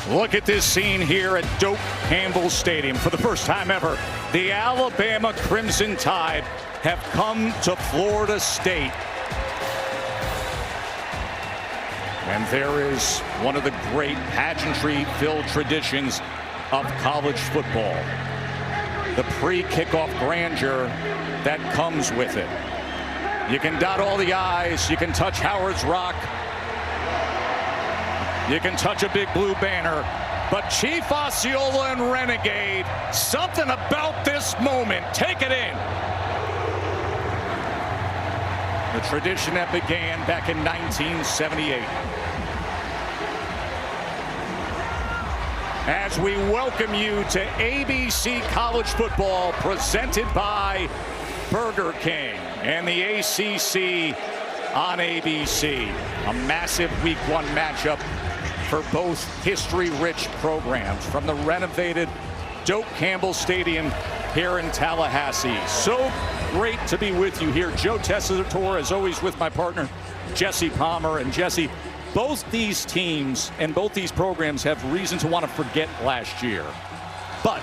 Look at this scene here at Doak Campbell Stadium. For the first time ever, the Alabama Crimson Tide have come to Florida State. And there is one of the great pageantry-filled traditions of college football. The pre-kickoff grandeur that comes with it. You can dot all the I's, you can touch Howard's Rock, you can touch a big blue banner, but Chief Osceola and Renegade, something about this moment, take it in. The tradition that began back in 1978. As we welcome you to ABC College Football, presented by Burger King and the ACC on ABC. A massive Week 1 matchup for both history-rich programs from the renovated Doak Campbell Stadium here in Tallahassee. So great to be with you here. Joe Tessitore, as always, with my partner, Jesse Palmer. And Jesse, both these teams and both these programs have reason to want to forget last year. But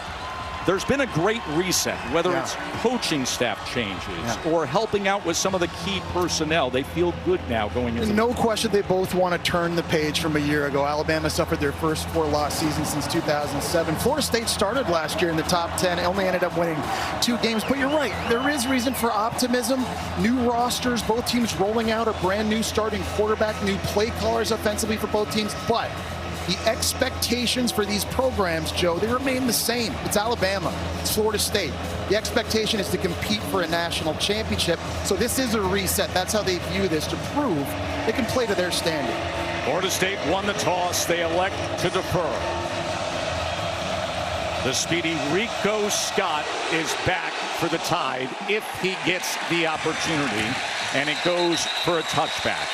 there's been a great reset, whether it's coaching staff changes or helping out with some of the key personnel. They feel good now going into no question they both want to turn the page from a year ago. Alabama suffered their first 4-loss season since 2007. Florida State started last year in the top 10, only ended up winning 2 games. But you're right, there is reason for optimism. New rosters, both teams rolling out a brand new starting quarterback, new play callers offensively for both teams. But the expectations for these programs, Joe, they remain the same. It's Alabama. It's Florida State. The expectation is to compete for a national championship. So this is a reset. That's how they view this, to prove they can play to their standard. Florida State won the toss. They elect to defer. The speedy Rico Scott is back for the Tide if he gets the opportunity, and it goes for a touchback.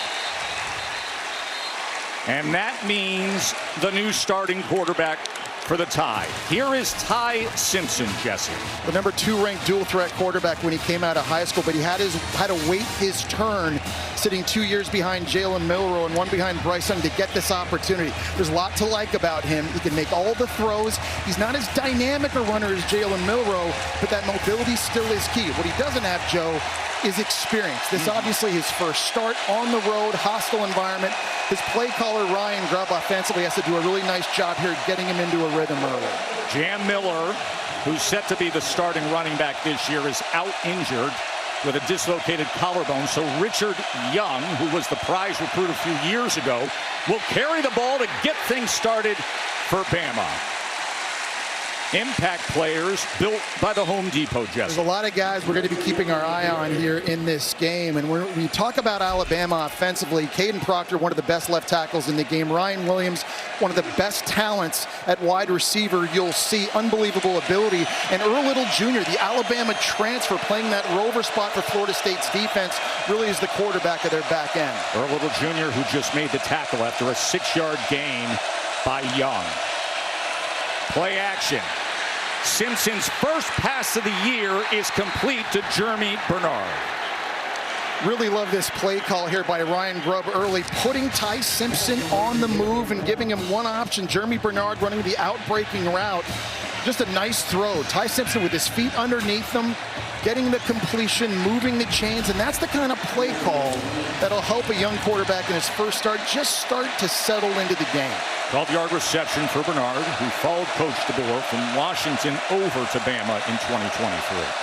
And that means the new starting quarterback for the Tide. Here is Ty Simpson, Jesse. The number 2 ranked dual threat quarterback when he came out of high school, but he had to wait his turn, sitting 2 years behind Jalen Milroe and 1 behind Bryce Young to get this opportunity. There's a lot to like about him. He can make all the throws. He's not as dynamic a runner as Jalen Milroe, but that mobility still is key. What he doesn't have, Joe, is experience. This obviously his first start on the road, hostile environment. His play caller, Ryan Grubb, offensively has to do a really nice job here getting him into a rhythm early. Jam Miller, who's set to be the starting running back this year, is out injured with a dislocated collarbone. So Richard Young, who was the prize recruit a few years ago, will carry the ball to get things started for Bama. Impact players built by the Home Depot, Jesse. There's a lot of guys we're going to be keeping our eye on here in this game. And when we talk about Alabama offensively, Caden Proctor, one of the best left tackles in the game. Ryan Williams, one of the best talents at wide receiver you'll see. Unbelievable ability. And Earl Little Jr., the Alabama transfer, playing that rover spot for Florida State's defense, really is the quarterback of their back end. Earl Little Jr., who just made the tackle after a 6-yard gain by Young. Play action. Simpson's first pass of the year is complete to Jeremy Bernard. Really love this play call here by Ryan Grubb early, putting Ty Simpson on the move and giving him one option. Jeremy Bernard running the out-breaking route. Just a nice throw. Ty Simpson with his feet underneath him, getting the completion, moving the chains, and that's the kind of play call that'll help a young quarterback in his first start just start to settle into the game. 12-yard reception for Bernard, who followed Coach DeBoer from Washington over to Bama in 2023.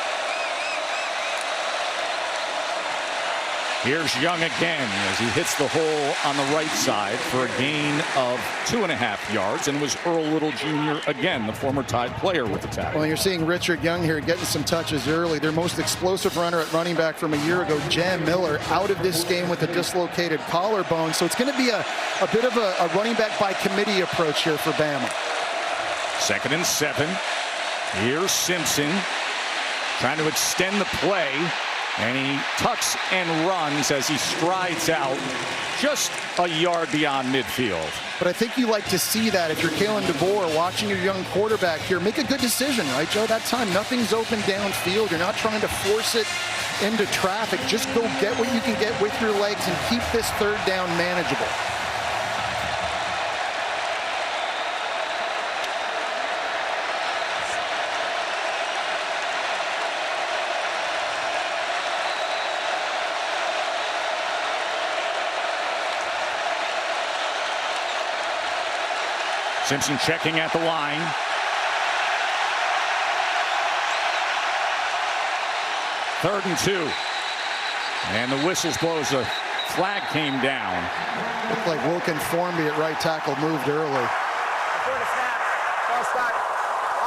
Here's Young again as he hits the hole on the right side for a gain of 2.5 yards, and it was Earl Little Jr. again, the former Tide player, with the tackle. Well, you're seeing Richard Young here getting some touches early. Their most explosive runner at running back from a year ago, Jam Miller, out of this game with a dislocated collarbone. So it's going to be a bit of a running back by committee approach here for Bama. 2nd and 7. Here's Simpson trying to extend the play. And he tucks and runs as he strides out just a yard beyond midfield. But I think you like to see that if you're Kalen DeBoer watching your young quarterback here. Make a good decision, right, Joe? That time, nothing's open downfield. You're not trying to force it into traffic. Just go get what you can get with your legs and keep this 3rd down manageable. Simpson checking at the line. Third and 2. And the whistles blows. A flag came down. Looked like Wilkin Formby at right tackle moved early. Before the snap, false start,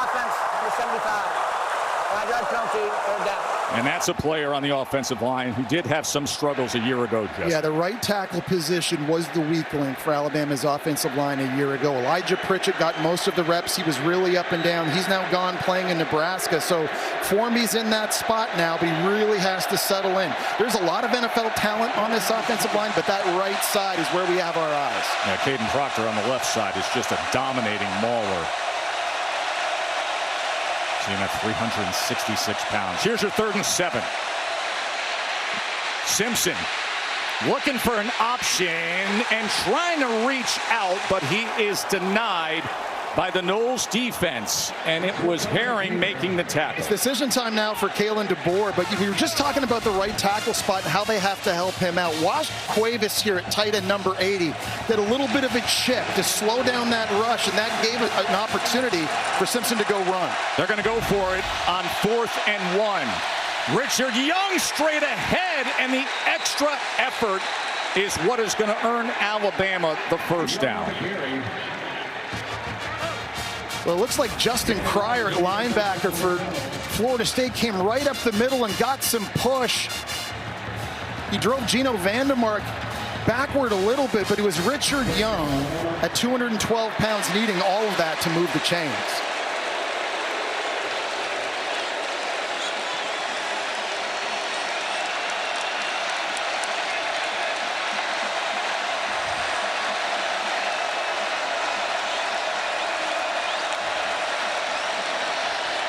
offense, number 75. Yard penalty, third down. And that's a player on the offensive line who did have some struggles a year ago, Jesse. Yeah, the right tackle position was the weak link for Alabama's offensive line a year ago. Elijah Pritchett got most of the reps. He was really up and down. He's now gone playing in Nebraska. So Formby's in that spot now, but he really has to settle in. There's a lot of NFL talent on this offensive line, but that right side is where we have our eyes. Yeah, Caden Proctor on the left side is just a dominating mauler. Seeing at 366 pounds. Here's your 3rd and 7. Simpson looking for an option and trying to reach out, but he is denied by the Noles defense, and it was Herring making the tackle. It's decision time now for Kalen DeBoer, but we were just talking about the right tackle spot and how they have to help him out. Wash Cuevas here at tight end number 80 did a little bit of a chip to slow down that rush, and that gave an opportunity for Simpson to go run. They're going to go for it on 4th and 1. Richard Young straight ahead, and the extra effort is what is going to earn Alabama the first down. Well, it looks like Justin Cryer, linebacker for Florida State, came right up the middle and got some push. He drove Gino Vandermark backward a little bit, but it was Richard Young at 212 pounds needing all of that to move the chains.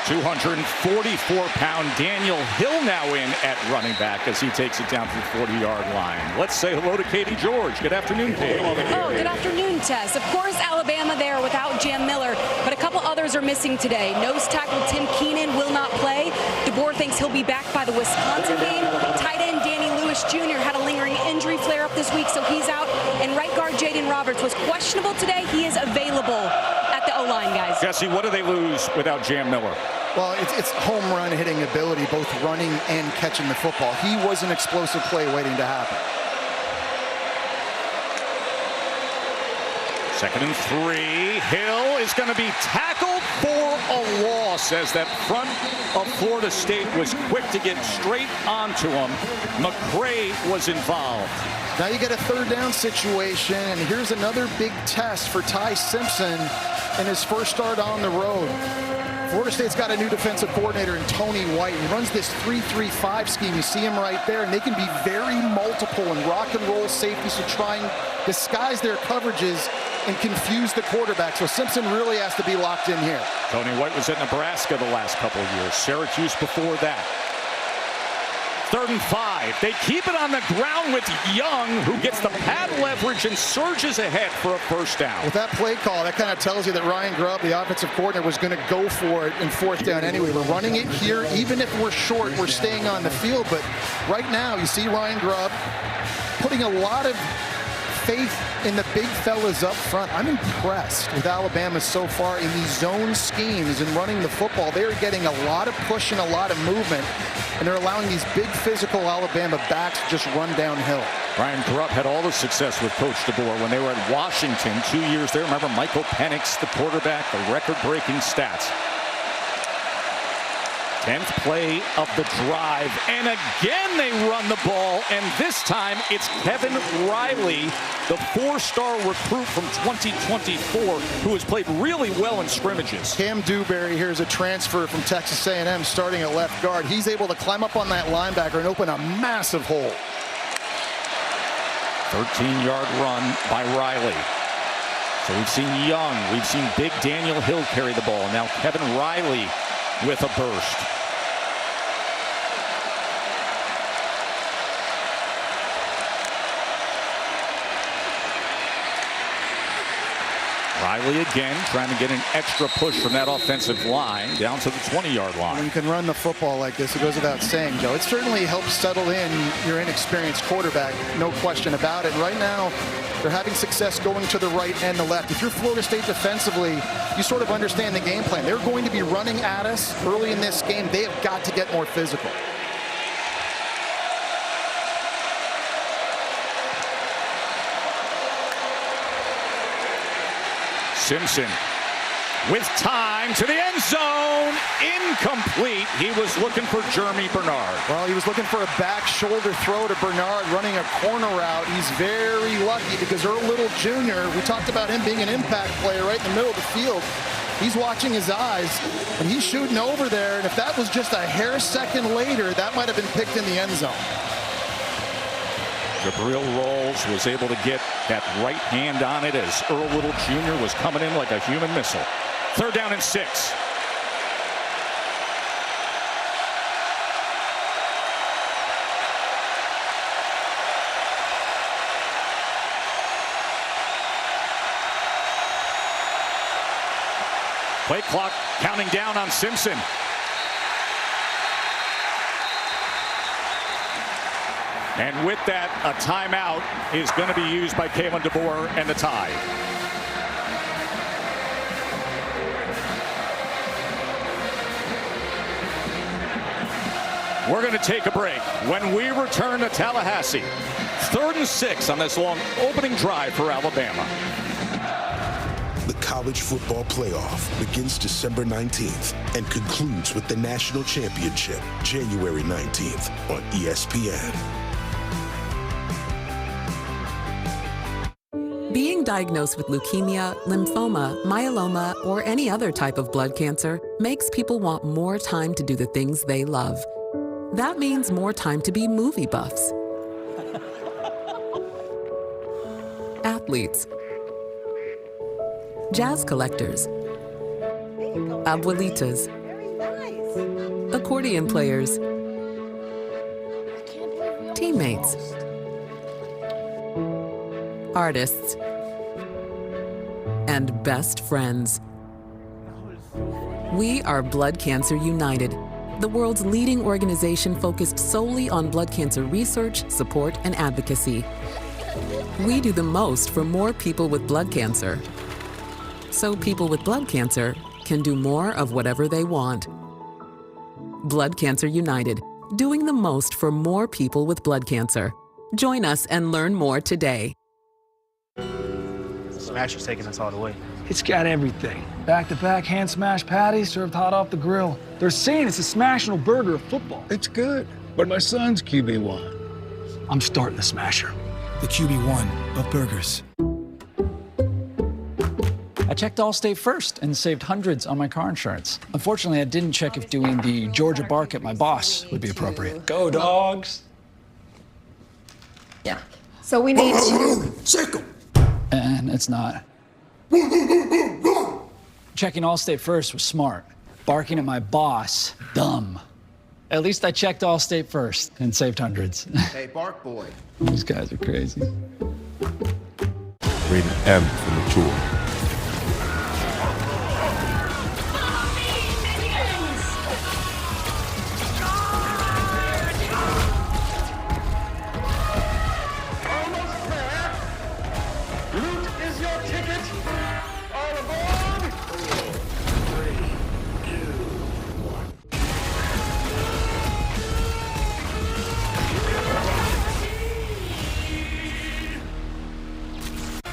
$244-pound Daniel Hill now in at running back as he takes it down to the 40-yard line. Let's say hello to Katie George. Good afternoon, Katie. Oh, good afternoon, Tess. Of course, Alabama there without Jam Miller, but a couple others are missing today. Nose tackle Tim Keenan will not play. DeBoer thinks he'll be back by the Wisconsin game. Tight end Danny Lewis Jr. had a lingering injury flare-up this week, so he's out. And right guard Jaden Roberts was questionable today. He is available at the O-line, guys. Jesse, what do they lose without Jam Miller? Well, it's home run hitting ability, both running and catching the football. He was an explosive play waiting to happen. 2nd and 3. Hill is going to be tackled for a loss as that front of Florida State was quick to get straight onto him. McCray was involved. Now you get a 3rd down situation, and here's another big test for Ty Simpson in his first start on the road. Florida State's got a new defensive coordinator in Tony White. He runs this 3-3-5 scheme. You see him right there, and they can be very multiple and rock and roll safeties to try and disguise their coverages and confuse the quarterback. So Simpson really has to be locked in here. Tony White was at Nebraska the last couple of years. Syracuse before that. 3rd and 5. They keep it on the ground with Young, who gets the pad leverage and surges ahead for a first down. With that play call, that kind of tells you that Ryan Grubb, the offensive coordinator, was going to go for it in 4th down anyway. We're running it here. Even if we're short, we're staying on the field. But right now, you see Ryan Grubb putting a lot of faith in the big fellas up front. I'm impressed with Alabama so far in these zone schemes and running the football. They're getting a lot of push and a lot of movement, and they're allowing these big physical Alabama backs to just run downhill. Ryan Grubb had all the success with Coach DeBoer when they were at Washington 2 years there. Remember Michael Penix, the quarterback, the record-breaking stats. 10th play of the drive, and again they run the ball, and this time it's Kevin Riley, the 4-star recruit from 2024, who has played really well in scrimmages. Cam Dewberry here is a transfer from Texas A&M starting at left guard. He's able to climb up on that linebacker and open a massive hole. 13-yard run by Riley. So we've seen Young, we've seen big Daniel Hill carry the ball. Now Kevin Riley with a burst. Riley again trying to get an extra push from that offensive line down to the 20-yard line. When you can run the football like this, it goes without saying, Joe. It certainly helps settle in your inexperienced quarterback, no question about it. And right now, They're having success going to the right and the left. If you're Florida State defensively, you sort of understand the game plan. They're going to be running at us early in this game. They have got to get more physical. Simpson with time to the end zone. Incomplete. He was looking for Jeremy Bernard. Well, he was looking for a back shoulder throw to Bernard running a corner route. He's very lucky because Earl Little Jr., we talked about him being an impact player right in the middle of the field. He's watching his eyes, and he's shooting over there. And if that was just a hair second later, that might have been picked in the end zone. Jabril Rolls was able to get that right hand on it as Earl Little Jr. was coming in like a human missile. 3rd down and 6. Play clock counting down on Simpson. And with that, a timeout is going to be used by Kalen DeBoer and the Tide. We're going to take a break. When we return to Tallahassee, 3rd and 6 on this long opening drive for Alabama. The College Football Playoff begins December 19th and concludes with the National Championship January 19th on ESPN. Being diagnosed with leukemia, lymphoma, myeloma, or any other type of blood cancer makes people want more time to do the things they love. That means more time to be movie buffs, athletes, jazz collectors, abuelitas, accordion players, teammates, artists, and best friends. We are Blood Cancer United, the world's leading organization focused solely on blood cancer research, support, and advocacy. We do the most for more people with blood cancer, so people with blood cancer can do more of whatever they want. Blood Cancer United, doing the most for more people with blood cancer. Join us and learn more today. Smasher's taking us all the way. It's got everything. Back-to-back hand smash patties served hot off the grill. They're saying it's the smashable burger of football. It's good, but my son's QB1. I'm starting the smasher. The QB1 of burgers. I checked Allstate first and saved hundreds on my car insurance. Unfortunately, I didn't check if doing the Georgia bark at my boss would be appropriate. Go, dogs. Yeah. So we need to... Sick 'em. And it's not. Checking Allstate first was smart. Barking at my boss, dumb. At least I checked Allstate first and saved hundreds. Hey, Bark Boy. These guys are crazy. Rated M for mature.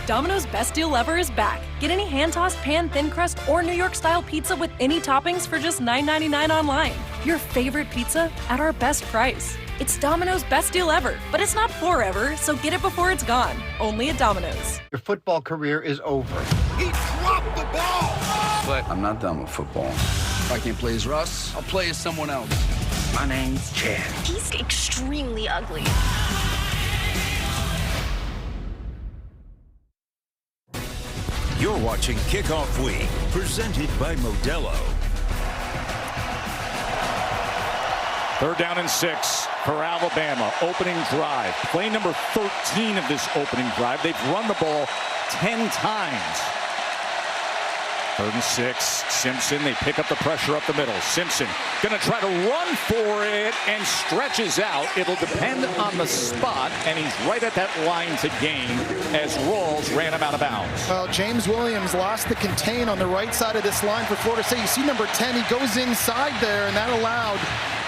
Domino's Best Deal Ever is back. Get any hand-tossed pan, thin crust, or New York-style pizza with any toppings for just $9.99 online. Your favorite pizza at our best price. It's Domino's Best Deal Ever, but it's not forever, so get it before it's gone. Only at Domino's. Your football career is over. He dropped the ball! But I'm not done with football. If I can't play as Russ, I'll play as someone else. My name's Chad. He's extremely ugly. You're watching Kickoff Week, presented by Modelo. 3rd down and 6 for Alabama. Opening drive. Play number 13 of this opening drive. They've run the ball 10 times. 3rd and 6. Simpson, they pick up the pressure up the middle. Simpson going to try to run for it and stretches out. It'll depend on the spot, and he's right at that line to gain as Rawls ran him out of bounds. Well, James Williams lost the contain on the right side of this line for Florida State. You see number 10, he goes inside there, and that allowed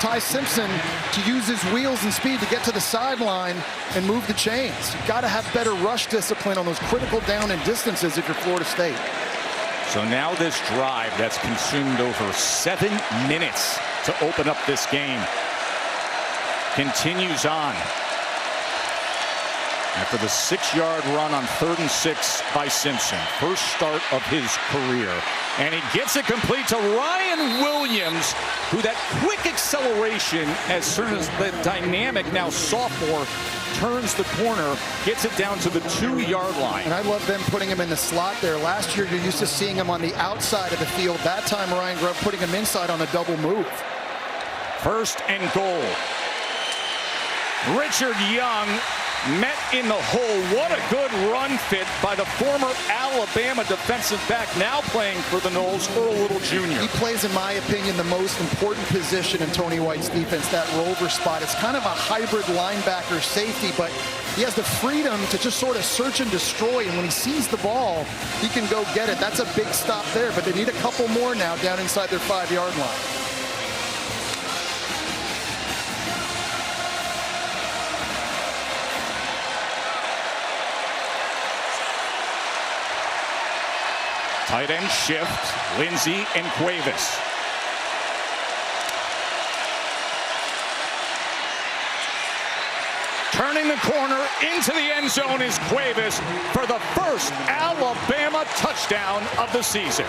Ty Simpson to use his wheels and speed to get to the sideline and move the chains. You've got to have better rush discipline on those critical down and distances if you're Florida State. So now this drive that's consumed over 7 minutes to open up this game continues on. After the 6-yard run on 3rd and 6 by Simpson, first start of his career. And he gets it complete to Ryan Williams, who that quick acceleration as soon as the dynamic now sophomore turns the corner, gets it down to the 2-yard line. And I love them putting him in the slot there. Last year, you're used to seeing him on the outside of the field. That time, Ryan Grubb putting him inside on a double move. 1st and goal. Richard Young met in the hole. What a good run fit by the former Alabama defensive back, now playing for the Noles, Earl Little Jr. He plays, in my opinion, the most important position in Tony White's defense, that rover spot. It's kind of a hybrid linebacker safety, but he has the freedom to just sort of search and destroy, and when he sees the ball, he can go get it. That's a big stop there, but they need a couple more now down inside their 5-yard line. Tight end shift, Lindsey and Cuevas. Turning the corner into the end zone is Cuevas for the first Alabama touchdown of the season.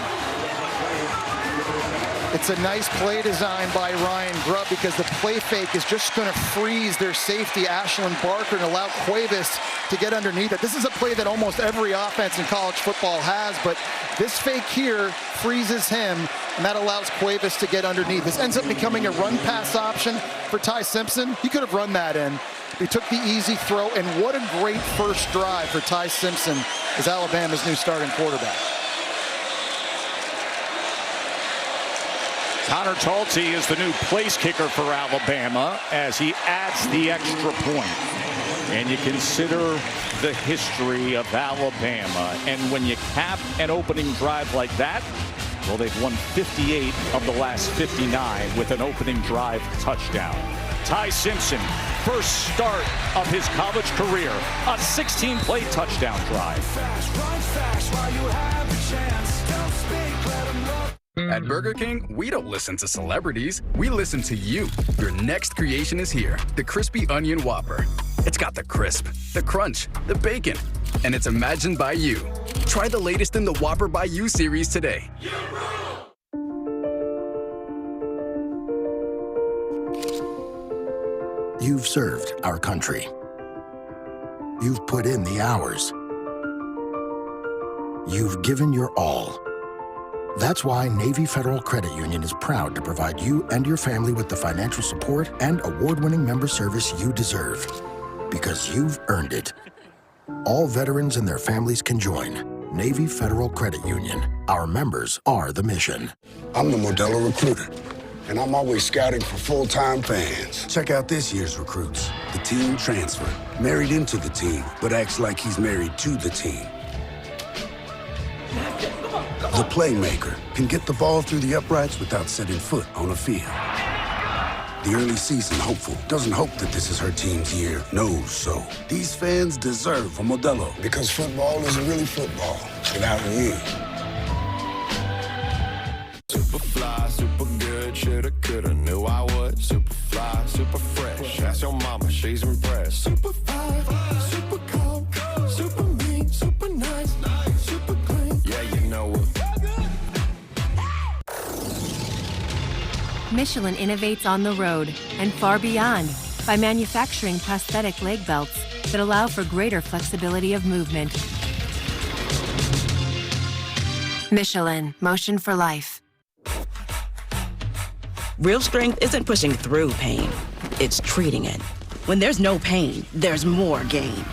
It's a nice play design by Ryan Grubb because the play fake is just going to freeze their safety, Ashlyn Barker, and allow Cuevas to get underneath it. This is a play that almost every offense in college football has, but this fake here freezes him, and that allows Cuevas to get underneath. This ends up becoming a run-pass option for Ty Simpson. He could have run that in. He took the easy throw, and what a great first drive for Ty Simpson as Alabama's new starting quarterback. Connor Talty is the new place kicker for Alabama as he adds the extra point. And you consider the history of Alabama, and when you cap an opening drive like that, well, they've won 58 of the last 59 with an opening drive touchdown. Ty Simpson, first start of his college career, a 16-play touchdown drive. At Burger King, we don't listen to celebrities. We listen to you. Your next creation is here, the Crispy Onion Whopper. It's got the crisp, the crunch, the bacon, and it's imagined by you. Try the latest in the Whopper by You series today. You've served our country. You've put in the hours. You've given your all. That's why Navy Federal Credit Union is proud to provide you and your family with the financial support and award-winning member service you deserve. Because you've earned it. All veterans and their families can join. Navy Federal Credit Union. Our members are the mission. I'm the Modelo recruiter, and I'm always scouting for full-time fans. Check out this year's recruits. The team transfer. Married into the team, but acts like he's married to the team. The playmaker can get the ball through the uprights without setting foot on a field. The early season hopeful doesn't hope that this is her team's year, knows so. These fans deserve a Modelo. Because football isn't really football without you. Super fly, super good, shoulda, coulda, knew I would. Super fly, super fresh, ask your mama, she's impressed. Super fly, super cold, super mean, super nice, super clean. Yeah, you know it. Michelin innovates on the road and far beyond by manufacturing prosthetic leg belts that allow for greater flexibility of movement. Michelin, motion for life. Real strength isn't pushing through pain, it's treating it. When there's no pain, there's more gain.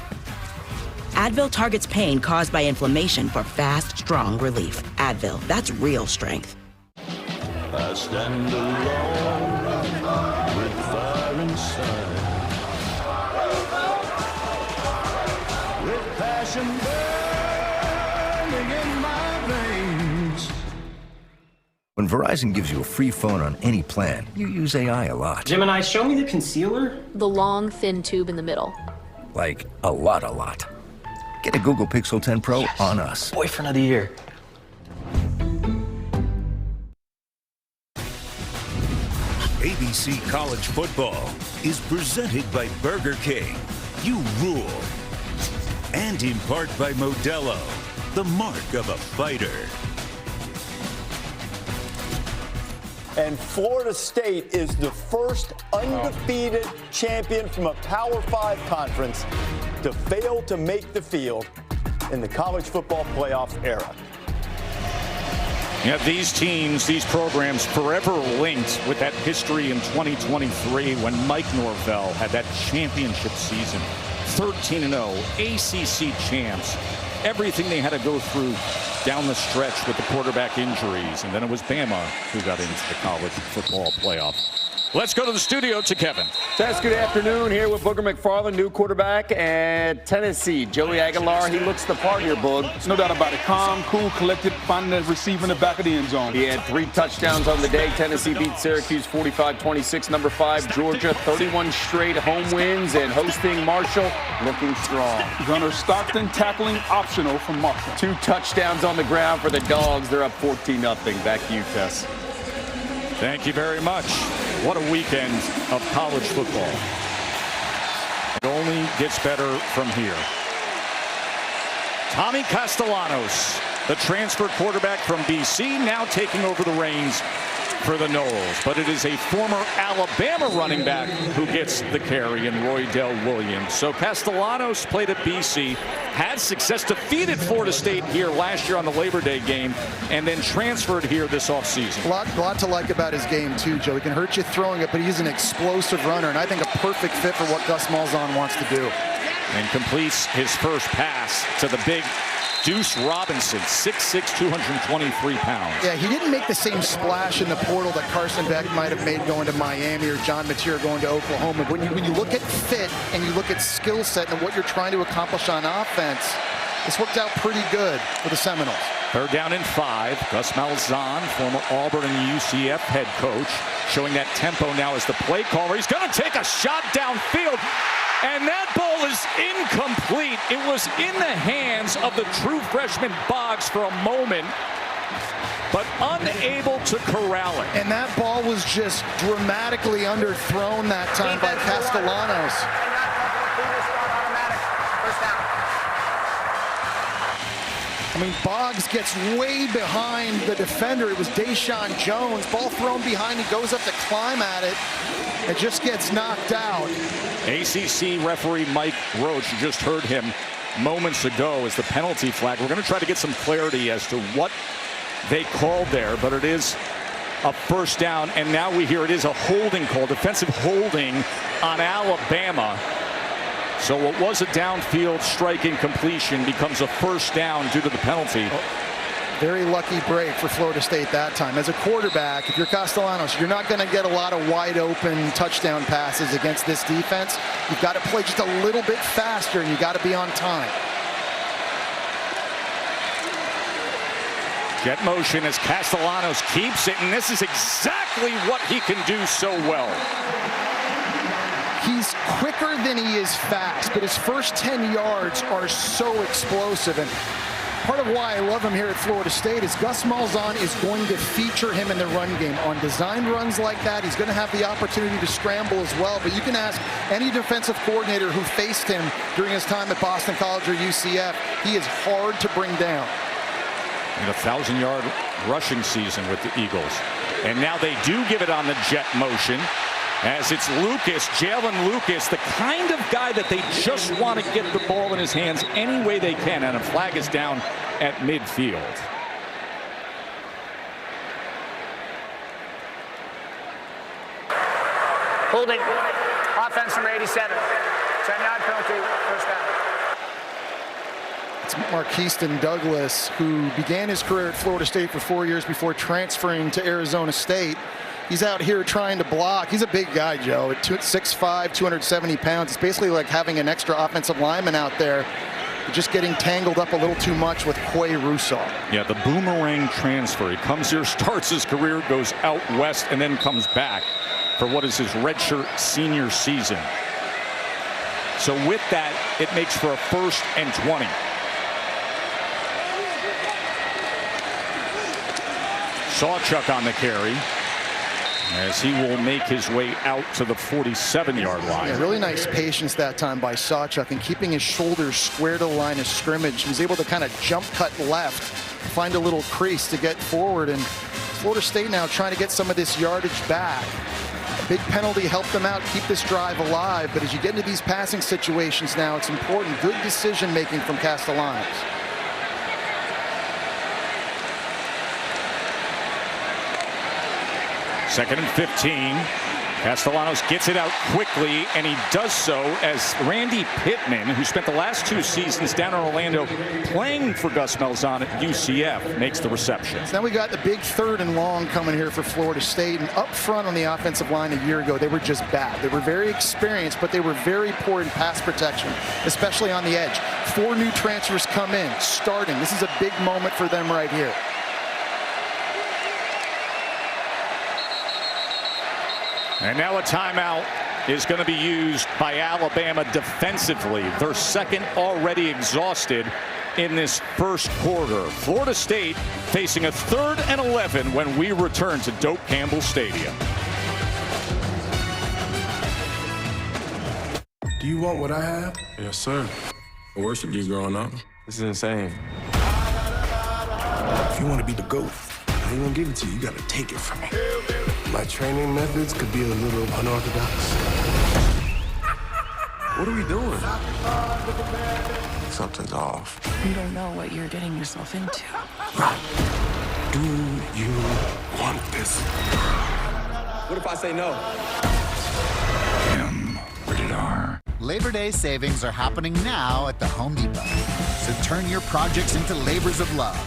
Advil targets pain caused by inflammation for fast, strong relief. Advil, that's real strength. I stand alone with fire inside, with passion burning in my veins. When Verizon gives you a free phone on any plan, you use AI a lot. Gemini, show me the concealer. The long, thin tube in the middle. Like, a lot. Get a Google Pixel 10 Pro on us. Boyfriend of the year. ABC College Football is presented by Burger King. You rule. And in part by Modelo, the mark of a fighter. And Florida State is the first undefeated champion from a Power 5 conference to fail to make the field in the college football playoff era. Yeah, these teams, these programs forever linked with that history in 2023 when Mike Norvell had that championship season. 13-0, ACC champs. Everything they had to go through down the stretch with the quarterback injuries. And then it was Bama who got into the college football playoff. Let's go to the studio to Kevin. Tess, good afternoon. Here with Booger McFarland, new quarterback at Tennessee. Joey Aguilar, he looks the part here, Boog. No doubt about it. Calm, cool, collected, finding the receiver in the back of the end zone. He had 3 touchdowns on the day. Tennessee beat Syracuse 45-26. Number 5, Georgia, 31 straight home wins. And hosting Marshall, looking strong. Gunnar Stockton tackling optional from Marshall. 2 touchdowns on the ground for the Dogs. They're up 14-0. Back to you, Tess. Thank you very much. What a weekend of college football. It only gets better from here. Tommy Castellanos, the transfer quarterback from BC, now taking over the reins for the Noles. But it is a former Alabama running back who gets the carry in Roydell Williams. So Castellanos played at BC, had success, defeated Florida State here last year on the Labor Day game, and then transferred here this offseason. A lot to like about his game, too, Joe. He can hurt you throwing it, but he's an explosive runner, and I think a perfect fit for what Gus Malzahn wants to do. And completes his first pass to the big Deuce Robinson, 6'6", 223 pounds. Yeah, he didn't make the same splash in the portal that Carson Beck might have made going to Miami or John Mateer going to Oklahoma. When you look at fit and you look at skill set and what you're trying to accomplish on offense, this worked out pretty good for the Seminoles. 3rd down and 5. Gus Malzahn, former Auburn and UCF head coach, showing that tempo now as the play caller. He's going to take a shot downfield. And that ball is incomplete. It was in the hands of the true freshman Boggs for a moment, but unable to corral it. And that ball was just dramatically underthrown that time by Castellanos. I mean, Boggs gets way behind the defender. It was Deshaun Jones. Ball thrown behind. He goes up to climb at it. It just gets knocked out. ACC referee Mike Roach, you just heard him moments ago, as the penalty flag. We're going to try to get some clarity as to what they called there, but it is a first down, and now we hear it is a holding call, defensive holding on Alabama. So what was a downfield striking completion becomes a first down due to the penalty. Very lucky break for Florida State that time. As a quarterback, if you're Castellanos, you're not going to get a lot of wide open touchdown passes against this defense. You've got to play just a little bit faster, and you got to be on time. Jet motion as Castellanos keeps it, and this is exactly what he can do so well. He's quicker than he is fast, but his first 10 yards are so explosive. And part of why I love him here at Florida State is Gus Malzahn is going to feature him in the run game. On design runs like that, he's going to have the opportunity to scramble as well. But you can ask any defensive coordinator who faced him during his time at Boston College or UCF, he is hard to bring down. In a 1,000-yard rushing season with the Eagles. And now they do give it on the jet motion, as it's Lucas, Jalen Lucas, the kind of guy that they just want to get the ball in his hands any way they can, and a flag is down at midfield. Holding. Offense number 87. 10-yard penalty, first down. It's Marquiston Douglas, who began his career at Florida State for 4 years before transferring to Arizona State. He's out here trying to block. He's a big guy, Joe, at 6'5", 270 pounds. It's basically like having an extra offensive lineman out there, just getting tangled up a little too much with Quay Russaw. Yeah, the boomerang transfer. He comes here, starts his career, goes out west, and then comes back for what is his redshirt senior season. So with that, it makes for a 1st and 20. Sawchuk on the carry, as he will make his way out to the 47-yard line. Yeah, really nice patience that time by Sawchuk and keeping his shoulders square to the line of scrimmage. He was able to kind of jump cut left, find a little crease to get forward, and Florida State now trying to get some of this yardage back. A big penalty helped them out, keep this drive alive, but as you get into these passing situations now, it's important. Good decision making from Castellanos. Second and 15. Castellanos gets it out quickly, and he does so as Randy Pittman, who spent the last 2 seasons down in Orlando playing for Gus Malzahn at UCF, makes the reception. So now we got the big 3rd and long coming here for Florida State, and up front on the offensive line a year ago, they were just bad. They were very experienced, but they were very poor in pass protection, especially on the edge. 4 new transfers come in, starting. This is a big moment for them right here. And now a timeout is going to be used by Alabama defensively. Their second already exhausted in this first quarter. Florida State facing a 3rd and 11 when we return to Doak Campbell Stadium. Do you want what I have? Yes, sir. I worshiped you growing up. This is insane. If you want to be the GOAT, I ain't gonna give it to you. You gotta take it from me. My training methods could be a little unorthodox. What are we doing? Something's off. You don't know what you're getting yourself into. Do you want this? What if I say no? Rated R. Labor Day savings are happening now at the Home Depot. So turn your projects into labors of love.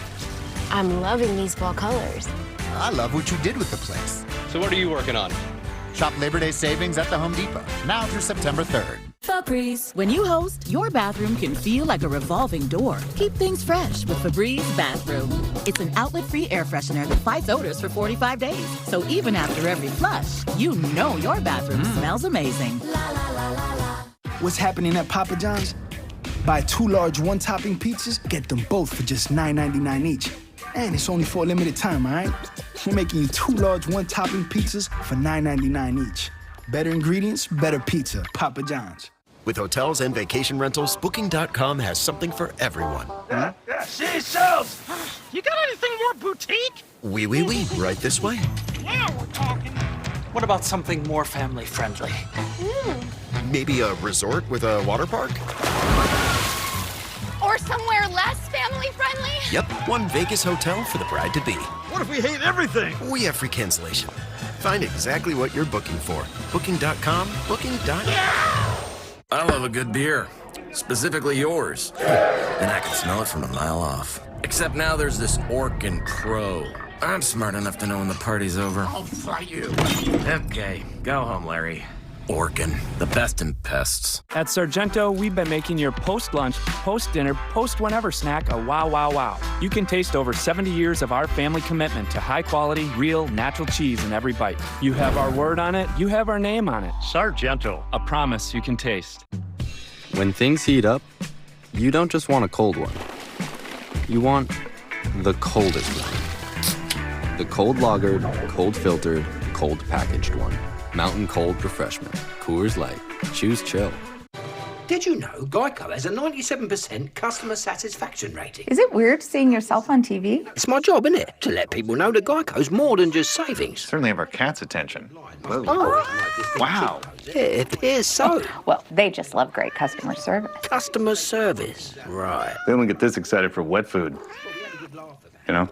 I'm loving these fall colors. I love what you did with the place. So what are you working on? Shop Labor Day savings at the Home Depot, now through September 3rd. Febreze. When you host, your bathroom can feel like a revolving door. Keep things fresh with Febreze Bathroom. It's an outlet-free air freshener that fights odors for 45 days. So even after every flush, you know your bathroom smells amazing. La, la, la, la, la. What's happening at Papa John's? Buy 2 large one-topping pizzas, get them both for just $9.99 each. And it's only for a limited time, all right? We're making you 2 large one-topping pizzas for $9.99 each. Better ingredients, better pizza. Papa John's. With hotels and vacation rentals, Booking.com has something for everyone. Yeah, see, sells. You got anything more boutique? Oui, right this way. Yeah, we're talking. What about something more family-friendly? Maybe a resort with a water park? Or somewhere less family-friendly? Yep, one Vegas hotel for the bride-to-be. What if we hate everything? We have free cancellation. Find exactly what you're booking for. Booking.com, Booking.com. Yeah! I love a good beer, specifically yours. And I can smell it from a mile off. Except now there's this orc and crow. I'm smart enough to know when the party's over. I'll fight you. Okay, go home, Larry. Orkin, the best in pests. At Sargento, we've been making your post-lunch, post-dinner, post-whenever snack a wow, wow, wow. You can taste over 70 years of our family commitment to high-quality, real, natural cheese in every bite. You have our word on it, you have our name on it. Sargento, a promise you can taste. When things heat up, you don't just want a cold one. You want the coldest one. The cold lagered, cold filtered, cold packaged one. Mountain Cold Refreshment. Coors Light. Choose chill. Did you know Geico has a 97% customer satisfaction rating? Is it weird seeing yourself on TV? It's my job, isn't it? To let people know that Geico's more than just savings. Certainly have our cat's attention. Whoa. Oh. Wow. Yeah, it appears so. Well, they just love great customer service. Customer service, right. They only get this excited for wet food. You know?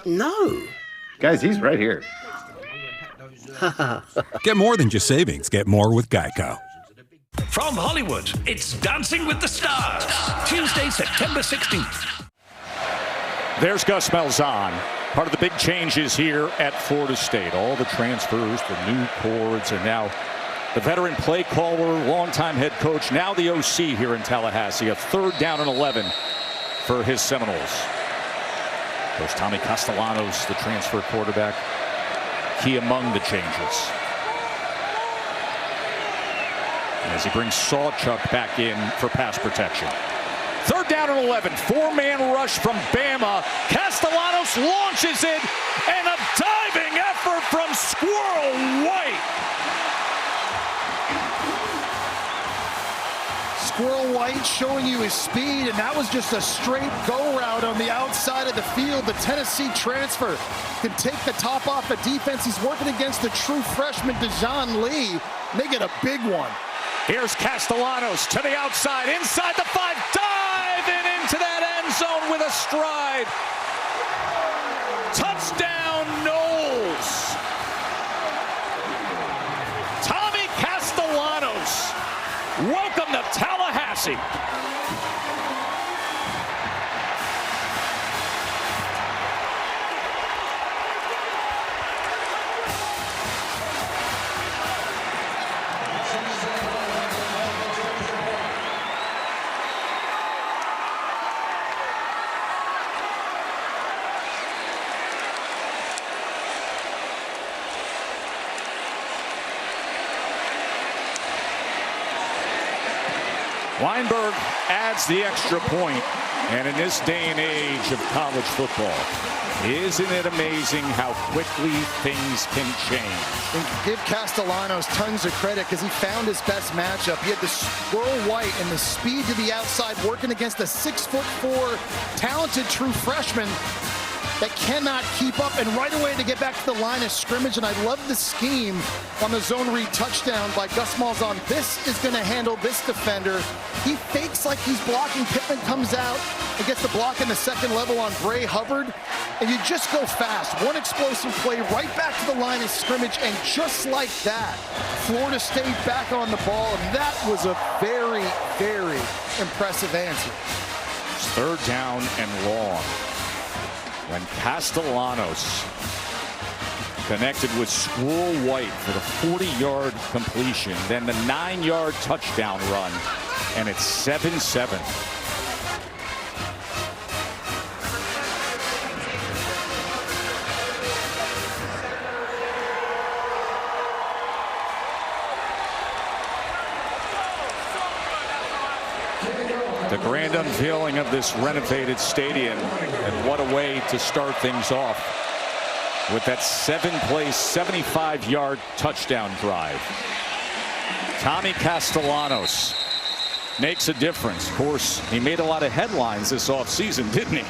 No. Guys, he's right here. Get more than just savings. Get more with Geico. From Hollywood, it's Dancing with the Stars, Tuesday, September 16th. There's Gus Malzahn. Part of the big changes here at Florida State. All the transfers, the new chords, and now the veteran play caller, longtime head coach, now the OC here in Tallahassee. A 3rd down and 11 for his Seminoles. There's Tommy Castellanos, the transfer quarterback, key among the changes. As he brings Sawchuk back in for pass protection. 3rd down and 11. 4-man rush from Bama. Castellanos launches it, and a diving effort from Squirrel White. Squirrel White showing you his speed, and that was just a straight go route on the outside of the field. The Tennessee transfer can take the top off the defense. He's working against the true freshman Dejon Lee. They get a big one. Here's Castellanos to the outside, inside the 5, dive and into that end zone with a stride. Touchdown, Noles. Tommy Castellanos. Welcome to Tallahassee. Weinberg adds the extra point, and in this day and age of college football, isn't it amazing how quickly things can change? And give Castellanos tons of credit because he found his best matchup. He had the Squirrel White and the speed to the outside working against a 6'4" talented true freshman that cannot keep up, and right away to get back to the line of scrimmage. And I love the scheme on the zone read touchdown by Gus Malzahn. This is going to handle this defender. He fakes like he's blocking. Pittman comes out and gets the block in the second level on Bray Hubbard. And you just go fast. One explosive play right back to the line of scrimmage, and just like that, Florida State back on the ball. And that was a very, very impressive answer. 3rd down and long. When Castellanos connected with Squirrel White for the 40-yard completion, then the 9-yard touchdown run, and it's 7-7. The grand unveiling of this renovated stadium, and what a way to start things off with that 7-play, 75-yard touchdown drive. Tommy Castellanos makes a difference. Of course, he made a lot of headlines this offseason, didn't he?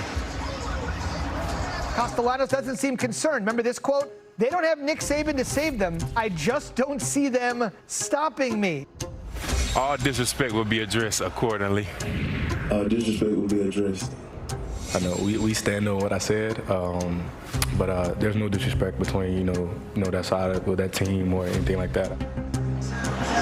Castellanos doesn't seem concerned. Remember this quote? They don't have Nick Saban to save them. I just don't see them stopping me. All disrespect will be addressed accordingly. Disrespect will be addressed. I know we stand on what I said, but there's no disrespect between that side of that team or anything like that.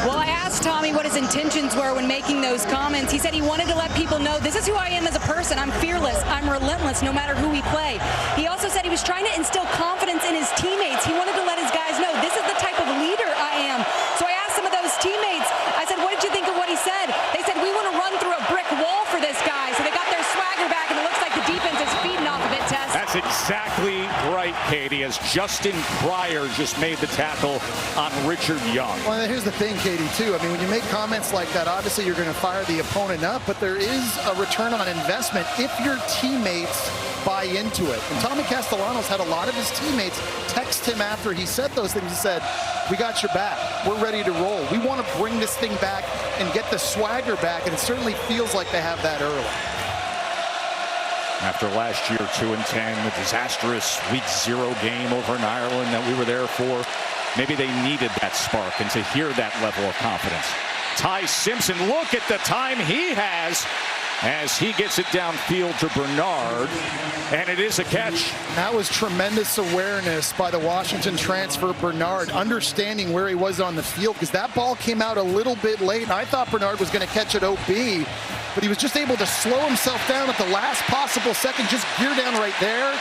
Well, I asked Tommy what his intentions were when making those comments. He said he wanted to let people know this is who I am as a person. I'm fearless. I'm relentless no matter who we play. He also said he was trying to instill confidence in his teammates. He wanted to let his guys know this is the type of leader I am. So I asked some of those teammates, I said, what did you think of what he said? They said, we want to run through a brick wall for this guy. So they got their swagger back, and it looks like the defense is feeding off of it, Tess. That's exactly right, Katie, as Justin Pryor just made the tackle on Richard Young. Well, here's the thing, Katie, too. I mean, when you make comments like that, obviously you're going to fire the opponent up, but there is a return on investment if your teammates buy into it. And Tommy Castellanos had a lot of his teammates text him after he said those things. He said, we got your back. We're ready to roll. We want to bring this thing back and get the swagger back, and it certainly feels like they have that early. After last year, 2-10, the disastrous Week 0 game over in Ireland that we were there for, maybe they needed that spark, and to hear that level of confidence. Ty Simpson, look at the time he has as he gets it downfield to Bernard, and it is a catch. That was tremendous awareness by the Washington transfer, Bernard, understanding where he was on the field, because that ball came out a little bit late, and I thought Bernard was going to catch it OB, but he was just able to slow himself down at the last possible second, just gear down right there.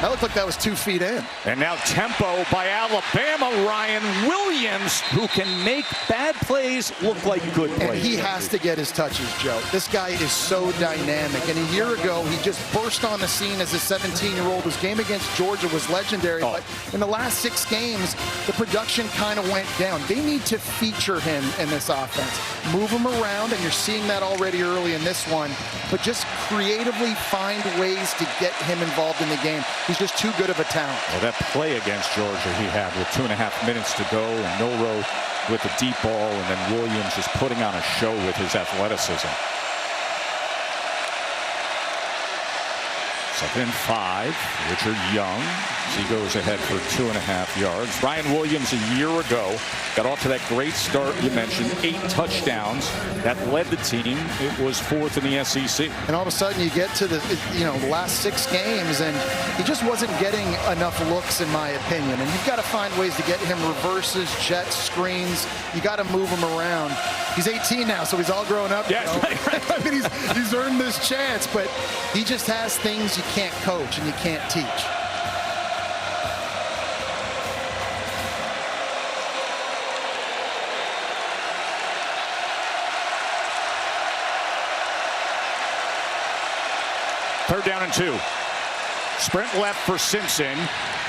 That looked like that was 2 feet in. And now tempo by Alabama, Ryan Williams, who can make bad plays look like good plays. And he has to get his touches, Joe. This guy is so dynamic. And a year ago, he just burst on the scene as a 17-year-old. His game against Georgia was legendary. But in the last 6 games, the production kind of went down. They need to feature him in this offense. Move him around, and you're seeing that already early in this one. But just creatively find ways to get him involved in the game. He's just too good of a talent. Well, that play against Georgia he had with 2.5 minutes to go, and Milroe with the deep ball, and then Williams just putting on a show with his athleticism. 2nd and 5. Richard Young, he goes ahead for 2.5 yards. Ryan Williams a year ago got off to that great start you mentioned, 8 touchdowns. That led the team. It was 4th in the SEC. And all of a sudden you get to the last 6 games, and he just wasn't getting enough looks, in my opinion. And you've got to find ways to get him reverses, jets, screens. You got to move him around. He's 18 now, so he's all grown up. Yes. I mean, he's earned this chance, but he just has things you can't coach and you can't teach. Third down and 2. Sprint left for Simpson,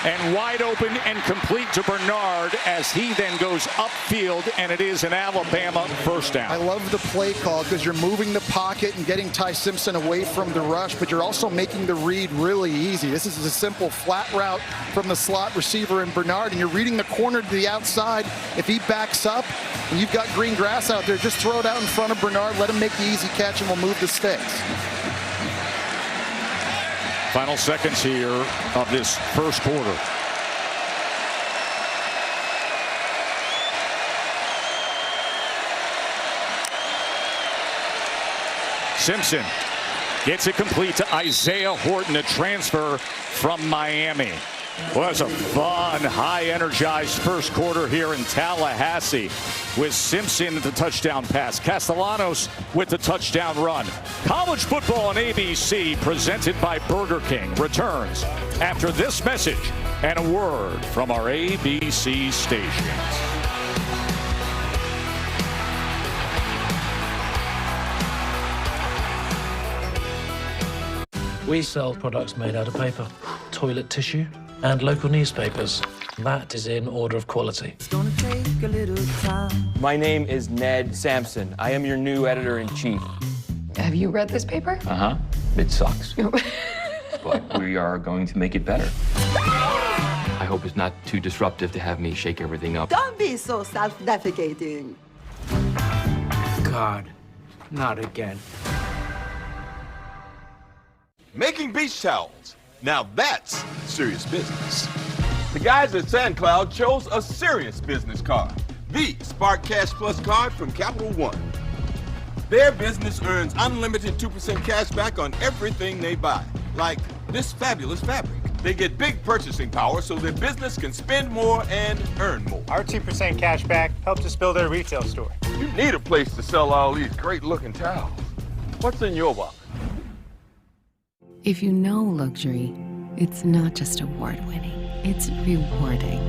and wide open and complete to Bernard as he then goes upfield, and it is an Alabama first down. I love the play call because you're moving the pocket and getting Ty Simpson away from the rush, but you're also making the read really easy. This is a simple flat route from the slot receiver in Bernard, and you're reading the corner to the outside. If he backs up and you've got green grass out there, just throw it out in front of Bernard, let him make the easy catch, and we'll move the sticks. Final seconds here of this first quarter. Simpson gets it complete to Isaiah Horton, a transfer from Miami. Was a fun, high-energized first quarter here in Tallahassee with Simpson at the touchdown pass. Castellanos with the touchdown run. College football on ABC, presented by Burger King, returns after this message and a word from our ABC stations. We sell products made out of paper, toilet tissue, and local newspapers. That is in order of quality. My name is Ned Sampson. I am your new editor-in-chief. Have you read this paper? Uh-huh. It sucks. But we are going to make it better. I hope it's not too disruptive to have me shake everything up. Don't be so self-defecating. God, not again. Making beach towels. Now that's serious business. The guys at SandCloud chose a serious business card. The Spark Cash Plus card from Capital One. Their business earns unlimited 2% cash back on everything they buy, like this fabulous fabric. They get big purchasing power so their business can spend more and earn more. Our 2% cash back helps us build our retail store. You need a place to sell all these great-looking towels. What's in your wallet? If you know luxury, it's not just award-winning, it's rewarding.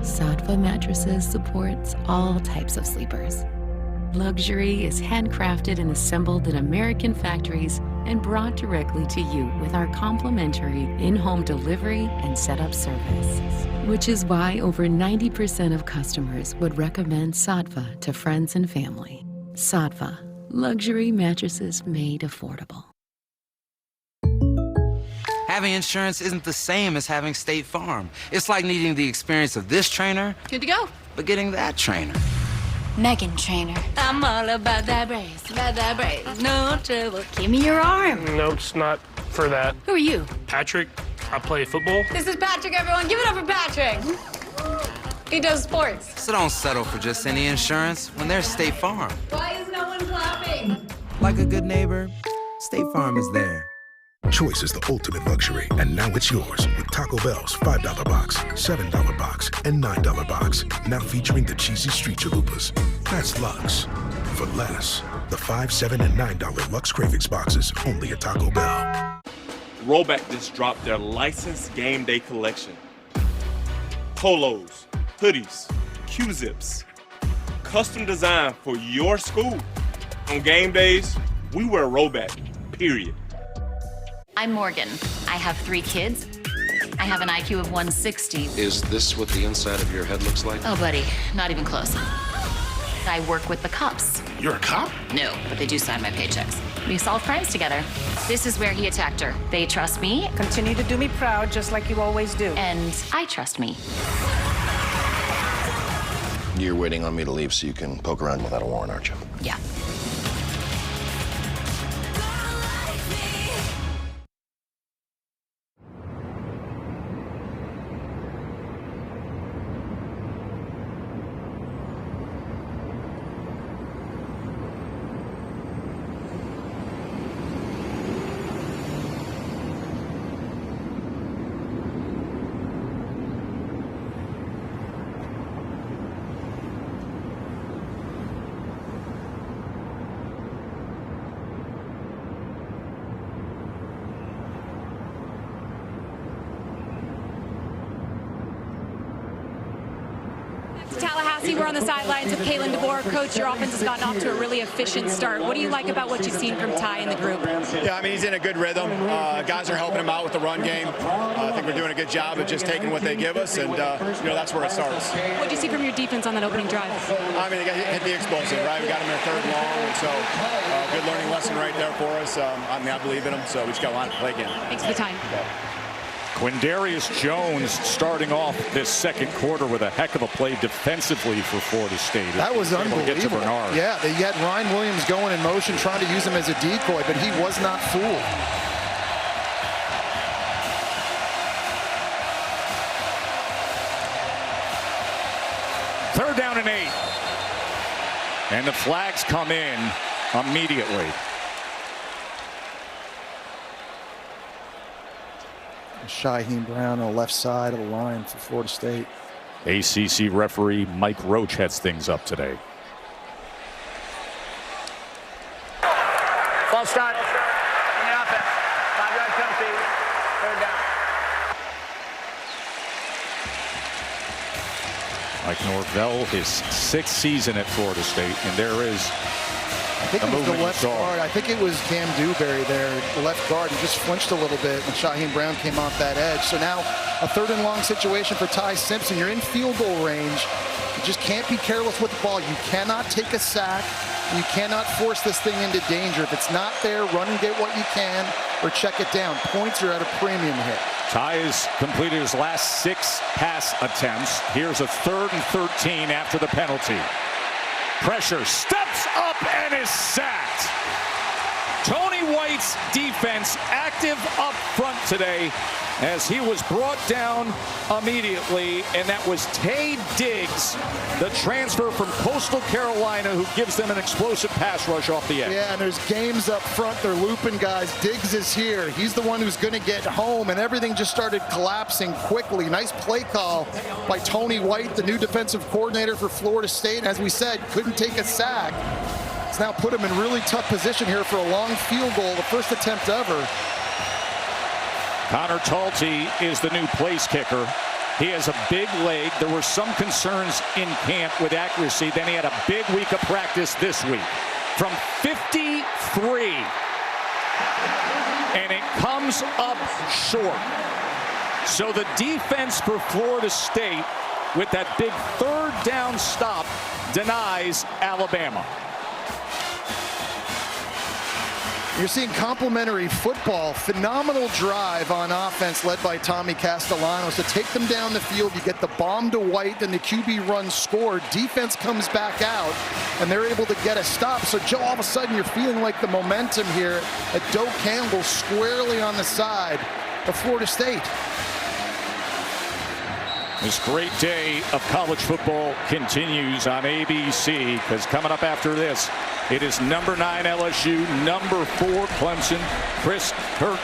Saatva Mattresses supports all types of sleepers. Luxury is handcrafted and assembled in American factories and brought directly to you with our complimentary in-home delivery and setup service. Which is why over 90% of customers would recommend Saatva to friends and family. Saatva, luxury mattresses made affordable. Having insurance isn't the same as having State Farm. It's like needing the experience of this trainer, Good to go. but getting that trainer. Megan Trainer. I'm all about that brace, no trouble. Give me your arm. No, it's not for that. Who are you? Patrick, I play football. This is Patrick, everyone. Give it up for Patrick. He does sports. So don't settle for just any insurance when there's State Farm. Why is no one clapping? Like a good neighbor, State Farm is there. Choice is the ultimate luxury, and now it's yours with Taco Bell's $5 box, $7 box, and $9 box. Now featuring the cheesy street chalupas. That's Lux for less. The $5, $7, and $9 Lux Cravings boxes only at Taco Bell. Rollback just dropped their licensed game day collection. Polos, hoodies, Q-zips, custom designed for your school. On game days, we wear Rollback, period. I'm Morgan. I have 3 kids. I have an IQ of 160. Is this what the inside of your head looks like? Oh, buddy, not even close. I work with the cops. You're a cop? No, but they do sign my paychecks. We solve crimes together. This is where he attacked her. They trust me. Continue to do me proud, just like you always do. And I trust me. You're waiting on me to leave so you can poke around without a warrant, aren't you? Yeah. Tallahassee, we're on the sidelines with Kalen DeBoer. Coach, your offense has gotten off to a really efficient start. What do you like about what you've seen from Ty and the group? Yeah, I mean, he's in a good rhythm. Guys are helping him out with the run game. I think we're doing a good job of just taking what they give us, and that's where it starts. What did you see from your defense on that opening drive? I mean, they hit the explosive, right? We got him in a 3rd and long, and so good learning lesson right there for us. I believe in him, so we just got a lot to play again. Thanks for the time. Okay. Quindarius Jones starting off this second quarter with a heck of a play defensively for Florida State. That was unbelievable. Yeah, they had Ryan Williams going in motion, trying to use him as a decoy, but he was not fooled. Third down and 8. And the flags come in immediately. Shaheem Brown on the left side of the line for Florida State. ACC referee Mike Roach heads things up today. False start. In the offense. 5-yard penalty. 3rd down. Mike Norvell, his 6th season at Florida State, and there is I think it was the left guard. I think it was Cam Dewberry there, the left guard. He just flinched a little bit when Shaheem Brown came off that edge. So now a 3rd and long situation for Ty Simpson. You're in field goal range. You just can't be careless with the ball. You cannot take a sack. You cannot force this thing into danger. If it's not there, run and get what you can or check it down. Points are at a premium here. Ty has completed his last 6 pass attempts. Here's a 3rd and 13 after the penalty. Pressure, steps up and is sacked. Tony White's defense active up front today as he was brought down immediately, and that was Tay Diggs, the transfer from Coastal Carolina, who gives them an explosive pass rush off the edge. Yeah, and there's games up front. They're looping guys. Diggs is here. He's the one who's going to get home, and everything just started collapsing quickly. Nice play call by Tony White, the new defensive coordinator for Florida State. As we said, couldn't take a sack. It's now put him in really tough position here for a long field goal, the first attempt ever. Connor Talty is the new place kicker. He has a big leg. There were some concerns in camp with accuracy. Then he had a big week of practice this week. From 53. And it comes up short. So the defense for Florida State, with that big 3rd down stop, denies Alabama. You're seeing complimentary football. Phenomenal drive on offense led by Tommy Castellanos to take them down the field. You get the bomb to White, then the QB run scored. Defense comes back out, and they're able to get a stop. So, Joe, all of a sudden you're feeling like the momentum here at Doak Campbell squarely on the side of Florida State. This great day of college football continues on ABC, because coming up after this, It is number 9 LSU, number 4 Clemson. Chris, Kirk,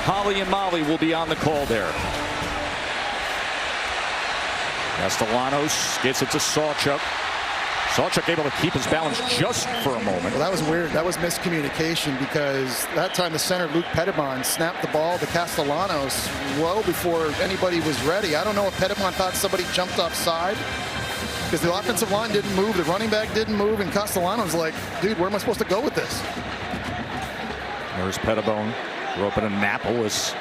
Holly, and Molly will be on the call there. Castellanos gets it to Sawchuk. Sawchuk able to keep his balance just for a moment. Well, that was weird. That was miscommunication because that time the center, Luke Pettibon, snapped the ball to Castellanos well before anybody was ready. I don't know if Pettibon thought somebody jumped offside because the offensive line didn't move, the running back didn't move, and Castellanos was like, dude, where am I supposed to go with this? There's Pettibon, grew up in Annapolis,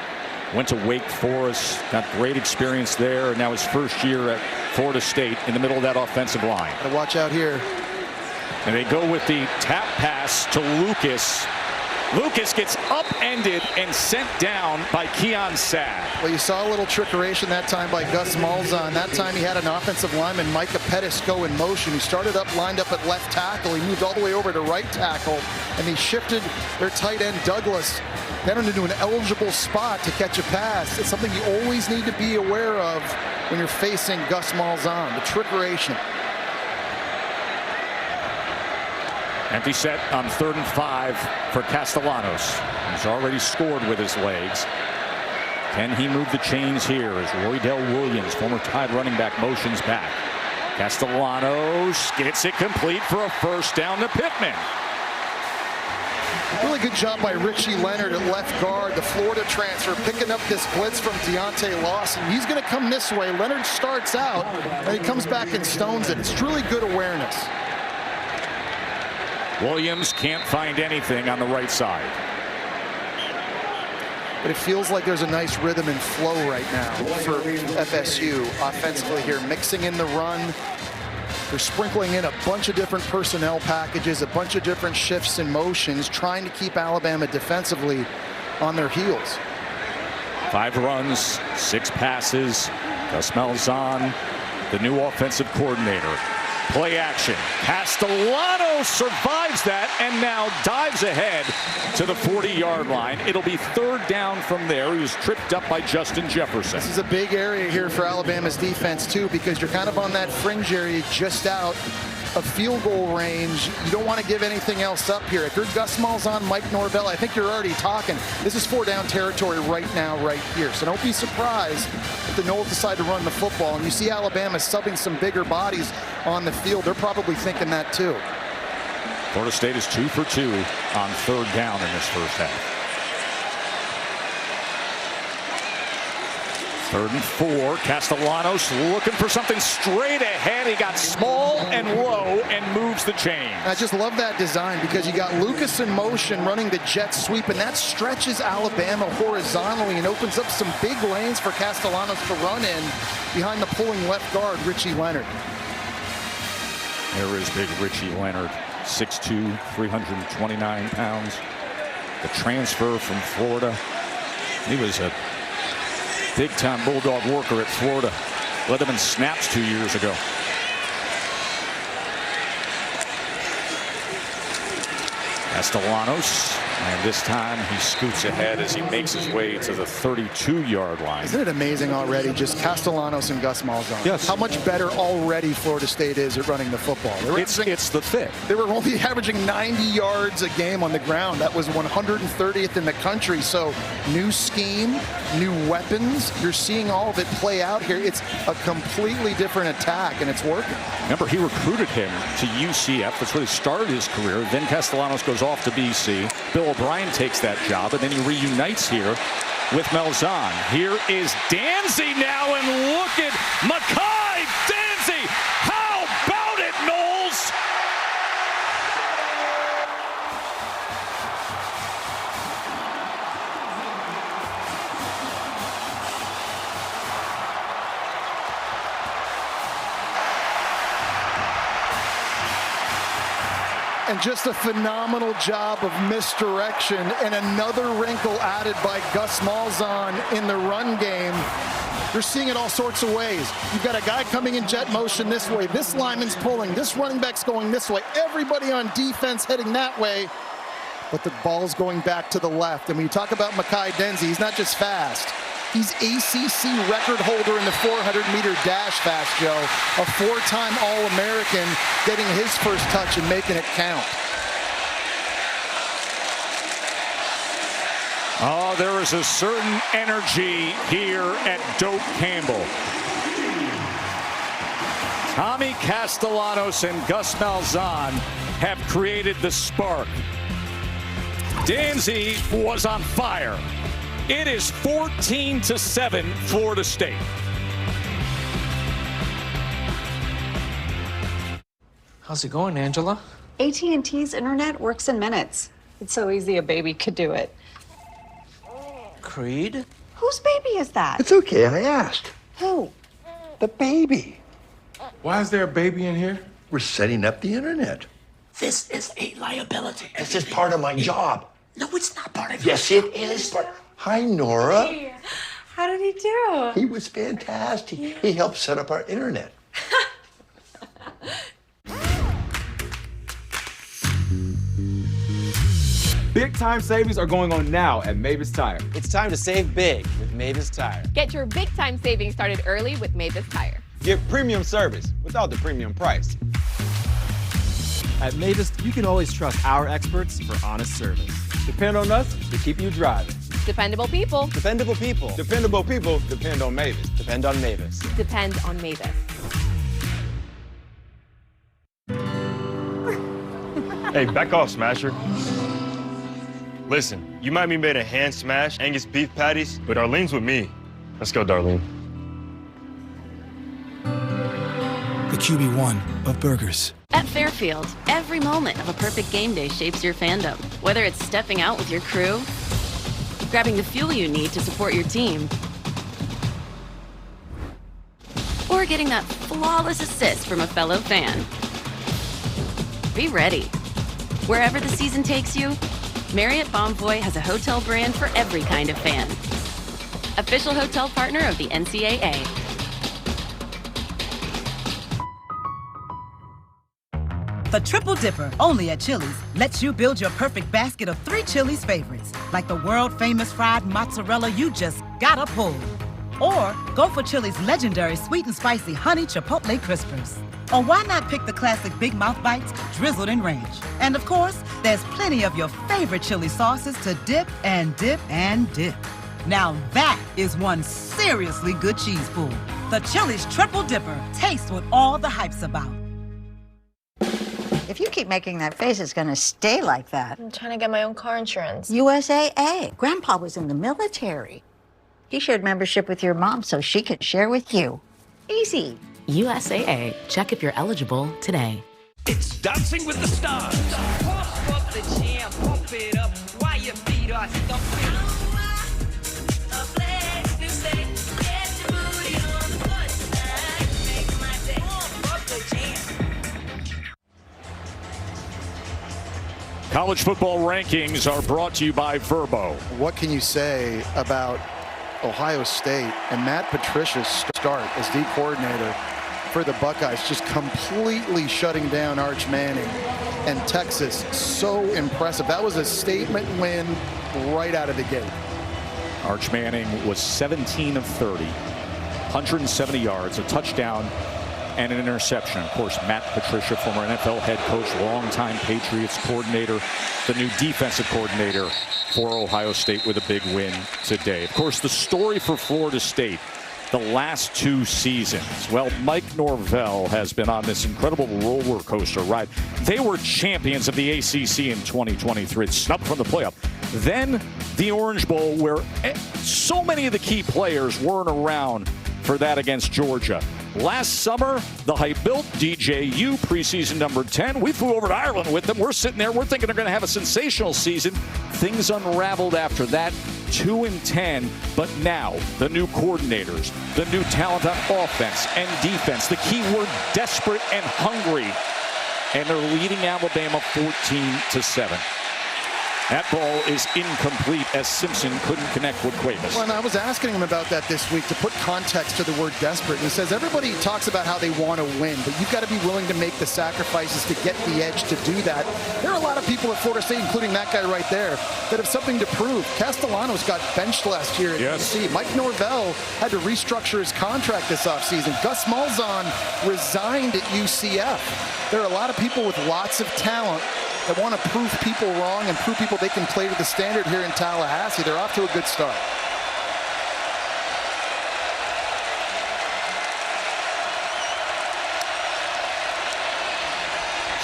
went to Wake Forest, got great experience there, and now his first year at Florida State in the middle of that offensive line. Gotta watch out here. And they go with the tap pass to Lucas. Lucas gets upended and sent down by Keon Sadd. Well, you saw a little trickeration that time by Gus Malzahn. That time he had an offensive lineman, Micah Pettis, go in motion. He started up, lined up at left tackle. He moved all the way over to right tackle, and he shifted their tight end, Douglas, down into an eligible spot to catch a pass. It's something you always need to be aware of when you're facing Gus Malzahn, the trickeration. Empty set on 3rd and 5 for Castellanos. He's already scored with his legs. Can he move the chains here as Roydell Williams, former Tide running back, motions back? Castellanos gets it complete for a first down to Pittman. Really good job by Richie Leonard at left guard, the Florida transfer, picking up this blitz from Deontay Lawson. He's going to come this way. Leonard starts out, and he comes back and stones it. It's truly good awareness. Williams can't find anything on the right side. But it feels like there's a nice rhythm and flow right now for FSU offensively here, mixing in the run. They're sprinkling in a bunch of different personnel packages, a bunch of different shifts and motions, trying to keep Alabama defensively on their heels. 5 runs, 6 passes. Gus Malzahn, the new offensive coordinator. Play action. Castellanos survives that and now dives ahead to the 40-yard line. It'll be 3rd down from there. He was tripped up by Justin Jefferson. This is a big area here for Alabama's defense, too, because you're kind of on that fringe area just out of field goal range. You don't want to give anything else up here. If you're Gus Malzahn, Mike Norvell, I think you're already talking. This is 4-down territory right now, right here. So don't be surprised if the Noles decide to run the football. And you see Alabama subbing some bigger bodies on the field. They're probably thinking that too. Florida State is 2 for 2 on 3rd down in this first half. 3rd and 4. Castellanos looking for something straight ahead. He got small and low and moves the chain. I just love that design because you got Lucas in motion running the jet sweep, and that stretches Alabama horizontally and opens up some big lanes for Castellanos to run in behind the pulling left guard, Richie Leonard. There is big Richie Leonard, 6'2", 329 pounds. The transfer from Florida. He was a big-time Bulldog worker at Florida. Led them in snaps 2 years ago. Castellanos, and this time he scoots ahead as he makes his way to the 32-yard line. Isn't it amazing already, just Castellanos and Gus Malzahn? Yes. How much better already Florida State is at running the football. It's the fit. They were only averaging 90 yards a game on the ground. That was 130th in the country. So new scheme, new weapons. You're seeing all of it play out here. It's a completely different attack, and it's working. Remember, he recruited him to UCF. That's where he started his career. Then Castellanos goes off to BC. Bill O'Brien takes that job, and then he reunites here with Malzahn. Here is Danzy now, and look at Mekhi Danzy. How about it, Noles? And just a phenomenal job of misdirection and another wrinkle added by Gus Malzahn in the run game. You're seeing it all sorts of ways. You've got a guy coming in jet motion this way. This lineman's pulling. This running back's going this way. Everybody on defense heading that way. But the ball's going back to the left. And when you talk about Mekhi Danzy, he's not just fast. He's ACC record holder in the 400-meter dash fast, Joe. A 4-time All-American, getting his first touch and making it count. Oh, there is a certain energy here at Doak Campbell. Tommy Castellanos and Gus Malzahn have created the spark. Danzy was on fire. It is 14-7 Florida State. How's it going, Angela? AT&T's internet works in minutes. It's so easy a baby could do it. Creed? Whose baby is that? It's okay, I asked. Who? The baby. Why is there a baby in here? We're setting up the internet. This is a liability. It's just part of my job. No, it's not part of Yes, it is. Hi, Nora. How did he do? He was fantastic. He helped set up our internet. Big time savings are going on now at Mavis Tire. It's time to save big with Mavis Tire. Get your big time savings started early with Mavis Tire. Get premium service without the premium price. At Mavis, you can always trust our experts for honest service. Depend on us to keep you driving. Dependable people. Dependable people. Dependable people depend on Mavis. Depend on Mavis. Depend on Mavis. Hey, back off, Smasher. Listen, you might be made a hand smash Angus beef patties, but Darlene's with me. Let's go, Darlene. The QB1 of burgers. At Fairfield, every moment of a perfect game day shapes your fandom. Whether it's stepping out with your crew, grabbing the fuel you need to support your team, or getting that flawless assist from a fellow fan. Be ready. Wherever the season takes you, Marriott Bonvoy has a hotel brand for every kind of fan. Official hotel partner of the NCAA. The Triple Dipper, only at Chili's, lets you build your perfect basket of 3 Chili's favorites, like the world-famous fried mozzarella you just gotta pull. Or go for Chili's legendary sweet and spicy honey chipotle crispers. Or why not pick the classic Big Mouth Bites drizzled in ranch? And of course, there's plenty of your favorite chili sauces to dip and dip and dip. Now that is one seriously good cheese pool. The Chili's Triple Dipper. Taste what all the hype's about. If you keep making that face, it's going to stay like that. I'm trying to get my own car insurance. USAA. Grandpa was in the military. He shared membership with your mom so she could share with you. Easy. USAA. Check if you're eligible today. It's Dancing with the Stars. Pump up the jam, pump it up while your feet are stumping. College football rankings are brought to you by Verbo. What can you say about Ohio State and Matt Patricia's start as D coordinator for the Buckeyes, just completely shutting down Arch Manning, and Texas? So impressive. That was a statement win right out of the gate. Arch Manning was 17 of 30, 170 yards, a touchdown, and an interception. Of course, Matt Patricia, former NFL head coach, longtime Patriots coordinator, the new defensive coordinator for Ohio State with a big win today. Of course, the story for Florida State the last 2 seasons. Well, Mike Norvell has been on this incredible roller coaster ride. They were champions of the ACC in 2023, snubbed from the playoff. Then the Orange Bowl, where so many of the key players weren't around for that against Georgia. Last summer, the hype-built DJU preseason number 10. We flew over to Ireland with them. We're sitting there. We're thinking they're going to have a sensational season. Things unraveled after that. 2-10. But now, the new coordinators, the new talent on offense and defense. The key word, desperate and hungry. And they're leading Alabama 14-7. That ball is incomplete as Simpson couldn't connect with Cuevas. Well, and I was asking him about that this week to put context to the word desperate. And he says everybody talks about how they want to win, but you've got to be willing to make the sacrifices to get the edge to do that. There are a lot of people at Florida State, including that guy right there, that have something to prove. Castellanos got benched last year at UC. Mike Norvell had to restructure his contract this offseason. Gus Malzahn resigned at UCF. There are a lot of people with lots of talent that want to prove people wrong and prove people they can play to the standard here in Tallahassee. They're off to a good start.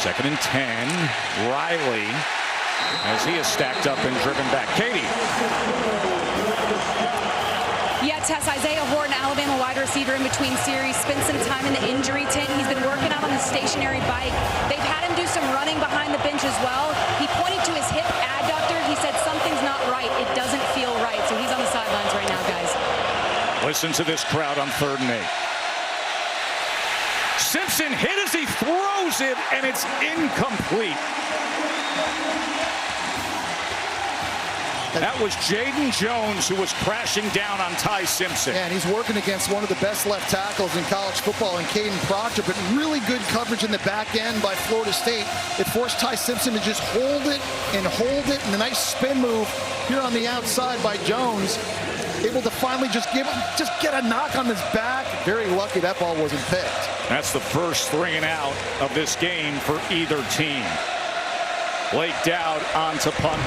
Second and 10. Riley, as he is stacked up and driven back. Katie. Yeah, Tess, Isaiah Horton, Alabama wide receiver in between series, spent some time in the injury tent. He's been working out on his stationary bike. They've had him do some running behind the bench as well. He pointed to his hip adductor. He said something's not right. It doesn't feel right. So he's on the sidelines right now, guys. Listen to this crowd on 3rd and 8. Simpson hit as he throws it, and it's incomplete. That was Jaden Jones who was crashing down on Ty Simpson. And he's working against one of the best left tackles in college football in Caden Proctor, but really good coverage in the back end by Florida State. It forced Ty Simpson to just hold it, and a nice spin move here on the outside by Jones. Able to finally just get a knock on his back. Very lucky that ball wasn't picked. That's the first 3 and out of this game for either team. Blake Dowd on to punt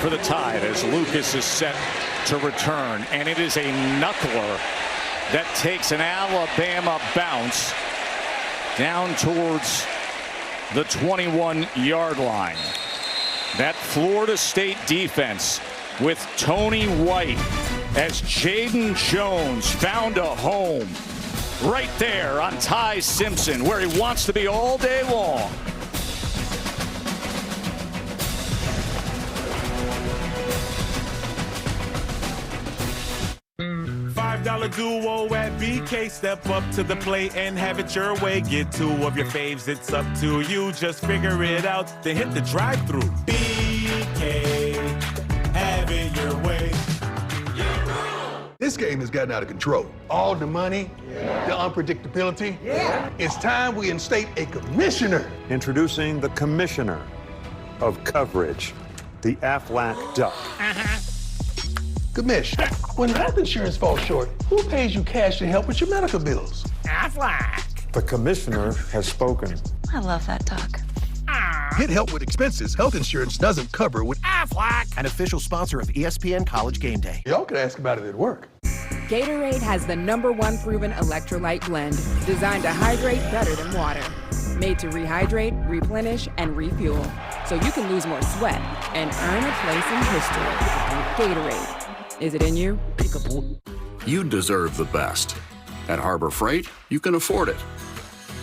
for the Tide as Lucas is set to return. And it is a knuckler that takes an Alabama bounce down towards the 21-yard line. That Florida State defense with Tony White as Jaden Jones found a home right there on Ty Simpson, where he wants to be all day long. $5 duo at BK. Step up to the plate and have it your way. Get 2 of your faves, it's up to you. Just figure it out, then hit the drive-thru. BK, have it your way. This game has gotten out of control. All the money, the unpredictability. It's time we instate a commissioner. Introducing the commissioner of coverage, the Aflac Duck. Commish, when health insurance falls short, who pays you cash to help with your medical bills? Aflac. The commissioner has spoken. I love that duck. Get help with expenses health insurance doesn't cover with Aflac. an official sponsor of ESPN College Game Day. Y'all could ask about it at work. Gatorade has the #1 proven electrolyte blend, designed to hydrate better than water. Made to rehydrate, replenish, and refuel, so you can lose more sweat and earn a place in history. Gatorade. Is it in you? You deserve the best. At Harbor Freight, you can afford it.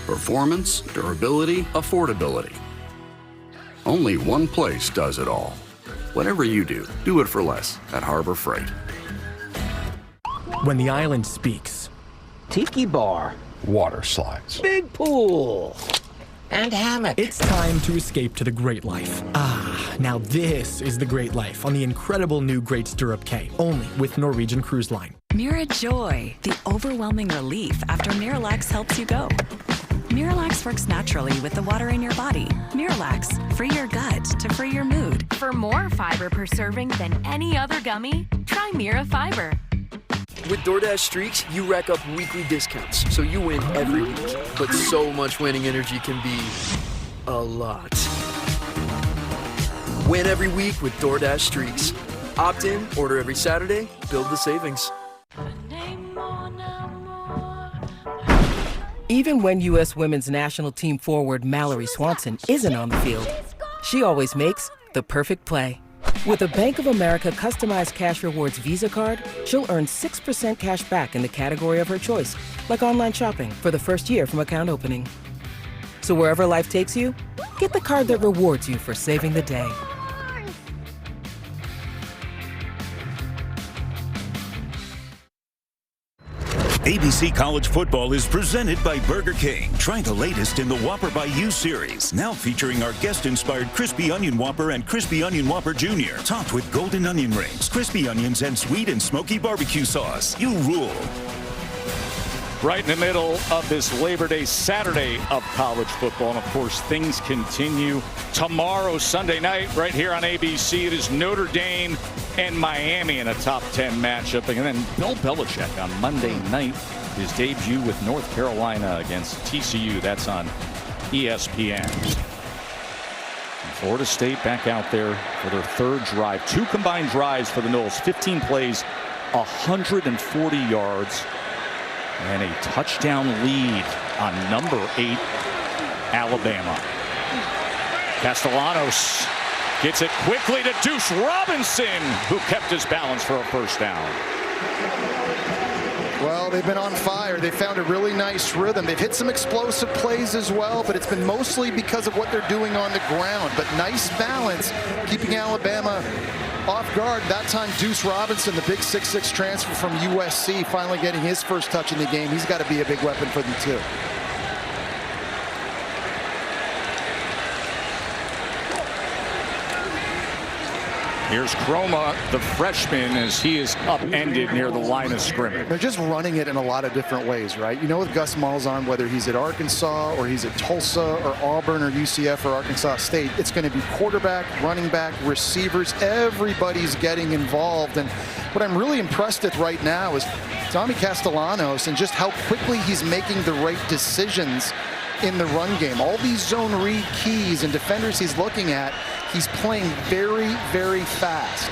Performance, durability, affordability. Only one place does it all. Whatever you do, do it for less at Harbor Freight. When the island speaks. Tiki bar. Water slides. Big pool. And hammock. It's time to escape to the Great Life. Now this is the Great Life on the incredible new Great Stirrup K, only with Norwegian Cruise Line. Mirajoy, the overwhelming relief after Miralax helps you go. Miralax works naturally with the water in your body. Miralax, free your gut to free your mood. For more fiber per serving than any other gummy, try Mira Fiber. With DoorDash Streaks, you rack up weekly discounts, so you win every week. But so much winning energy can be a lot. Win every week with DoorDash Streaks. Opt in, order every Saturday, build the savings. Even when U.S. women's national team forward Mallory Swanson isn't on the field, she always makes the perfect play. With a Bank of America customized cash rewards Visa card, she'll earn 6% cash back in the category of her choice, like online shopping for the first year from account opening. So wherever life takes you, get the card that rewards you for saving the day. ABC College Football is presented by Burger King. Try the latest in the Whopper by You series, now featuring our guest-inspired Crispy Onion Whopper and Crispy Onion Whopper Jr., topped with golden onion rings, crispy onions, and sweet and smoky barbecue sauce. You rule. Right in the middle of this Labor Day Saturday of college football. And, of course, things continue tomorrow, Sunday night, right here on ABC. It is Notre Dame and Miami in a top 10 matchup. And then Bill Belichick on Monday night, his debut with North Carolina against TCU. That's on ESPN. Florida State back out there for their third drive. 2 combined drives for the Noles. 15 plays, 140 yards. And a touchdown lead on number 8, Alabama. Castellanos gets it quickly to Deuce Robinson, who kept his balance for a first down. Well, they've been on fire. They found a really nice rhythm. They've hit some explosive plays as well, but it's been mostly because of what they're doing on the ground. But nice balance, keeping Alabama off guard. That time, Deuce Robinson, the big 6'6" transfer from USC, finally getting his first touch in the game. He's got to be a big weapon for them, too. Here's Chroma, the freshman, as he is upended near the line of scrimmage. They're just running it in a lot of different ways, right? You know, with Gus Malzahn, whether he's at Arkansas or he's at Tulsa or Auburn or UCF or Arkansas State, it's going to be quarterback, running back, receivers. Everybody's getting involved. And what I'm really impressed with right now is Tommy Castellanos and just how quickly he's making the right decisions in the run game. All these zone read keys and defenders he's looking at, he's playing very, very fast.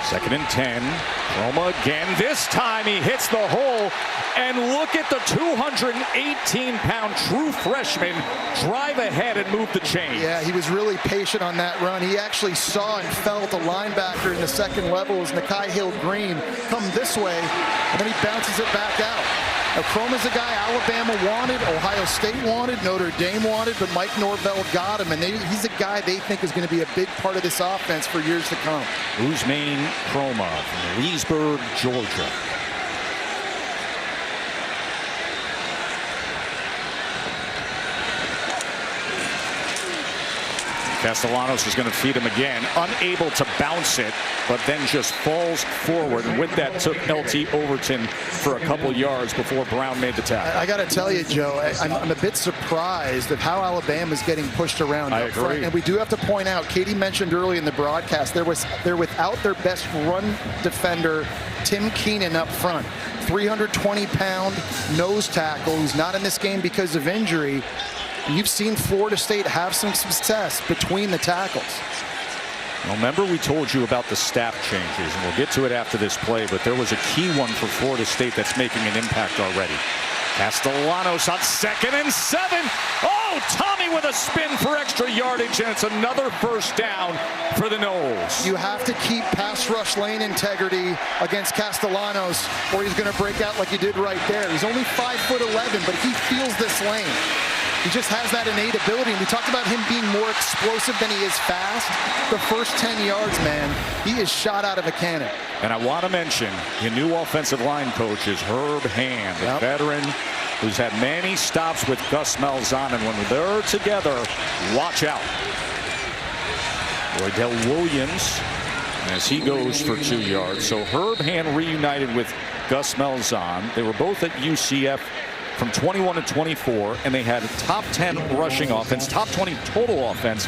Second and 10. Chroma again. This time he hits the hole. And look at the 218-pound true freshman drive ahead and move the chains. Yeah, he was really patient on that run. He actually saw and felt a linebacker in the second level as Nakai Hill-Green come this way, and then he bounces it back out. Now, Chroma's a guy Alabama wanted, Ohio State wanted, Notre Dame wanted, but Mike Norvell got him, and he's a guy they think is going to be a big part of this offense for years to come. Usmain Chroma from Leesburg, Georgia. Castellanos is going to feed him again, unable to bounce it, but then just falls forward. And with that, took LT Overton for a couple yards before Brown made the tackle. I got to tell you, Joe, I'm a bit surprised at how Alabama's getting pushed around. I agree. Front. And we do have to point out, Katie mentioned early in the broadcast, they're without their best run defender, Tim Keenan, up front. 320-pound nose tackle who's not in this game because of injury. You've seen Florida State have some success between the tackles. Well, remember we told you about the staff changes, and we'll get to it after this play, but there was a key one for Florida State that's making an impact already. Castellanos on 2nd and 7. Oh, Tommy with a spin for extra yardage, and it's another first down for the Noles. You have to keep pass rush lane integrity against Castellanos, or he's going to break out like he did right there. He's only 5'11", but he feels this lane. He just has that innate ability. And we talked about him being more explosive than he is fast. The first 10 yards, man, he is shot out of a cannon. And I want to mention your new offensive line coach is Herb Hand, a veteran who's had many stops with Gus Malzahn. And when they're together, watch out. Roydell Williams as he goes for 2 yards. So Herb Hand reunited with Gus Malzahn. They were both at UCF from 21 to 24, and they had top 10 rushing offense, top 20 total offense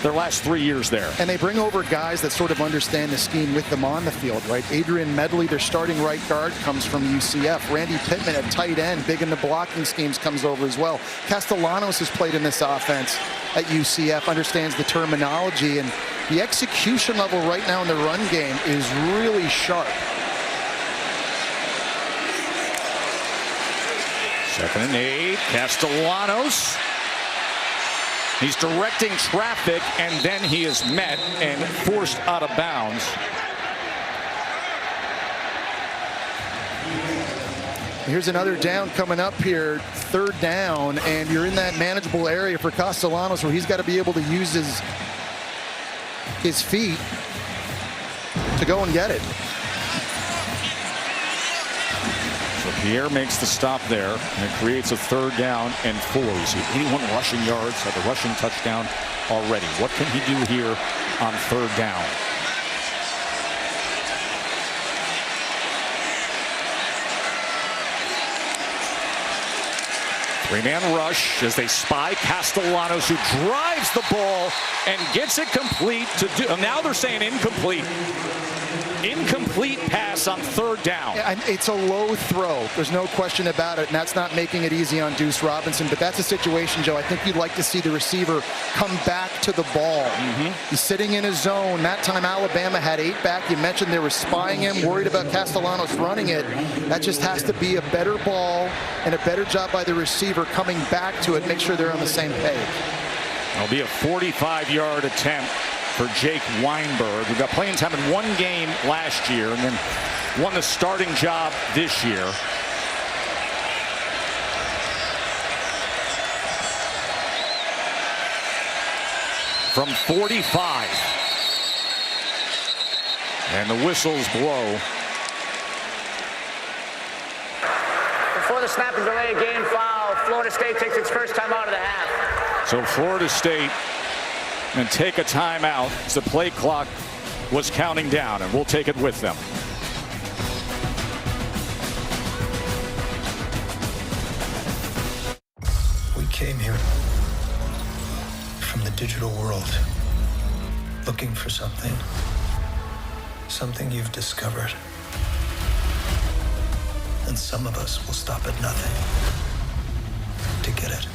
their last 3 years there. And they bring over guys that sort of understand the scheme with them on the field, right? Adrian Medley, their starting right guard, comes from UCF. Randy Pittman at tight end, big in the blocking schemes, comes over as well. Castellanos has played in this offense at UCF, understands the terminology, and the execution level right now in the run game is really sharp. 2nd and 8, Castellanos. He's directing traffic, and then he is met and forced out of bounds. Here's another down coming up here, 3rd down, and you're in that manageable area for Castellanos where he's got to be able to use his feet. to go and get it. So Pierre makes the stop there, and it creates a 3rd down and 4. You see 81 rushing yards, had the rushing touchdown already. What can he do here on 3rd down? Three-man rush as they spy Castellanos, who drives the ball and gets it complete to do. Now they're saying incomplete. Incomplete pass on 3rd down. Yeah, it's a low throw. There's no question about it, and that's not making it easy on Deuce Robinson. But that's a situation, Joe, I think you'd like to see the receiver come back to the ball. He's sitting in his zone. That time Alabama had 8 back. You mentioned they were spying him, worried about Castellanos running it. That just has to be a better ball and a better job by the receiver coming back to it, make sure they're on the same page. It'll be a 45-yard attempt for Jake Weinberg, who got playing time in 1 game last year and then won the starting job this year. From 45. And the whistles blow. Before the snap and delay a game foul, Florida State takes its first time out of the half. So Florida State and take a timeout as the play clock was counting down, and we'll take it with them. We came here from the digital world, looking for something you've discovered. And some of us will stop at nothing to get it.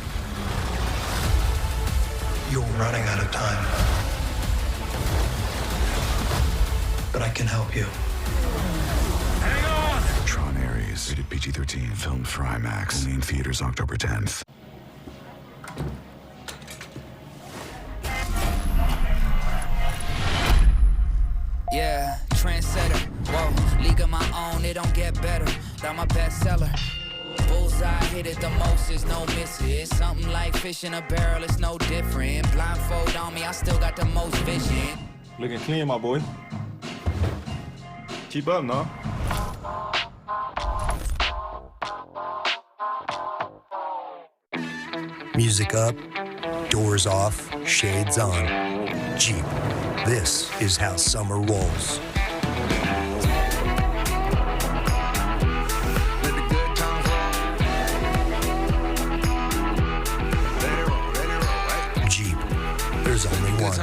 You're running out of time. But I can help you. Hang on! Tron Ares, rated PG-13, filmed for IMAX, only in theaters October 10th. Yeah, trendsetter. Whoa, league of my own, it don't get better. I'm a bestseller. Bullseye hit it the most, is no misses. Something like fish in a barrel, it's no different. Blindfold on me, I still got the most vision. Looking clean, my boy. Keep up, no? Music up, doors off, shades on. Jeep. This is how summer rolls. Jeep. There's only one.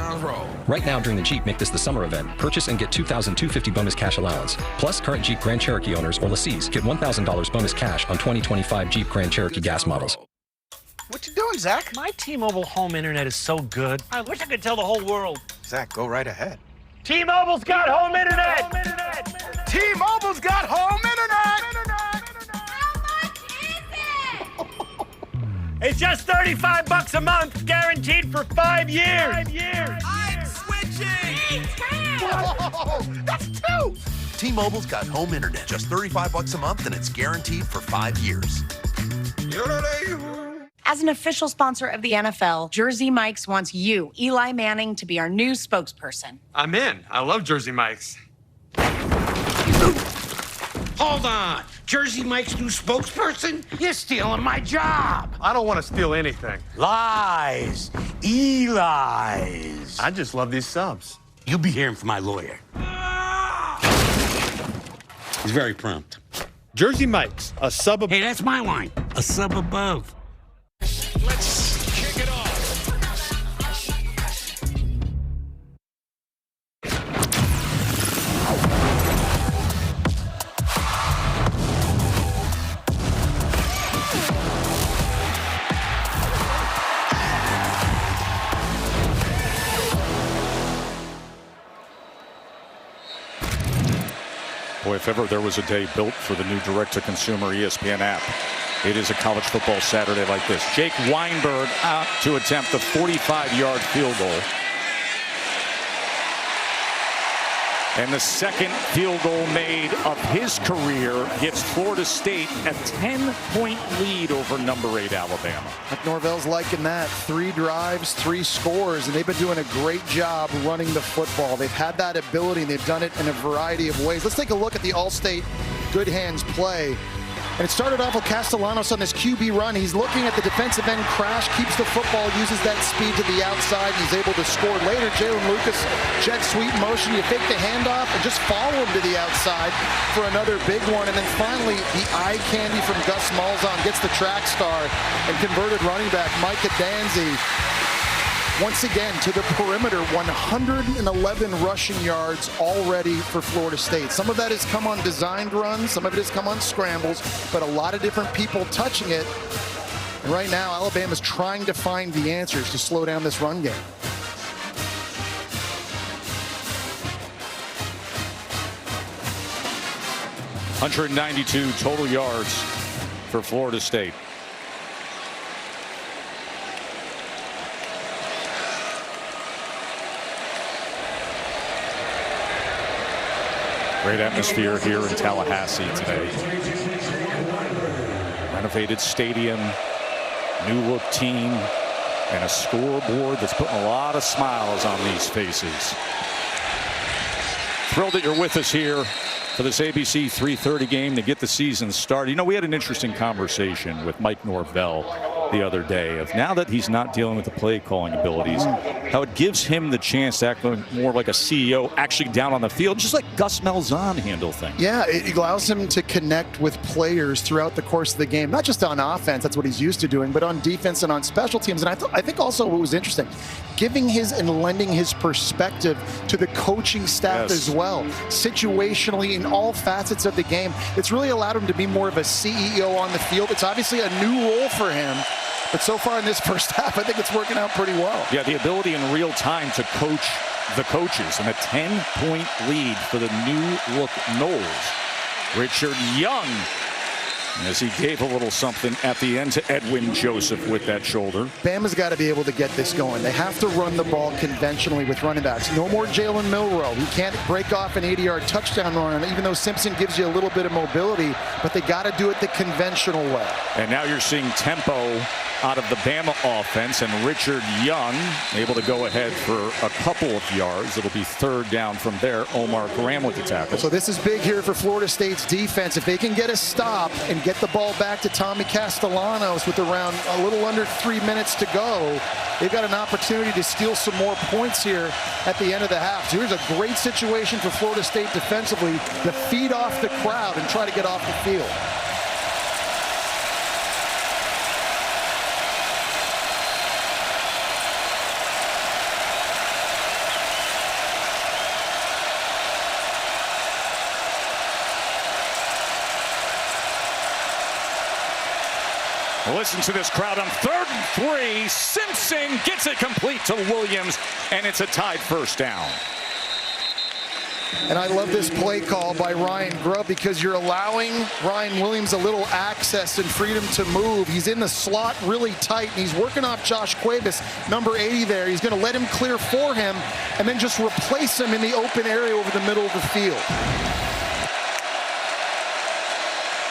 Right now during the Jeep Make This the Summer event, purchase and get $2,250 bonus cash allowance. Plus, current Jeep Grand Cherokee owners or lessees get $1,000 bonus cash on 2025 Jeep Grand Cherokee gas models. What you doing, Zach? My T-Mobile home internet is so good. I wish I could tell the whole world. Zach, go right ahead. T-Mobile's got home internet! T-Mobile's got home internet! How much is it? It's just $35 a month, guaranteed for 5 years. 5 years. I'm switching! Whoa, that's 2! T-Mobile's got home internet, just $35 a month, and it's guaranteed for 5 years. As an official sponsor of the NFL, Jersey Mike's wants you, Eli Manning, to be our new spokesperson. I'm in. I love Jersey Mike's. Hold on. Jersey Mike's new spokesperson? You're stealing my job. I don't want to steal anything. Lies. Eli's. I just love these subs. You'll be hearing from my lawyer. He's very prompt. Jersey Mike's, a sub above. Hey, that's my line. A sub above. Let's kick it off. Boy, if ever there was a day built for the new direct-to-consumer ESPN app, it is a college football Saturday like this. Jake Weinberg out to attempt the 45-yard field goal. And the second field goal made of his career gives Florida State a 10-point lead over number 8 Alabama. Norvell's liking that. 3 drives, 3 scores, and they've been doing a great job running the football. They've had that ability, and they've done it in a variety of ways. Let's take a look at the All-State good hands play. And it started off with Castellanos on this QB run. He's looking at the defensive end crash, keeps the football, uses that speed to the outside, and he's able to score. Later, Jalen Lucas, jet sweep motion. You fake the handoff and just follow him to the outside for another big one. And then finally, the eye candy from Gus Malzahn gets the track star and converted running back Micah Danzy. Once again, to the perimeter, 111 rushing yards already for Florida State. Some of that has come on designed runs, some of it has come on scrambles, but a lot of different people touching it. And right now, Alabama's trying to find the answers to slow down this run game. .192 total yards for Florida State. Great atmosphere here in Tallahassee today. Renovated stadium, new look team, and a scoreboard that's putting a lot of smiles on these faces. Thrilled that you're with us here for this ABC 3:30 game to get the season started. You know, we had an interesting conversation with Mike Norvell the other day of now that he's not dealing with the play calling abilities, how it gives him the chance to act more like a CEO actually down on the field, just like Gus Malzahn handle things. Yeah, it allows him to connect with players throughout the course of the game, not just on offense, that's what he's used to doing, but on defense and on special teams. And I think also what was interesting, giving his and lending his perspective to the coaching staff as well, situationally in all facets of the game. It's really allowed him to be more of a CEO on the field. It's obviously a new role for him. But so far in this first half, I think it's working out pretty well. Yeah, the ability in real time to coach the coaches, and a 10-point lead for the new look Noles. Richard Young, as he gave a little something at the end to Edwin Joseph with that shoulder. Bama's got to be able to get this going. They have to run the ball conventionally with running backs. No more Jalen Milroe. He can't break off an 80-yard touchdown run, even though Simpson gives you a little bit of mobility, but they got to do it the conventional way. And now you're seeing tempo out of the Bama offense, and Richard Young able to go ahead for a couple of yards. It'll be third down from there. Omar Graham with the tackle. So this is big here for Florida State's defense. If they can get a stop and get the ball back to Tommy Castellanos with around a little under 3 minutes to go, they've got an opportunity to steal some more points here at the end of the half. So here's a great situation for Florida State defensively to feed off the crowd and try to get off the field. Listen to this crowd on 3rd and 3. Simpson gets it complete to Williams, and it's a tied first down. And I love this play call by Ryan Grubb because you're allowing Ryan Williams a little access and freedom to move. He's in the slot really tight, and he's working off Josh Cuevas, number 80 there. He's going to let him clear for him and then just replace him in the open area over the middle of the field.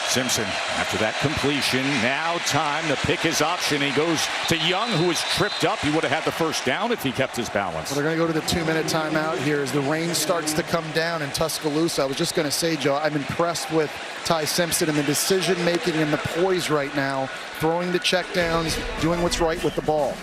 Simpson, after that completion, now time to pick his option. He goes to Young, who was tripped up. He would have had the first down if he kept his balance. Well, they're going to go to the 2-minute timeout here as the rain starts to come down in Tuscaloosa. I was just going to say, Joe, I'm impressed with Ty Simpson and the decision-making and the poise right now, throwing the checkdowns, doing what's right with the ball.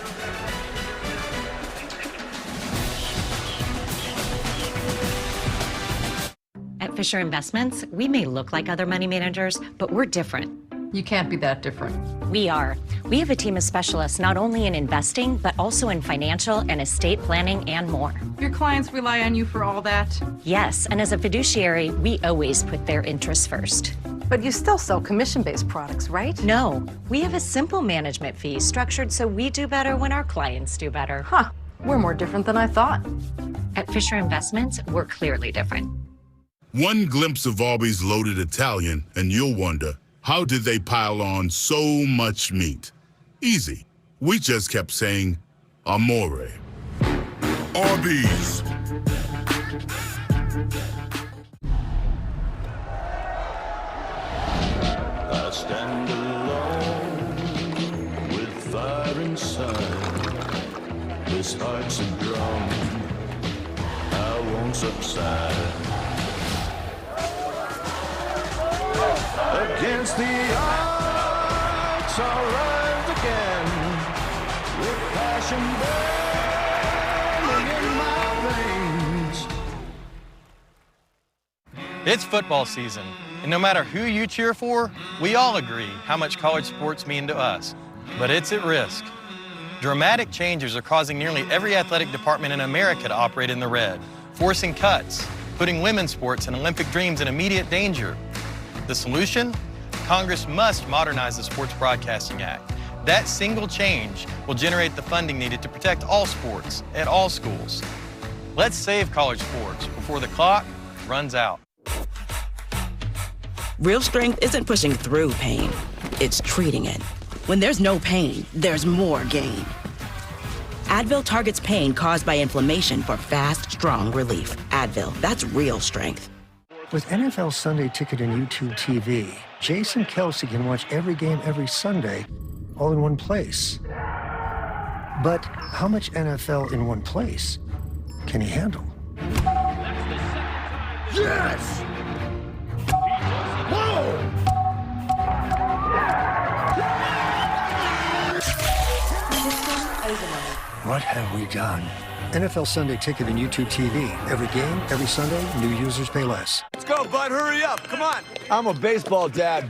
At Fisher Investments, we may look like other money managers, but we're different. You can't be that different. We are. We have a team of specialists not only in investing, but also in financial and estate planning and more. Your clients rely on you for all that? Yes, and as a fiduciary, we always put their interests first. But you still sell commission-based products, right? No, we have a simple management fee structured so we do better when our clients do better. Huh, we're more different than I thought. At Fisher Investments, we're clearly different. One glimpse of Arby's loaded Italian, and you'll wonder, how did they pile on so much meat? Easy. We just kept saying, Amore. Arby's. I stand alone with fire inside. This heart's a drum, I won't subside. Against the odds, I'll rise again with passion burning in my veins. It's football season, and no matter who you cheer for, we all agree how much college sports mean to us. But it's at risk. Dramatic changes are causing nearly every athletic department in America to operate in the red, forcing cuts, putting women's sports and Olympic dreams in immediate danger. The solution? Congress must modernize the Sports Broadcasting Act. That single change will generate the funding needed to protect all sports at all schools. Let's save college sports before the clock runs out. Real strength isn't pushing through pain, it's treating it. When there's no pain, there's more gain. Advil targets pain caused by inflammation for fast, strong relief. Advil, that's real strength. With NFL Sunday Ticket and YouTube TV, Jason Kelsey can watch every game every Sunday, all in one place. But how much NFL in one place can he handle? Yes! Whoa! What have we done? NFL Sunday Ticket and YouTube TV. Every game, every Sunday, new users pay less. Let's go, bud. Hurry up. Come on. I'm a baseball dad.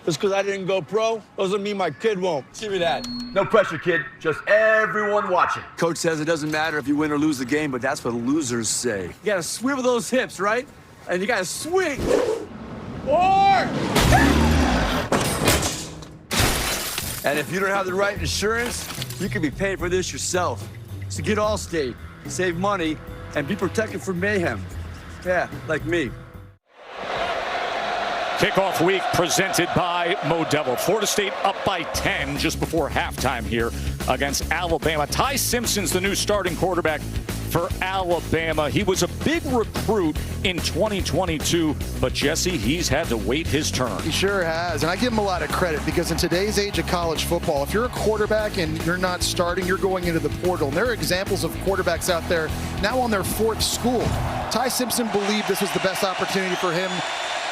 Just because I didn't go pro doesn't mean my kid won't. Give me that. No pressure, kid. Just everyone watching. Coach says it doesn't matter if you win or lose the game, but that's what losers say. You got to swivel those hips, right? And you got to swing. Or! And if you don't have the right insurance, you can be paying for this yourself. So get Allstate, save money, and be protected from mayhem. Yeah, like me. Kickoff week presented by Modelo. Florida State up by 10 just before halftime here against Alabama. Ty Simpson's the new starting quarterback for Alabama. He was a big recruit in 2022, but Jesse, he's had to wait his turn. He sure has, and I give him a lot of credit because in today's age of college football, if you're a quarterback and you're not starting, you're going into the portal. And there are examples of quarterbacks out there now on their fourth school. Ty Simpson believed this was the best opportunity for him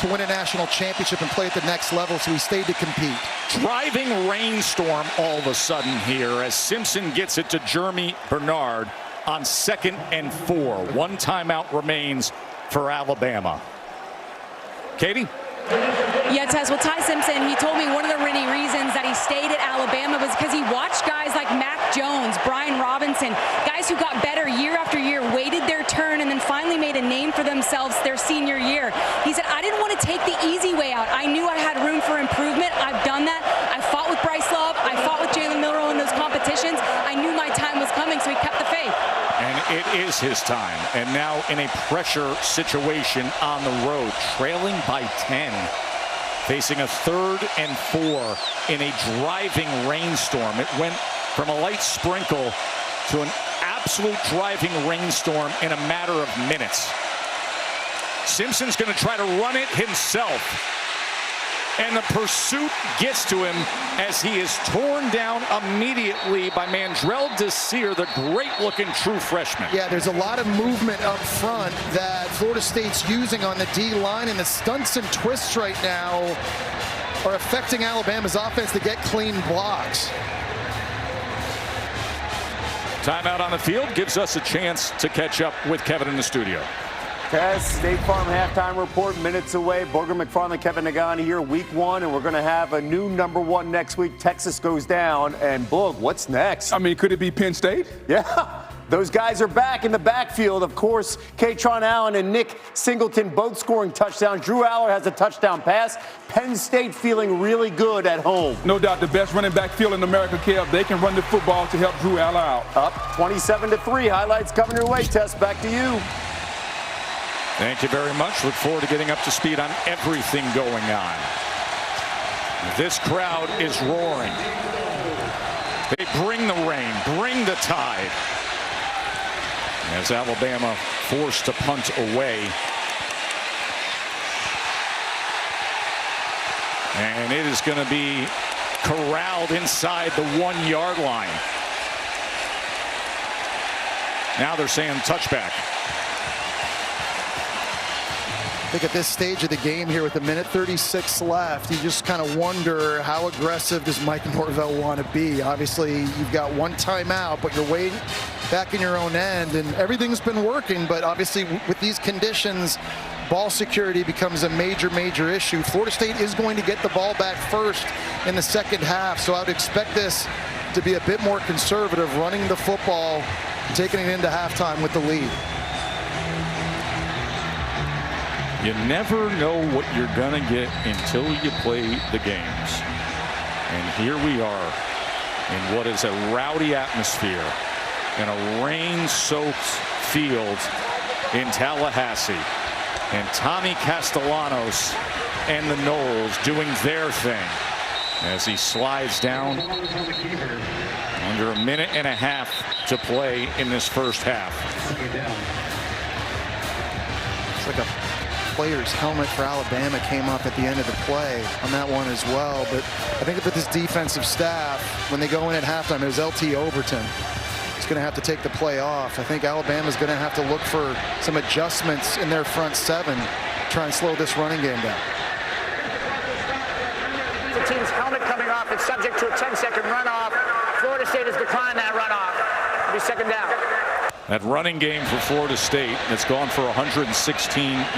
to win a national championship and play at the next level, so he stayed to compete. Driving rainstorm all of a sudden here as Simpson gets it to Jeremy Bernard on 2nd and 4. One timeout remains for Alabama. Katie? Yeah, Tess. Well, Ty Simpson, he told me one of the many reasons that he stayed at Alabama was because he watched guys like Mac Jones, Brian Robinson, guys who got better year after year, waited their turn, and then finally made a name for themselves their senior year. He said, I didn't want to take the easy way out. I knew I had room for improvement. I've done that. I fought with Bryce Love. I fought with Jalen Milroe in those competitions. I knew my time was coming, so he kept the faith. And it is his time. And now in a pressure situation on the road, trailing by 10. Facing a 3rd and 4 in a driving rainstorm. It went from a light sprinkle to an absolute driving rainstorm in a matter of minutes. Simpson's going to try to run it himself. And the pursuit gets to him as he is torn down immediately by Mandrell Desir, the great-looking true freshman. Yeah, there's a lot of movement up front that Florida State's using on the D-line, and the stunts and twists right now are affecting Alabama's offense to get clean blocks. Timeout on the field gives us a chance to catch up with Kevin in the studio. Tess, State Farm halftime report minutes away. Booger McFarland, Kevin Nagani here, week 1, and we're going to have a new #1 next week. Texas goes down, and Boog, what's next? I mean, could it be Penn State? Yeah, those guys are back in the backfield. Of course, Katron Allen and Nick Singleton both scoring touchdowns. Drew Aller has a touchdown pass. Penn State feeling really good at home. No doubt the best running back field in America, Kev. They can run the football to help Drew Aller out. Up 27-3. Highlights coming your way, Tess. Back to you. Thank you very much. Look forward to getting up to speed on everything going on. This crowd is roaring. They bring the rain, bring the tide. As Alabama forced to punt away And it is going to be corralled inside the 1-yard line. Now they're saying touchback. I think at this stage of the game here with 1:36 left, you just kind of wonder how aggressive does Mike Norvell want to be. Obviously, you've got one timeout, but you're waiting back in your own end, and everything's been working. But obviously, with these conditions, ball security becomes a major, major issue. Florida State is going to get the ball back first in the second half, so I would expect this to be a bit more conservative, running the football, taking it into halftime with the lead. You never know what you're going to get until you play the games. And here we are in what is a rowdy atmosphere in a rain-soaked field in Tallahassee. And Tommy Castellanos and the Noles doing their thing as he slides down. Under a minute and a half to play in this first half. It's like a player's helmet for Alabama came up at the end of the play on that one as well. But I think with this defensive staff, when they go in at halftime, it was LT Overton. He's going to have to take the play off. I think Alabama's going to have to look for some adjustments in their front seven, try and slow this running game down. The team's helmet coming off. It's subject to a 10-second runoff. Florida State has declined that runoff. It'll be second down. That running game for Florida State that's gone for 116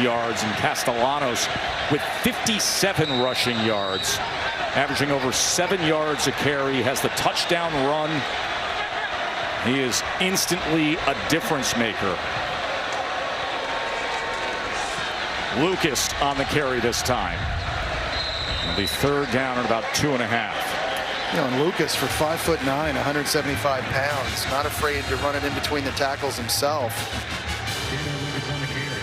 yards, and Castellanos with 57 rushing yards, averaging over 7 yards a carry, has the touchdown run. He is instantly a difference maker. Lucas on the carry this time. It'll be third down at about 2.5. You know, and Lucas, for 5'9", 175 pounds, not afraid to run it in between the tackles himself.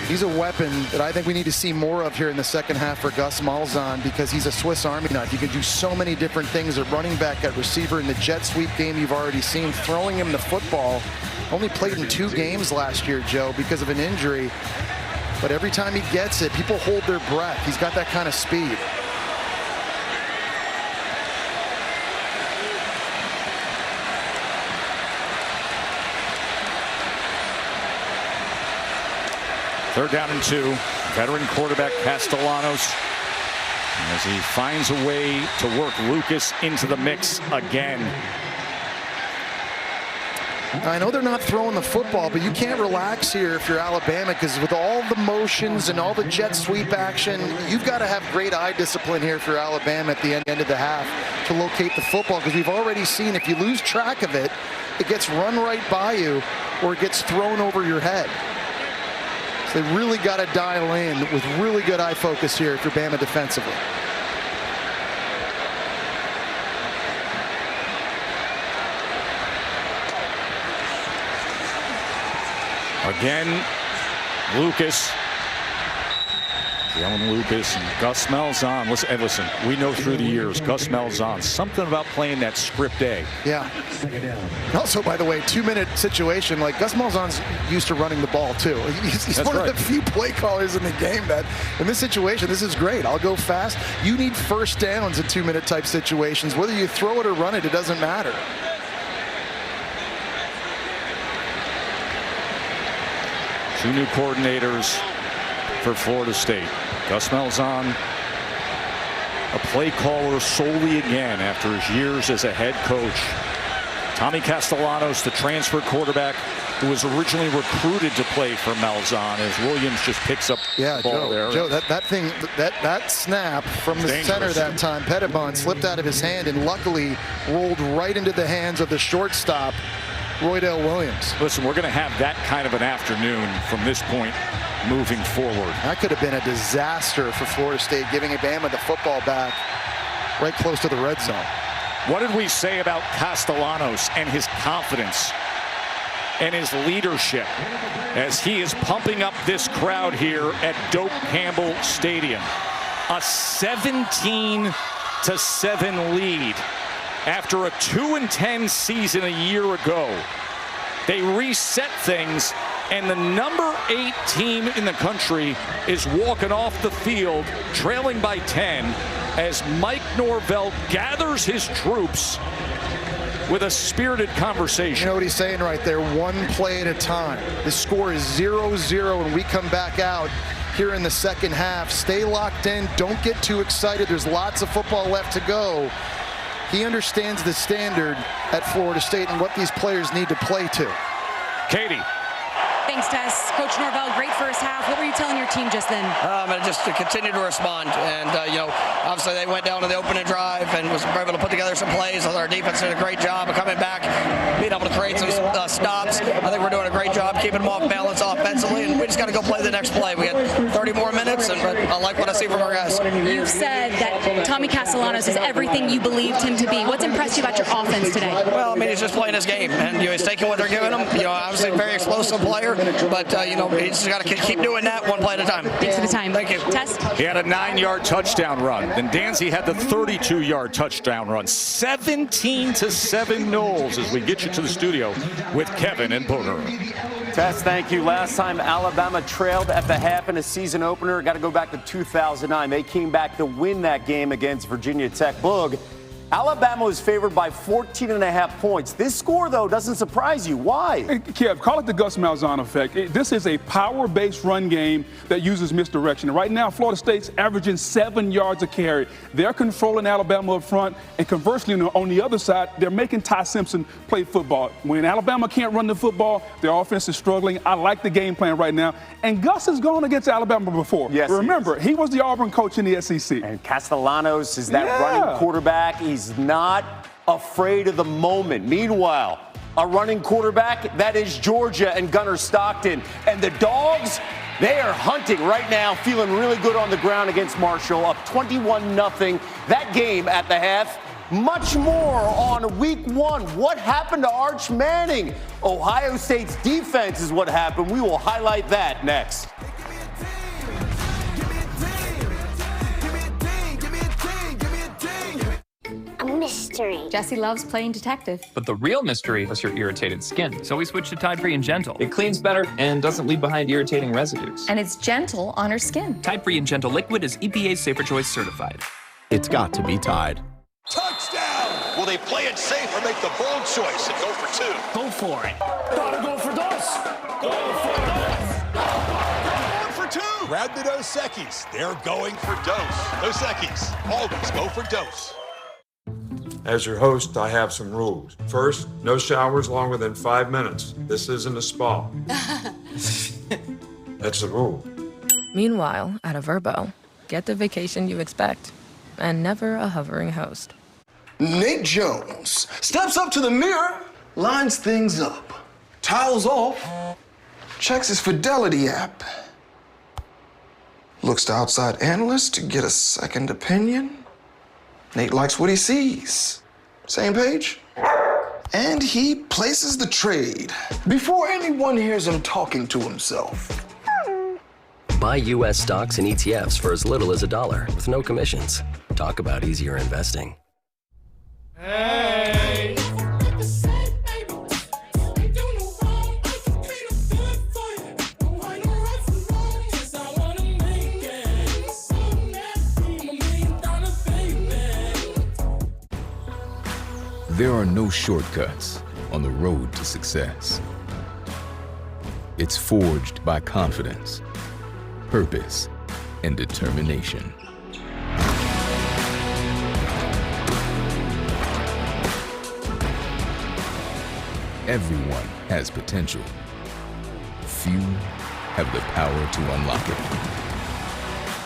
He's a weapon that I think we need to see more of here in the second half for Gus Malzahn, because he's a Swiss Army knife. You can do so many different things at running back, at receiver. In the jet sweep game you've already seen, throwing him the football. Only played in 2 games last year, Joe, because of an injury. But every time he gets it, people hold their breath. He's got that kind of speed. Third down and 2. Veteran quarterback Castellanos, as he finds a way to work Lucas into the mix again. I know they're not throwing the football, but you can't relax here if you're Alabama, because with all the motions and all the jet sweep action, you've got to have great eye discipline here for Alabama at the end of the half to locate the football, because we've already seen if you lose track of it, it gets run right by you or it gets thrown over your head. So they really got to dial in with really good eye focus here if you're Bama defensively. Again, Lucas. Jalen Lucas and Gus Malzahn. Listen, we know through the years, Gus Malzahn, something about playing that script A. Yeah. Also, by the way, 2-minute situation, like Gus Malzahn's used to running the ball too. He's one of the few play callers in the game that, in this situation, this is great. I'll go fast. You need first downs in 2-minute type situations. Whether you throw it or run it, it doesn't matter. Two new coordinators for Florida State. Gus Malzahn, a play caller solely again after his years as a head coach. Tommy Castellanos, the transfer quarterback who was originally recruited to play for Malzahn, as Williams just picks up the ball there. Joe, that snap from the center that time, Pettibon slipped out of his hand and luckily rolled right into the hands of the shortstop, Roydell Williams. Listen, we're going to have that kind of an afternoon from this point moving forward. That could have been a disaster for Florida State, giving Bama the football back right close to the red zone. What did we say about Castellanos and his confidence and his leadership as he is pumping up this crowd here at Doak Campbell Stadium? A 17-7 lead. After a 2-10 season a year ago, they reset things, and the number 8 team in the country is walking off the field, trailing by 10, as Mike Norvell gathers his troops with a spirited conversation. You know what he's saying right there? One play at a time. The score is 0-0 when we come back out here in the second half. Stay locked in. Don't get too excited. There's lots of football left to go. He understands the standard at Florida State and what these players need to play to. Katie. Thanks, Tess. Coach Norvell, great first half. What were you telling your team just then? Just to continue to respond. And, obviously they went down to the opening drive and was able to put together some plays. Our defense did a great job of coming back, being able to create some stops. I think we're doing a great job keeping them off balance offensively, and we just got to go play the next play. We got 30 more minutes, but I like what I see from our guys. You've said that Tommy Castellanos is everything you believed him to be. What's impressed you about your offense today? Well, he's just playing his game, and he's taking what they're giving him. Obviously a very explosive player, but he's just got to keep doing that one play at a time. Thanks for the time. Thank you. Tess? He had a 9-yard touchdown run. Then Danzy had the 32-yard touchdown run. 17-7 Knowles as we get you to the studio with Kevin and Booger. Tess, thank you. Last time Alabama trailed at the half in a season opener. Got to go back to 2009. They came back to win that game against Virginia Tech. Boog, Alabama was favored by 14.5 points. This score, though, doesn't surprise you. Why? Hey, Kev, call it the Gus Malzahn effect. This is a power-based run game that uses misdirection. Right now, Florida State's averaging 7 yards a carry. They're controlling Alabama up front, and conversely, on the other side, they're making Ty Simpson play football. When Alabama can't run the football, their offense is struggling. I like the game plan right now. And Gus has gone against Alabama before. Yes, remember, he was the Auburn coach in the SEC. And Castellanos is that running quarterback. He's not afraid of the moment. Meanwhile, a running quarterback, that is Georgia and Gunnar Stockton. And the Dogs, they are hunting right now, feeling really good on the ground against Marshall, up 21-0. That game at the half. Much more on week one. What happened to Arch Manning? Ohio State's defense is what happened. We will highlight that next. A mystery. Jesse loves playing detective. But the real mystery was your irritated skin. So we switched to Tide Free and Gentle. It cleans better and doesn't leave behind irritating residues. And it's gentle on her skin. Tide Free and Gentle Liquid is EPA's Safer Choice certified. It's got to be Tide. Touchdown! Will they play it safe or make the bold choice and go for two? Go for it. Gotta go for dos. Go for dos. Going for two. Grab the Dos Equis. They're going for Dos. Dos Equis. Always go for Dos. As your host, I have some rules. First, no showers longer than 5 minutes. This isn't a spa. That's the rule. Meanwhile, at a Vrbo, get the vacation you expect and never a hovering host. Nate Jones steps up to the mirror, lines things up, towels off, checks his Fidelity app, looks to outside analysts to get a second opinion. Nate likes what he sees. Same page? And he places the trade before anyone hears him talking to himself. Buy U.S. stocks and ETFs for as little as $1 with no commissions. Talk about easier investing. Hey! There are no shortcuts on the road to success. It's forged by confidence, purpose, and determination. Everyone has potential. Few have the power to unlock it.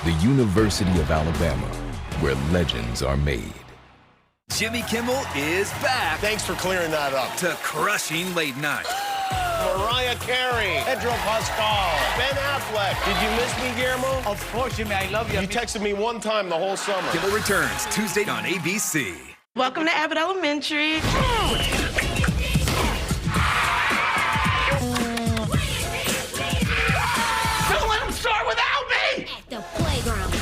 The University of Alabama, where legends are made. Jimmy Kimmel is back. Thanks for clearing that up. To crushing late night. Mariah Carey, Pedro Pascal, Ben Affleck. Did you miss me, Guillermo? Of course, Jimmy. I love you. You texted me one time the whole summer. Kimmel returns Tuesday on ABC. Welcome to Abbott Elementary. Don't let him start without me! At the playground.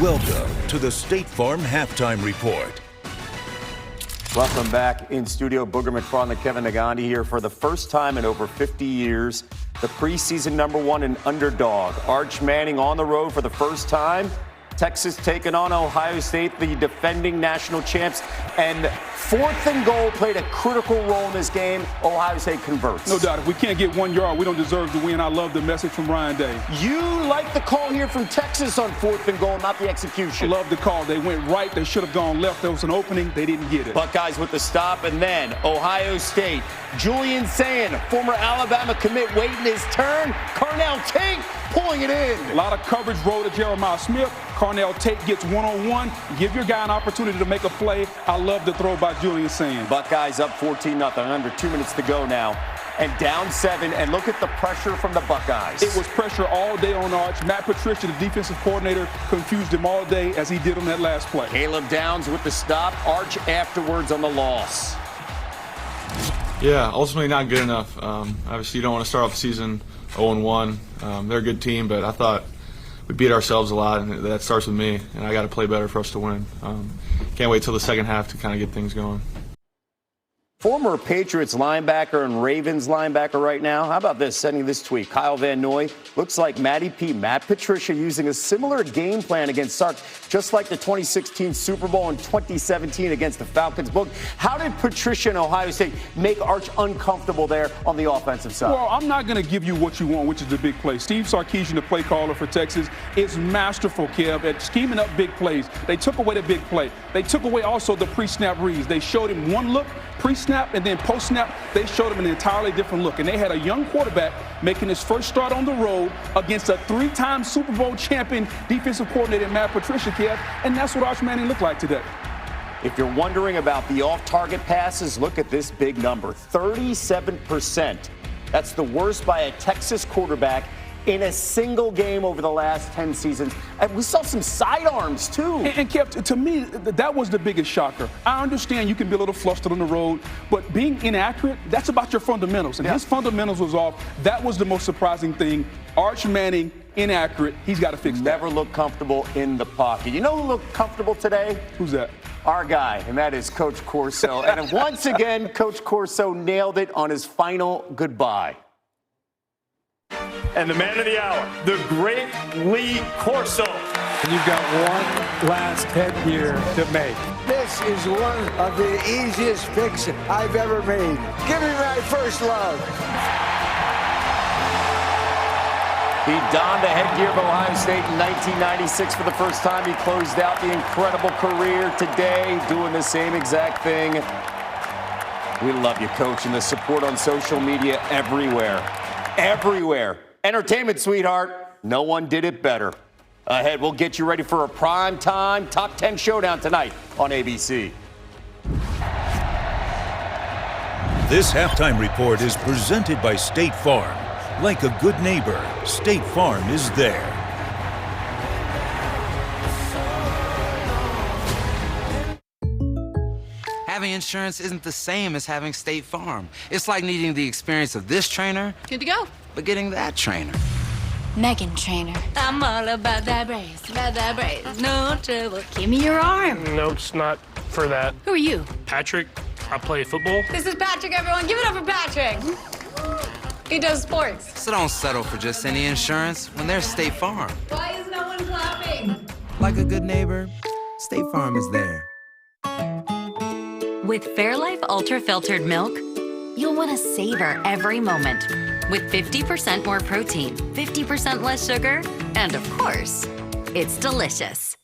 Welcome to the State Farm Halftime Report. Welcome back in studio. Booger McFarland and Kevin Nagandi here for the first time in over 50 years. The preseason #1 and underdog. Arch Manning on the road for the first time. Texas taking on Ohio State, the defending national champs. And 4th and goal played a critical role in this game. Ohio State converts. No doubt. If we can't get 1 yard, we don't deserve to win. I love the message from Ryan Day. You like the call here from Texas on 4th and goal, not the execution. I love the call. They went right. They should have gone left. There was an opening. They didn't get it. Buckeyes with the stop, and then Ohio State. Julian Sand, former Alabama commit, waiting his turn. Carnell Tate pulling it in. A lot of coverage roll to Jeremiah Smith. Carnell Tate gets one-on-one. Give your guy an opportunity to make a play. I love the throw by Julian Sand. Buckeyes up 14-0. Under 2 minutes to go now. And down 7. And look at the pressure from the Buckeyes. It was pressure all day on Arch. Matt Patricia, the defensive coordinator, confused him all day as he did on that last play. Caleb Downs with the stop. Arch afterwards on the loss. Yeah, ultimately not good enough. Obviously, you don't want to start off the season 0-1. They're a good team, but I thought we beat ourselves a lot, and that starts with me, and I got to play better for us to win. Can't wait till the second half to kind of get things going. Former Patriots linebacker and Ravens linebacker right now. How about this? Sending this tweet. Kyle Van Noy looks like Matty P. Matt Patricia using a similar game plan against Sark, just like the 2016 Super Bowl and 2017 against the Falcons. Book. How did Patricia and Ohio State make Arch uncomfortable there on the offensive side? Well, I'm not going to give you what you want, which is the big play. Steve Sarkisian, the play caller for Texas, is masterful, Kev, at scheming up big plays. They took away the big play. They took away also the pre-snap reads. They showed him one look, pre-snap, and then post-snap, they showed him an entirely different look. And they had a young quarterback making his first start on the road against a 3-time Super Bowl champion defensive coordinator, Matt Patricia, Kev, and that's what Arch Manning looked like today. If you're wondering about the off-target passes, look at this big number, 37%. That's the worst by a Texas quarterback in a single game over the last 10 seasons. And we saw some sidearms, too. And Kev, to me, that was the biggest shocker. I understand you can be a little flustered on the road, but being inaccurate, that's about your fundamentals. And his fundamentals was off. That was the most surprising thing. Arch Manning, inaccurate. He's got to fix that. Never looked comfortable in the pocket. You know who looked comfortable today? Who's that? Our guy, and that is Coach Corso. And once again, Coach Corso nailed it on his final goodbye. And the man of the hour, the great Lee Corso. And you've got one last headgear to make. This is one of the easiest picks I've ever made. Give me my first love. He donned the headgear of Ohio State in 1996 for the first time. He closed out the incredible career today doing the same exact thing. We love you, Coach, and the support on social media everywhere. Everywhere. Entertainment, sweetheart. No one did it better. Ahead, we'll get you ready for a prime time top 10 showdown tonight on ABC. This halftime report is presented by State Farm. Like a good neighbor, State Farm is there. Having insurance isn't the same as having State Farm. It's like needing the experience of this trainer. Good to go. But getting that trainer. Megan Trainer. I'm all about that brace, no trouble. Give me your arm. No, it's not for that. Who are you? Patrick. I play football. This is Patrick, everyone. Give it up for Patrick. He does sports. So don't settle for just any insurance when there's State Farm. Why is no one clapping? Like a good neighbor, State Farm is there. With Fairlife Ultra Filtered Milk, you'll want to savor every moment. With 50% more protein, 50% less sugar, and of course, it's delicious.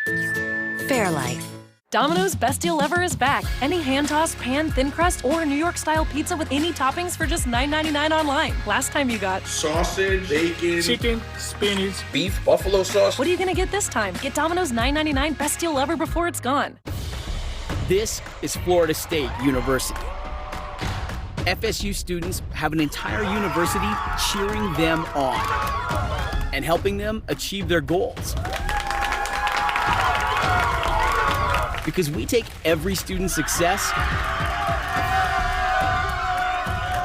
Fairlife. Domino's Best Deal Ever is back. Any hand-tossed, pan, thin crust, or New York-style pizza with any toppings for just $9.99 online. Last time you got sausage, bacon, chicken, spinach, beef, buffalo sauce. What are you gonna get this time? Get Domino's $9.99 Best Deal Ever before it's gone. This is Florida State University. FSU students have an entire university cheering them on and helping them achieve their goals. Because we take every student's success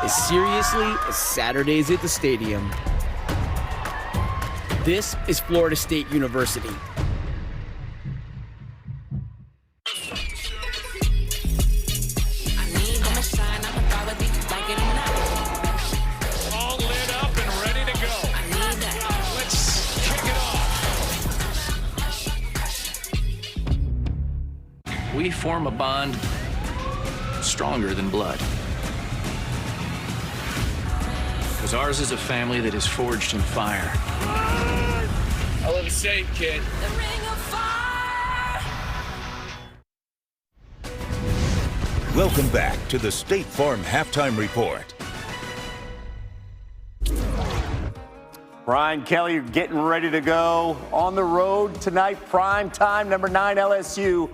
as seriously as Saturdays at the stadium. This is Florida State University, we form a bond stronger than blood. Because ours is a family that is forged in fire. I live safe, kid. Welcome back to the State Farm Halftime Report. Brian Kelly, you're getting ready to go on the road tonight. Prime time, number 9 LSU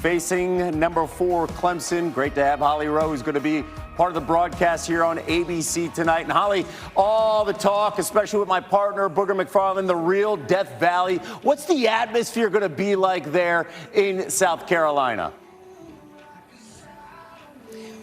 facing number 4 Clemson. Great to have Holly Rowe, who's going to be part of the broadcast here on ABC tonight. And Holly, all the talk, especially with my partner, Booger McFarland, the real Death Valley. What's the atmosphere going to be like there in South Carolina?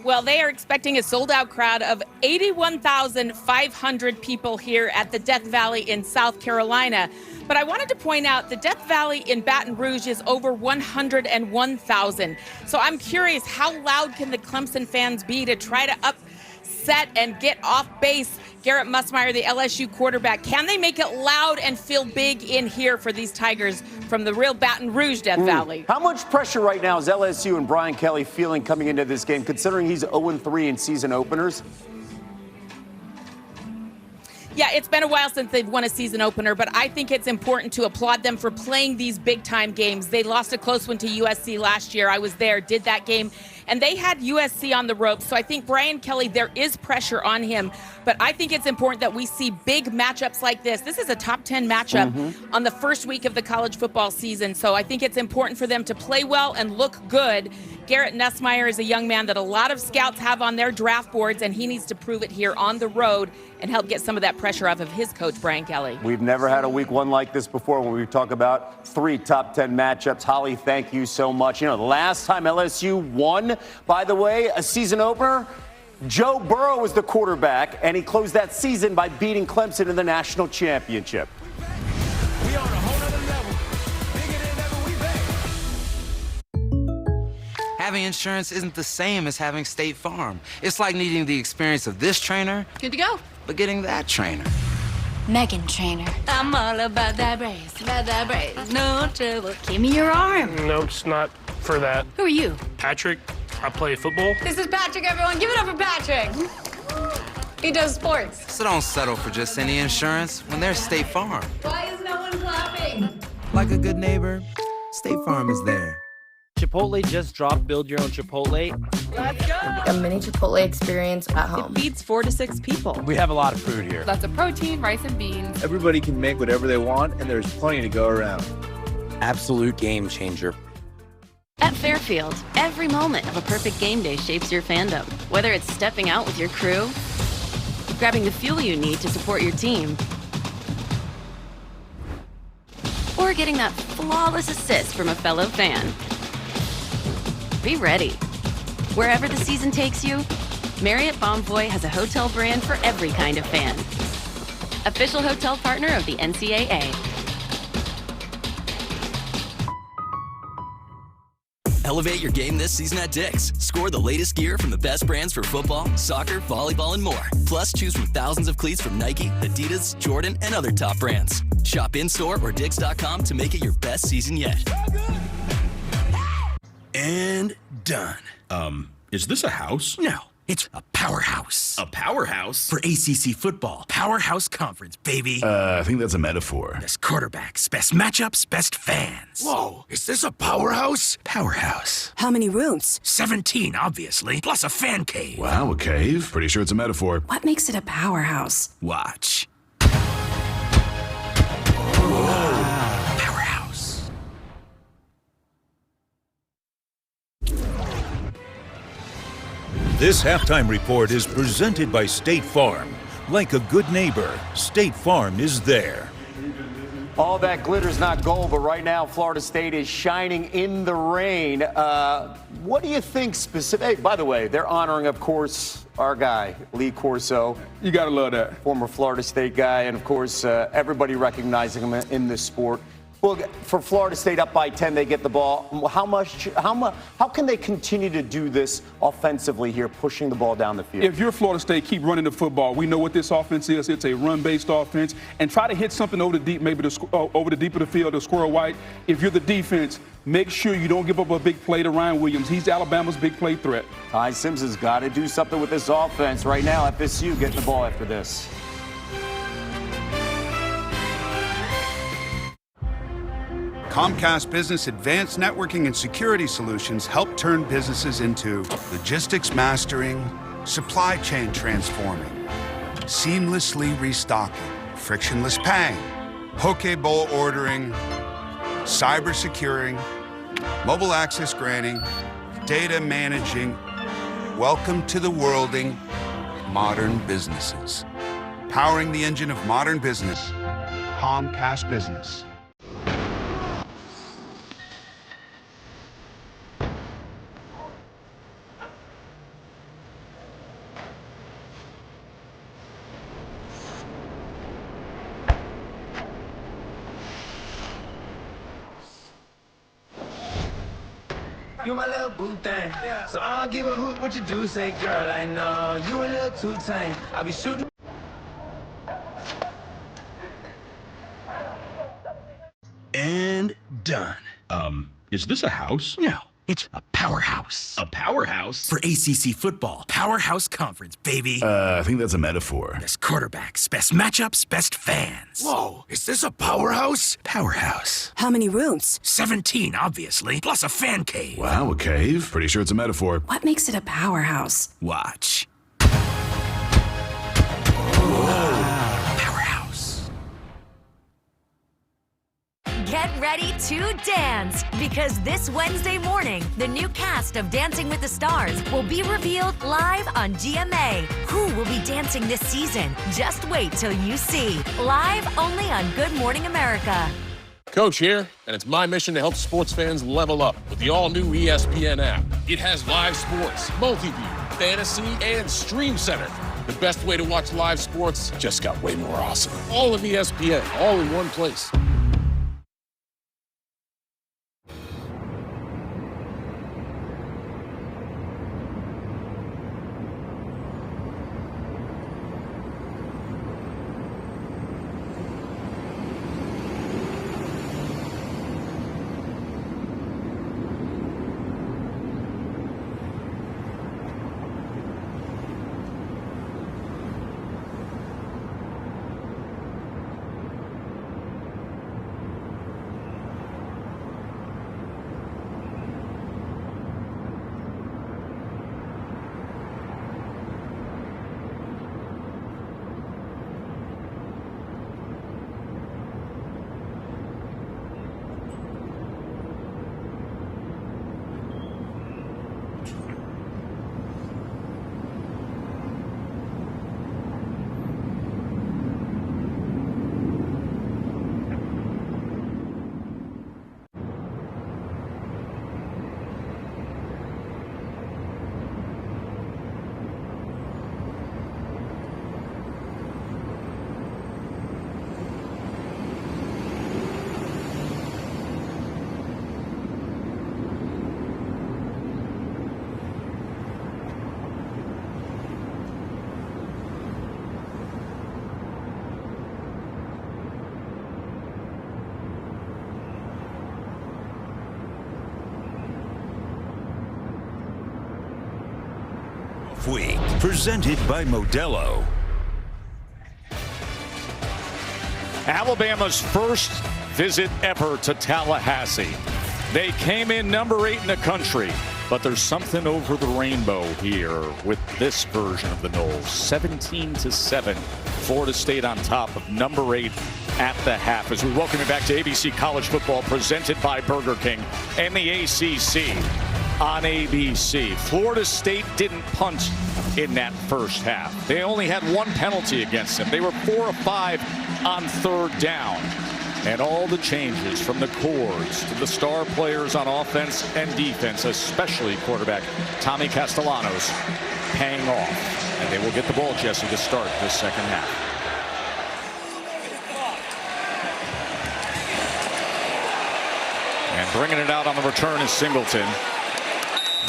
Well, they are expecting a sold-out crowd of 81,500 people here at the Death Valley in South Carolina. But I wanted to point out the Death Valley in Baton Rouge is over 101,000. So I'm curious, how loud can the Clemson fans be to try to upset and get off base Garrett Nussmeier, the LSU quarterback? Can they make it loud and feel big in here for these Tigers from the real Baton Rouge Death Valley? How much pressure right now is LSU and Brian Kelly feeling coming into this game, considering he's 0-3 in season openers? Yeah, it's been a while since they've won a season opener, but I think it's important to applaud them for playing these big-time games. They lost a close one to USC last year. I was there, did that game, and they had USC on the ropes. So I think Brian Kelly, there is pressure on him, but I think it's important that we see big matchups like this. This is a top 10 matchup on the first week of the college football season, so I think it's important for them to play well and look good. Garrett Nussmeier is a young man that a lot of scouts have on their draft boards, and he needs to prove it here on the road and help get some of that pressure off of his coach, Brian Kelly. We've never had a week one like this before when we talk about 3 top 10 matchups. Holly, thank you so much. You know, the last time LSU won, by the way, a season opener, Joe Burrow was the quarterback, and he closed that season by beating Clemson in the national championship. We on a whole nother level. Bigger than ever, we back. Having insurance isn't the same as having State Farm. It's like needing the experience of this trainer. Good to go. But getting that trainer. Megan Trainer. I'm all about that brace, no trouble. Give me your arm. Nope, it's not for that. Who are you? Patrick, I play football. This is Patrick, everyone. Give it up for Patrick. He does sports. So don't settle for just any insurance when there's State Farm. Why is no one clapping? Like a good neighbor, State Farm is there. Chipotle just dropped Build Your Own Chipotle. Let's go! A mini Chipotle experience at home. It feeds 4 to 6 people. We have a lot of food here. Lots of protein, rice and beans. Everybody can make whatever they want, and there's plenty to go around. Absolute game changer. At Fairfield, every moment of a perfect game day shapes your fandom. Whether it's stepping out with your crew, grabbing the fuel you need to support your team, or getting that flawless assist from a fellow fan. Be ready. Wherever the season takes you, Marriott Bonvoy has a hotel brand for every kind of fan. Official hotel partner of the NCAA. Elevate your game this season at Dick's. Score the latest gear from the best brands for football, soccer, volleyball, and more. Plus, choose from thousands of cleats from Nike, Adidas, Jordan, and other top brands. Shop in-store or Dicks.com to make it your best season yet. And done. Is this a house? No, it's a powerhouse. A powerhouse? For ACC football. Powerhouse conference, baby. I think that's a metaphor. Best quarterbacks, best matchups, best fans. Whoa, is this a powerhouse? Powerhouse. How many rooms? 17, obviously, plus a fan cave. Wow, a cave? Pretty sure it's a metaphor. What makes it a powerhouse? Watch. Powerhouse. This halftime report is presented by State Farm. Like a good neighbor, State Farm is there. All that glitter's not gold, but right now Florida State is shining in the rain. What do you think specific? Hey, by the way, they're honoring, of course, our guy, Lee Corso. You gotta love that. Former Florida State guy, and of course, everybody recognizing him in this sport. Well, for Florida State up by 10, they get the ball. How can they continue to do this offensively here, pushing the ball down the field? If you're Florida State, keep running the football. We know what this offense is. It's a run-based offense. And try to hit something over the deep, maybe over the deep of the field to squirrel white. If you're the defense, make sure you don't give up a big play to Ryan Williams. He's Alabama's big play threat. Ty Sims has got to do something with this offense right now. FSU getting the ball after this. Comcast Business Advanced Networking and Security Solutions help turn businesses into logistics mastering, supply chain transforming, seamlessly restocking, frictionless paying, poke bowl ordering, cyber securing, mobile access granting, data managing. Welcome to the worlding modern businesses. Powering the engine of modern business, Comcast Business. You my little boo thing, so I don't give a hoot what you do. Say, girl, I know you a little too tame. I'll be shooting. And done. Is this a house? No, it's a powerhouse. A powerhouse? For ACC football. Powerhouse Conference, baby. I think that's a metaphor. Best quarterbacks, best matchups, best fans. Whoa, is this a powerhouse? Powerhouse. How many rooms? 17, obviously, plus a fan cave. Wow, a cave? Pretty sure it's a metaphor. What makes it a powerhouse? Watch. Get ready to dance, because this Wednesday morning, the new cast of Dancing with the Stars will be revealed live on GMA. Who will be dancing this season? Just wait till you see. Live only on Good Morning America. Coach here, and it's my mission to help sports fans level up with the all-new ESPN app. It has live sports, multi-view, fantasy, and Stream Center. The best way to watch live sports just got way more awesome. All of ESPN, all in one place. Week, presented by Modelo. Alabama's first visit ever to Tallahassee. They came in number 8 in the country, but there's something over the rainbow here with this version of the Noles. 17-7, Florida State on top of number 8 at the half. As we welcome you back to ABC College Football, presented by Burger King and the ACC on ABC. Florida State didn't punt in that first half. They only had one penalty against them. They were 4 of 5 on third down. And all the changes from the cords to the star players on offense and defense, especially quarterback Tommy Castellanos, paying off. And they will get the ball, Jesse, to start this second half. And bringing it out on the return is Singleton,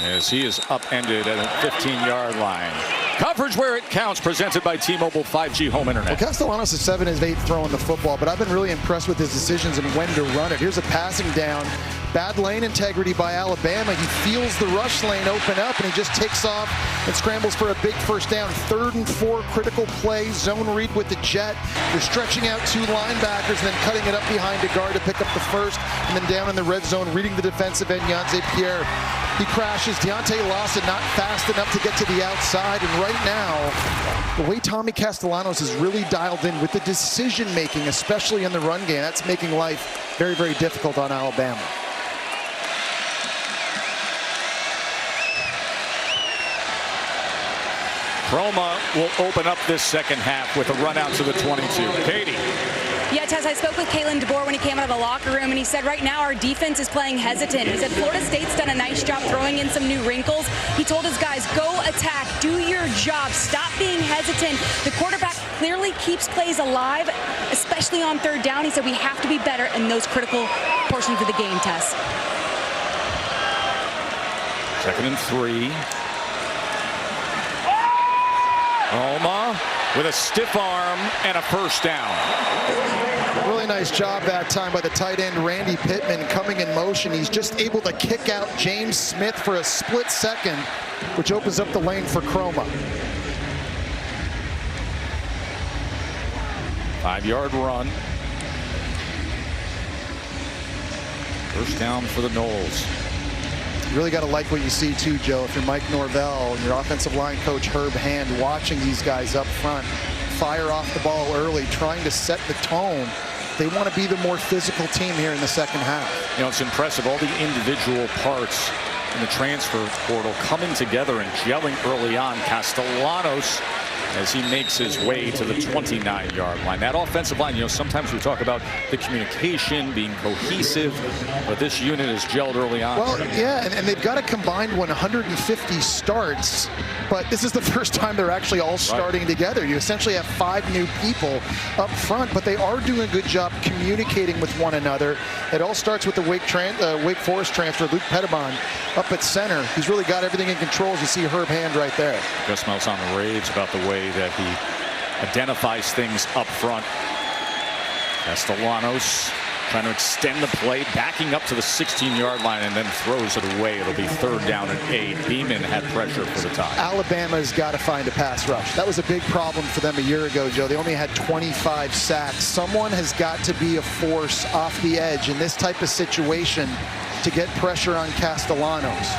as he is upended at a 15-yard line. Coverage where it counts, presented by T-Mobile 5G Home Internet. Well, Castellanos is 7 of 8 throwing the football, but I've been really impressed with his decisions and when to run it. Here's a passing down, Bad lane integrity by Alabama. He feels the rush lane open up, and he just takes off and scrambles for a big first down. 3rd and 4, critical play, zone read with the jet. They're stretching out 2 linebackers and then cutting it up behind a guard to pick up the first, and then down in the red zone, reading the defensive end, Yanze Pierre. He crashes. Deontay Lawson not fast enough to get to the outside, and right now, the way Tommy Castellanos is really dialed in with the decision-making, especially in the run game, that's making life very, very difficult on Alabama. Croma will open up this second half with a run out to the 22. Katie. Yeah, Tess, I spoke with Kalen DeBoer when he came out of the locker room, and he said right now our defense is playing hesitant. He said Florida State's done a nice job throwing in some new wrinkles. He told his guys, go attack, do your job, stop being hesitant. The quarterback clearly keeps plays alive, especially on 3rd down. He said we have to be better in those critical portions of the game, Tess. 2nd and 3. Oma with a stiff arm and a first down. Really nice job that time by the tight end, Randy Pittman, coming in motion. He's just able to kick out James Smith for a split second, which opens up the lane for Croma. 5-yard run. First down for the Noles. You really got to like what you see too, Joe. If you're Mike Norvell and your offensive line coach Herb Hand, watching these guys up front fire off the ball early, trying to set the tone. They want to be the more physical team here in the second half. You know, it's impressive, all the individual parts in the transfer portal coming together and gelling early on. Castellanos, as he makes his way to the 29-yard line. That offensive line, you know, sometimes we talk about the communication being cohesive, but this unit is gelled early on. Well, yeah, and they've got a combined 150 starts, but this is the first time they're actually all starting together. You essentially have 5 new people up front, but they are doing a good job communicating with one another. It all starts with the Wake Forest transfer, Luke Pettibon, up at center. He's really got everything in control, as you see Herb Hand right there. Gus Malzahn on the raves about the way that he identifies things up front. Castellanos trying to extend the play, backing up to the 16-yard line, and then throws it away. It'll be 3rd down and 8. Beeman had pressure for the tie. Alabama's got to find a pass rush. That was a big problem for them a year ago, Joe. They only had 25 sacks. Someone has got to be a force off the edge in this type of situation to get pressure on Castellanos.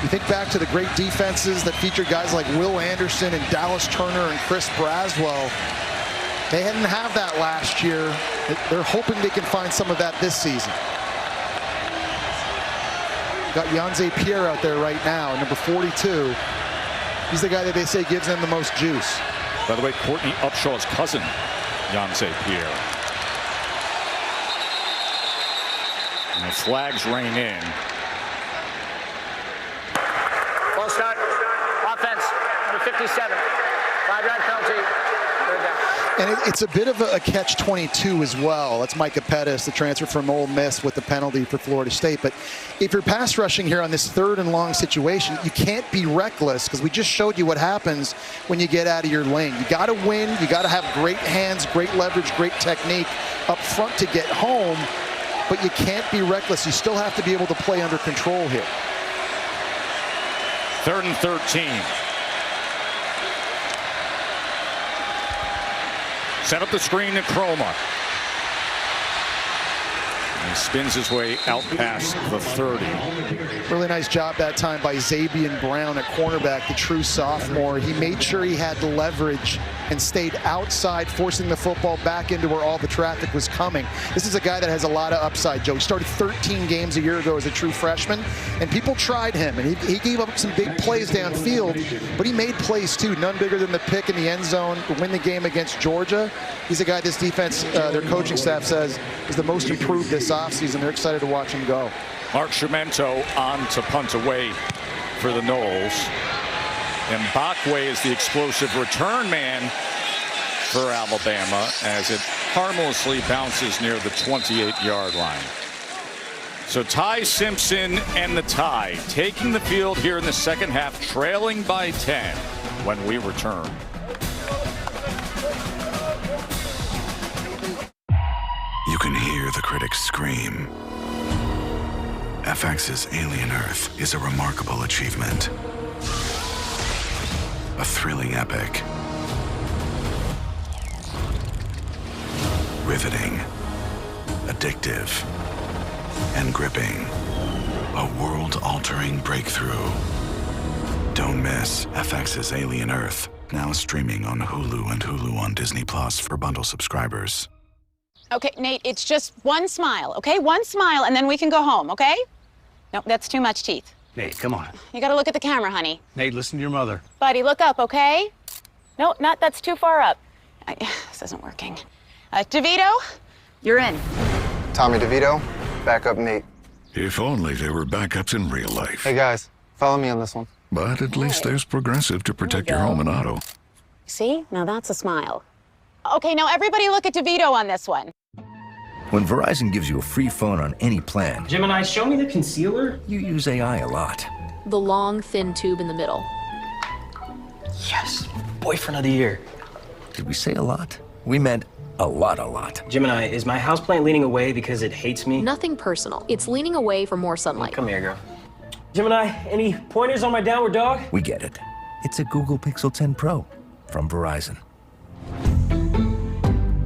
You think back to the great defenses that featured guys like Will Anderson and Dallas Turner and Chris Braswell. They didn't have that last year. They're hoping they can find some of that this season. Got Yanze Pierre out there right now, number 42. He's the guy that they say gives them the most juice. By the way, Courtney Upshaw's cousin, Yanze Pierre. And the flags rain in. Ball start. Offense, number 57. 5-yard penalty. And it's a bit of a catch-22 as well. That's Micah Pettis, the transfer from Ole Miss, with the penalty for Florida State. But if you're pass rushing here on this 3rd and long situation, you can't be reckless, because we just showed you what happens when you get out of your lane. You got to win. You got to have great hands, great leverage, great technique up front to get home. But you can't be reckless. You still have to be able to play under control here. 3rd and 13. Set up the screen to Croma. He spins his way out past the 30. Really nice job that time by Zabian Brown at cornerback, the true sophomore. He made sure he had the leverage and stayed outside, forcing the football back into where all the traffic was coming. This is a guy that has a lot of upside, Joe. He started 13 games a year ago as a true freshman, and people tried him, and he gave up some big plays downfield, but he made plays too. None bigger than the pick in the end zone to win the game against Georgia. He's a guy this defense, their coaching staff says, is the most improved this offseason. They're excited to watch him go. Mark Schimento on to punt away for the Noles. And Mbakwe is the explosive return man for Alabama as it harmlessly bounces near the 28-yard line. So Ty Simpson and the Tide taking the field here in the second half, trailing by 10 when we return. You can hear the critics scream. FX's Alien Earth is a remarkable achievement. A thrilling epic. Riveting. Addictive. And gripping. A world-altering breakthrough. Don't miss FX's Alien Earth, now streaming on Hulu and Hulu on Disney Plus for bundle subscribers. Okay, Nate, it's just one smile, okay? One smile, and then we can go home, okay? No, that's too much teeth. Nate, come on. You gotta look at the camera, honey. Nate, listen to your mother. Buddy, look up, okay? No, that's too far up. This isn't working. DeVito, you're in. Tommy DeVito, backup Nate. If only there were backups in real life. Hey guys, follow me on this one. But at least there's Progressive to protect your home and auto. See? Now that's a smile. Okay, now everybody look at DeVito on this one. When Verizon gives you a free phone on any plan, Gemini, show me the concealer. you use AI a lot. The long, thin tube in the middle. Yes, boyfriend of the year. Did we say a lot? We meant a lot. Gemini, is my houseplant leaning away because it hates me? Nothing personal. It's leaning away for more sunlight. Come here, girl. Gemini, any pointers on my downward dog? We get it. It's a Google Pixel 10 Pro from Verizon.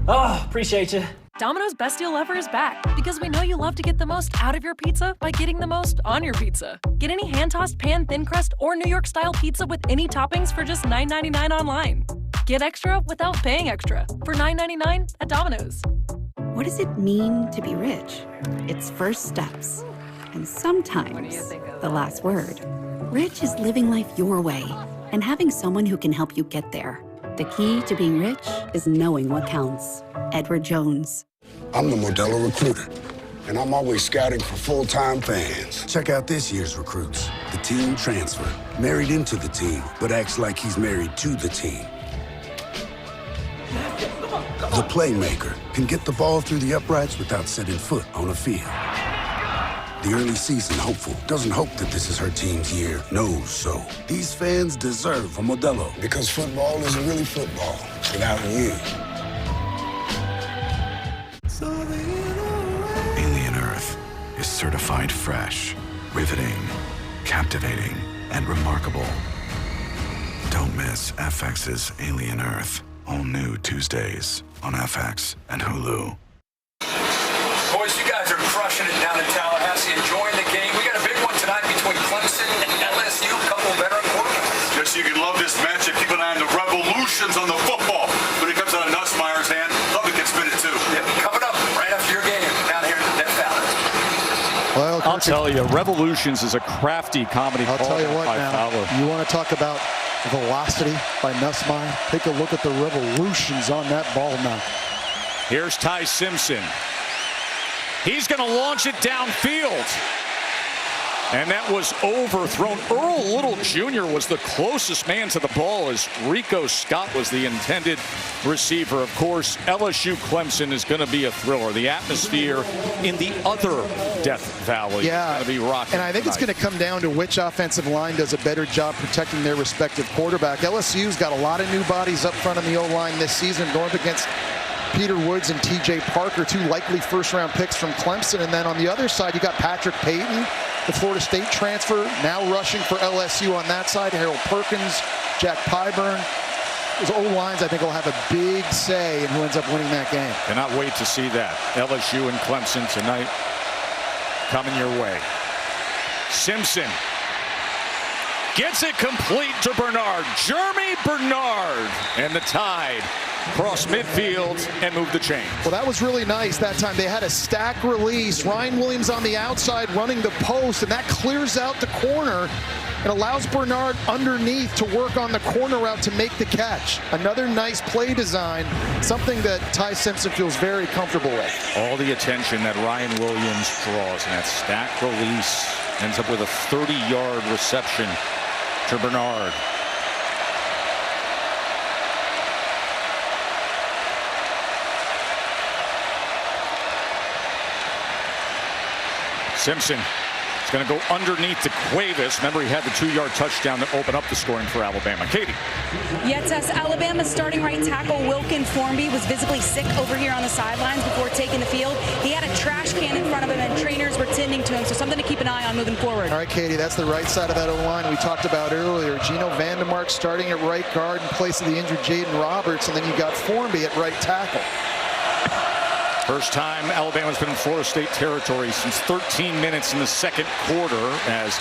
Oh, appreciate you. Domino's Best Deal Ever is back because we know you love to get the most out of your pizza by getting the most on your pizza. Get any hand-tossed pan, thin crust, or New York-style pizza with any toppings for just $9.99 online. Get extra without paying extra for $9.99 at Domino's. What does it mean to be rich? It's first steps. And sometimes the last word. Rich is living life your way and having someone who can help you get there. The key to being rich is knowing what counts. Edward Jones. I'm the Modelo Recruiter, and I'm always scouting for full-time fans. Check out this year's recruits. The teen transfer, married into the team, but acts like he's married to the team. The playmaker can get the ball through the uprights without setting foot on a field. The early season hopeful doesn't hope that this is her team's year, knows so. These fans deserve a Modelo because football isn't really football without you. Alien Earth is certified fresh, riveting, captivating, and remarkable. Don't miss FX's Alien Earth. All new Tuesdays on FX and Hulu. Boys, you guys are crushing it down in Tallahassee, enjoying the game. We got a big one tonight between Clemson and LSU, a couple of veteran quarterbacks. Just so you can love this matchup, keep an eye on the revolutions on the football. When it comes out of Nussmeier's hand, love it can spin it too. Yep, coming up right after your game down here in Death Valley. Well, I'll tell you, Revolutions is a crafty comedy. I'll tell you what by now. Fowler. You want to talk about velocity by Nussmeier? Take a look at the revolutions on that ball now. Here's Ty Simpson. He's going to launch it downfield. And that was overthrown. Earl Little Jr. was the closest man to the ball as Rico Scott was the intended receiver. Of course, LSU Clemson is going to be a thriller. The atmosphere in the other Death Valley is going to be rocking. And I think it's going to come down to which offensive line does a better job protecting their respective quarterback. LSU's got a lot of new bodies up front in the O-line this season, going up against Peter Woods and TJ Parker, two likely first-round picks from Clemson. And then on the other side, you got Patrick Payton, the Florida State transfer, now rushing for LSU on that side. Harold Perkins, Jack Pyburn. Those O-lines, I think, will have a big say in who ends up winning that game. Cannot wait to see that. LSU and Clemson tonight coming your way. Simpson gets it complete to Bernard. Jeremy Bernard. And the Tide cross midfield and move the chain. Well, that was really nice that time. They had a stack release. Ryan Williams on the outside running the post, and that clears out the corner and allows Bernard underneath to work on the corner route to make the catch. Another nice play design, something that Ty Simpson feels very comfortable with. All the attention that Ryan Williams draws, and that stack release ends up with a 30-yard reception to Bernard. Simpson going to go underneath to Cuevas. Remember, he had the 2-yard touchdown that opened up the scoring for Alabama. Katie. Yeah, Tess, Alabama's starting right tackle Wilkin Formby was visibly sick over here on the sidelines before taking the field. He had a trash can in front of him, and trainers were tending to him, so something to keep an eye on moving forward. All right, Katie, that's the right side of that O-line we talked about earlier. Gino Vandermark starting at right guard in place of the injured Jaden Roberts, and then you got Formby at right tackle. First time Alabama's been in Florida State territory since 13 minutes in the second quarter, as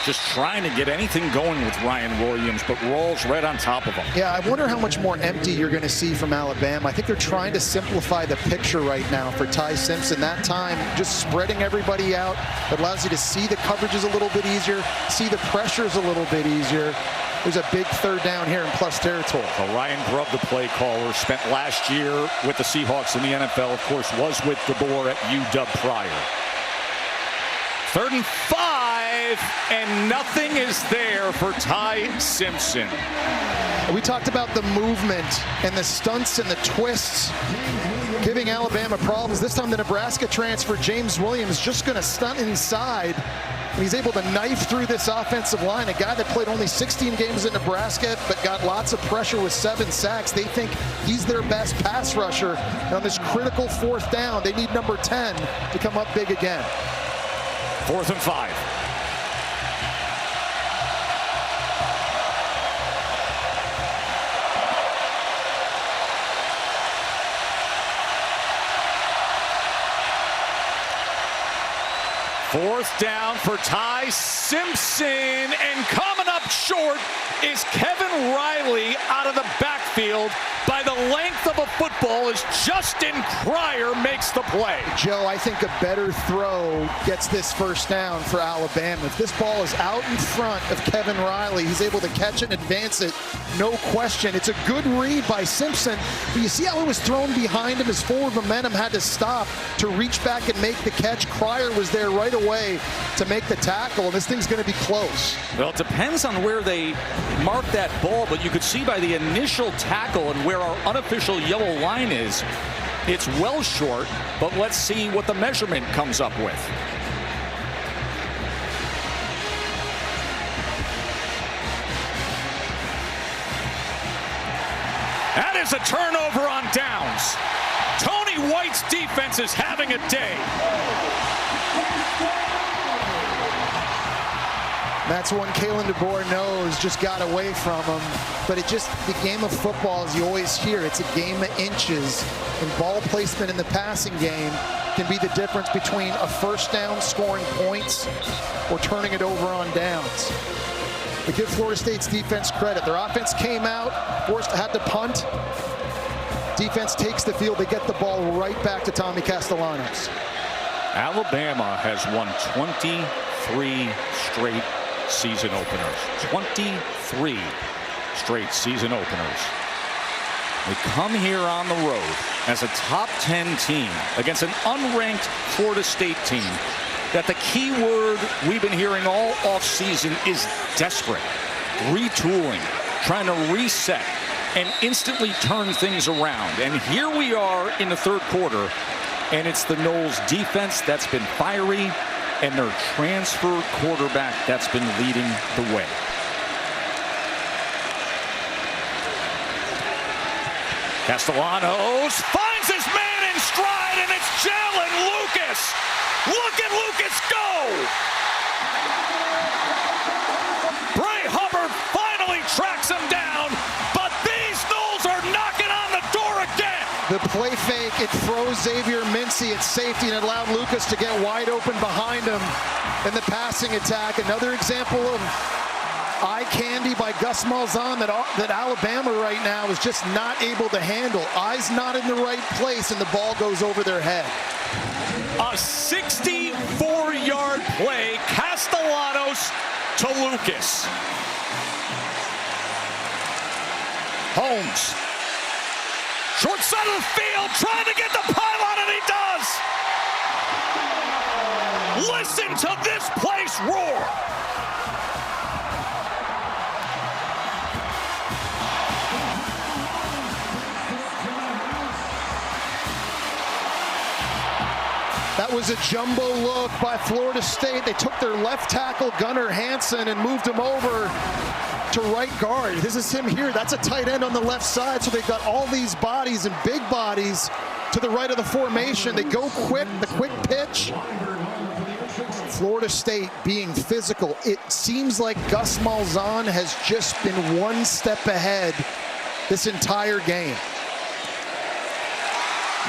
just trying to get anything going with Ryan Williams, but Rawls right on top of him. Yeah, I wonder how much more empty you're going to see from Alabama. I think they're trying to simplify the picture right now for Ty Simpson. That time, just spreading everybody out. It allows you to see the coverages a little bit easier, see the pressures a little bit easier. There's a big third down here in plus territory. Well, Ryan Grubb, the play caller, spent last year with the Seahawks in the NFL. Of course, was with DeBoer at UW prior. 3rd and 5, and nothing is there for Ty Simpson. We talked about the movement and the stunts and the twists giving Alabama problems. This time the Nebraska transfer, James Williams, just going to stunt inside. And he's able to knife through this offensive line. A guy that played only 16 games at Nebraska, but got lots of pressure with 7 sacks. They think he's their best pass rusher. And on this critical 4th down, they need number 10 to come up big again. 4th and 5. Fourth down for Ty Simpson, and coming up short is Kevin Riley out of the backfield by the length of a football as Justin Cryer makes the play. Joe, I think a better throw gets this first down for Alabama. If this ball is out in front of Kevin Riley, he's able to catch it and advance it, no question. It's a good read by Simpson, but you see how it was thrown behind him. His forward momentum had to stop to reach back and make the catch. Cryer was there right away to make the tackle, and this thing's going to be close. Well, it depends on where they mark that ball, but you could see by the initial tackle and where our unofficial yellow line is, it's well short, but let's see what the measurement comes up with. That is a turnover on downs. Tony White's defense is having a day. That's one Kalen DeBoer knows just got away from him. But it just, the game of football, as you always hear, it's a game of inches. And ball placement in the passing game can be the difference between a first down scoring points or turning it over on downs. But give Florida State's defense credit. Their offense came out, had to punt. Defense takes the field. They get the ball right back to Tommy Castellanos. Alabama has won 23 straight season openers. 23 straight season openers. They come here on the road as a top 10 team against an unranked Florida State team that the key word we've been hearing all offseason is desperate. Retooling, trying to reset and instantly turn things around. And here we are in the third quarter, and it's the Noles defense that's been fiery and their transfer quarterback that's been leading the way. Castellanos finds his man in stride, and it's Jalen Lucas. Look at Lucas go! Bray Hubbard finally tracks him down, but these Noles are knocking on the door again. The play fake, it froze Xavier Mincy at safety and it allowed Lucas to get wide open behind him in the passing attack. Another example of eye candy by Gus Malzahn that Alabama right now is just not able to handle. Eyes not in the right place, and the ball goes over their head. A 64-yard play, Castellanos to Lucas. Holmes. Short side of the field, trying to get the pylon, and he does. Listen to this place roar. That was a jumbo look by Florida State. They took their left tackle, Gunnar Hansen, and moved him over to right guard. This is him here. That's a tight end on the left side, so they've got all these bodies and big bodies to the right of the formation. They go quick, the quick pitch. Florida State being physical. It seems like Gus Malzahn has just been one step ahead this entire game.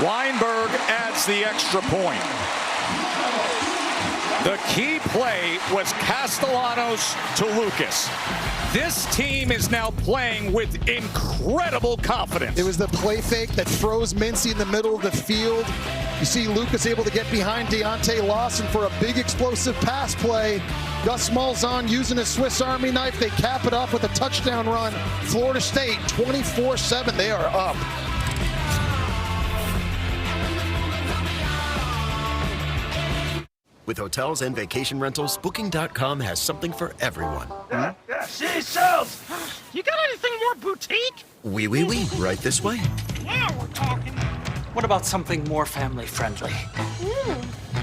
Weinberg adds the extra point. The key play was Castellanos to Lucas. This team is now playing with incredible confidence. It was the play fake that froze Mincy in the middle of the field. You see Lucas able to get behind Deontay Lawson for a big explosive pass play. Gus Malzahn using a Swiss Army knife. They cap it off with a touchdown run. Florida State 24-7. They are up. With hotels and vacation rentals, Booking.com has something for everyone. Yeah, she sells. You got anything more boutique? Oui, right this way. Yeah, we're talking. What about something more family-friendly?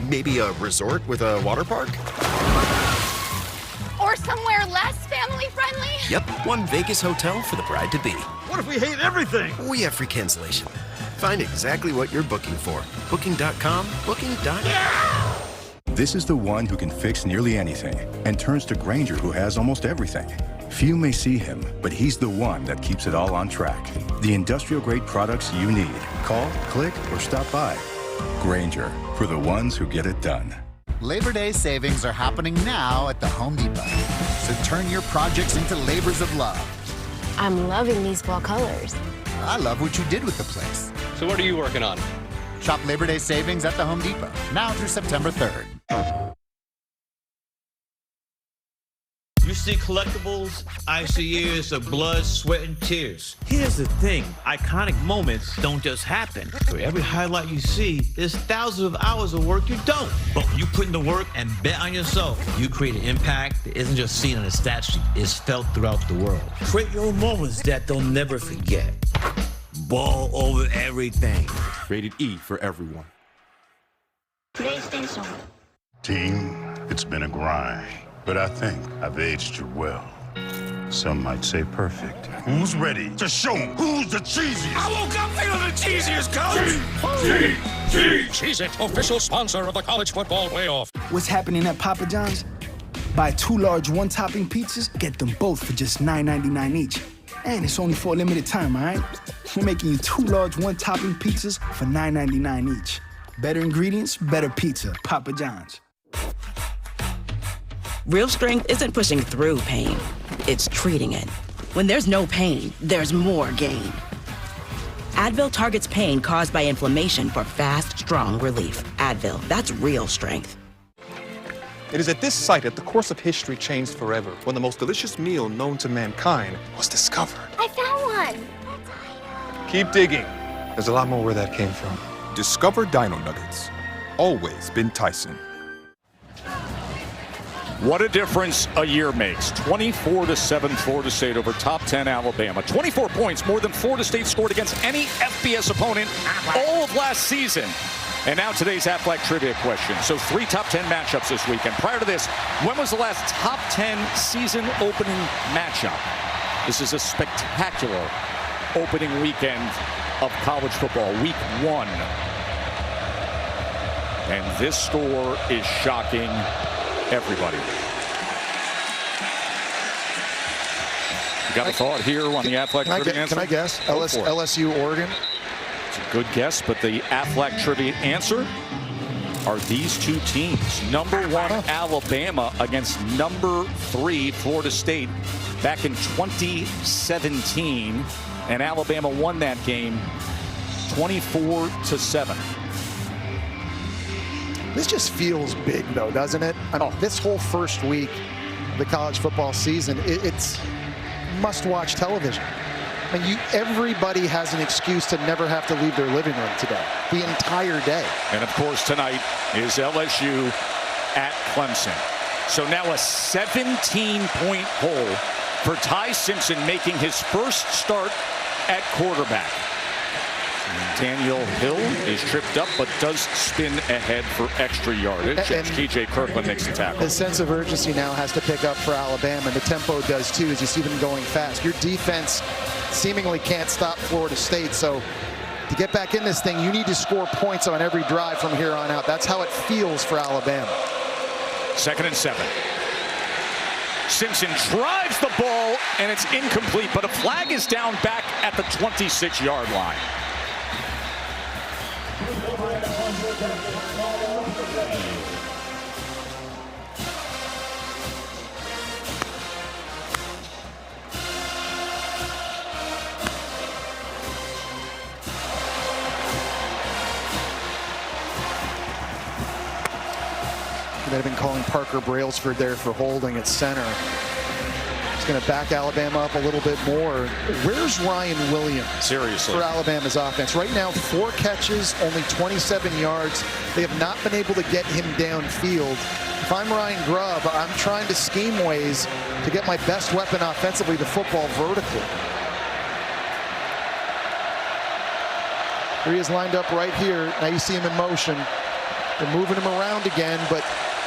Maybe a resort with a water park? Or somewhere less family-friendly? Yep, one Vegas hotel for the bride-to-be. What if we hate everything? We have free cancellation. Find exactly what you're booking for. Booking.com, Booking.com. Yeah! This is the one who can fix nearly anything and turns to Grainger, who has almost everything. Few may see him, but he's the one that keeps it all on track. The industrial-grade products you need. Call, click, or stop by. Grainger, for the ones who get it done. Labor Day savings are happening now at the Home Depot. So turn your projects into labors of love. I'm loving these fall colors. I love what you did with the place. So what are you working on? Shop Labor Day savings at the Home Depot, now through September 3rd. You see collectibles, I see years of blood, sweat, and tears. Here's the thing, iconic moments don't just happen. For every highlight you see, there's thousands of hours of work you don't. But when you put in the work and bet on yourself, you create an impact that isn't just seen on a stat sheet, it's felt throughout the world. Create your moments that they'll never forget. Ball over everything. Rated E for everyone. PlayStation. Team, it's been a grind, but I think I've aged you well. Some might say perfect. Who's ready to show 'em who's the cheesiest? I woke up feeling the cheesiest, coach! Cheez-It, official sponsor of the college football playoff. What's happening at Papa John's? Buy 2 large one-topping pizzas, get them both for just $9.99 each. And it's only for a limited time, all right? We're making you 2 large one-topping pizzas for $9.99 each. Better ingredients, better pizza. Papa John's. Real strength isn't pushing through pain. It's treating it. When there's no pain, there's more gain. Advil targets pain caused by inflammation for fast, strong relief. Advil, that's real strength. It is at this site that the course of history changed forever, when the most delicious meal known to mankind was discovered. I found one. Keep digging. There's a lot more where that came from. Discover Dino Nuggets. Always been Tyson. What a difference a year makes. 24-7 Florida State over top 10 Alabama. 24 points, more than Florida State scored against any FBS opponent all of last season. And now today's Aflac trivia question. So 3 top 10 matchups this weekend. Prior to this, when was the last top 10 season opening matchup? This is a spectacular opening weekend of college football, week 1. And this score is shocking everybody. You got a thought here on the Aflac trivia answer? Can I guess? LSU, Oregon? It's a good guess, but the Aflac trivia answer are these two teams. Number 1, Alabama against number 3, Florida State, back in 2017. And Alabama won that game 24-7. This just feels big, though, doesn't it? I mean, this whole first week of the college football season, it's must-watch television. I mean, everybody has an excuse to never have to leave their living room today, the entire day. And, of course, tonight is LSU at Clemson. So now a 17-point hole for Ty Simpson making his first start at quarterback. Daniel Hill is tripped up, but does spin ahead for extra yardage. And TJ Kirkland makes the tackle. The sense of urgency now has to pick up for Alabama, and the tempo does too, as you see them going fast. Your defense seemingly can't stop Florida State, so to get back in this thing, you need to score points on every drive from here on out. That's how it feels for Alabama. 2nd and 7. Simpson drives the ball, and it's incomplete, but a flag is down back at the 26-yard line. They've been calling Parker Brailsford there for holding at center. It's going to back Alabama up a little bit more. Where's Ryan Williams? Seriously. For Alabama's offense? Right now, 4 catches, only 27 yards. They have not been able to get him downfield. If I'm Ryan Grubb, I'm trying to scheme ways to get my best weapon offensively, the football, vertically. Here he is lined up right here. Now you see him in motion. They're moving him around again, but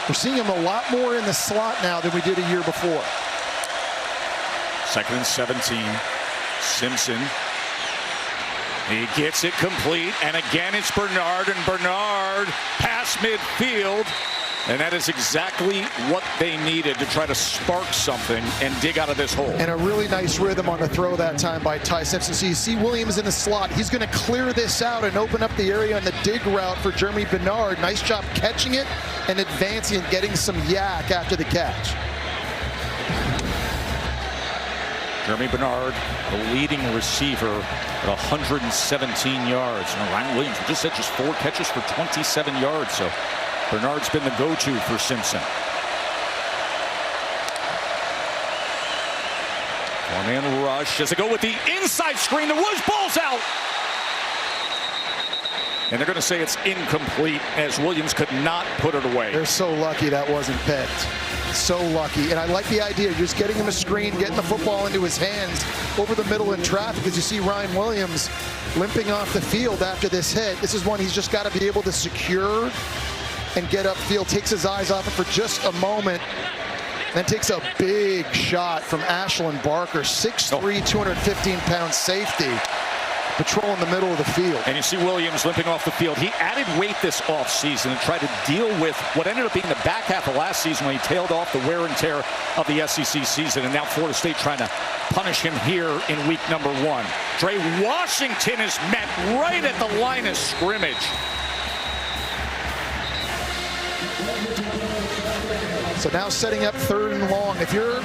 we're seeing him a lot more in the slot now than we did a year before. 2nd and 17. Simpson. He gets it complete, and again it's Bernard, and Bernard past midfield. And that is exactly what they needed to try to spark something and dig out of this hole. And a really nice rhythm on the throw that time by Ty Simpson. So you see Williams in the slot. He's going to clear this out and open up the area on the dig route for Jeremy Bernard. Nice job catching it and advancing and getting some yak after the catch. Jeremy Bernard, the leading receiver at 117 yards. And Ryan Williams, we just said, just 4 catches for 27 yards. So Bernard's been the go-to for Simpson. 4-man rush. Does it go with the inside screen? The Woods ball's out. And they're going to say it's incomplete as Williams could not put it away. They're so lucky that wasn't picked. So lucky. And I like the idea. You're just getting him a screen, getting the football into his hands over the middle in traffic, as you see Ryan Williams limping off the field after this hit. This is one he's just got to be able to secure and get upfield. Takes his eyes off it for just a moment. Then takes a big shot from Ashlyn Barker, 6'3", 215-pound safety, patrolling the middle of the field. And you see Williams limping off the field. He added weight this offseason and tried to deal with what ended up being the back half of last season when he tailed off the wear and tear of the SEC season. And now Florida State trying to punish him here in week number 1. Dre Washington is met right at the line of scrimmage. So now setting up 3rd and long. If you're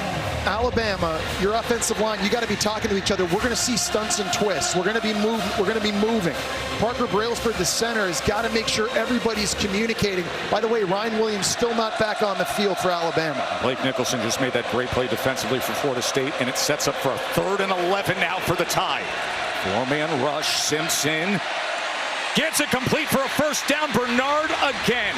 Alabama, your offensive line, you got to be talking to each other. We're going to see stunts and twists. We're going to be moving. Parker Brailsford, the center, has got to make sure everybody's communicating. By the way, Ryan Williams still not back on the field for Alabama. Blake Nicholson just made that great play defensively for Florida State, and it sets up for a 3rd and 11 now for the tie. 4-man rush. Simpson gets it complete for a 1st down. Bernard again.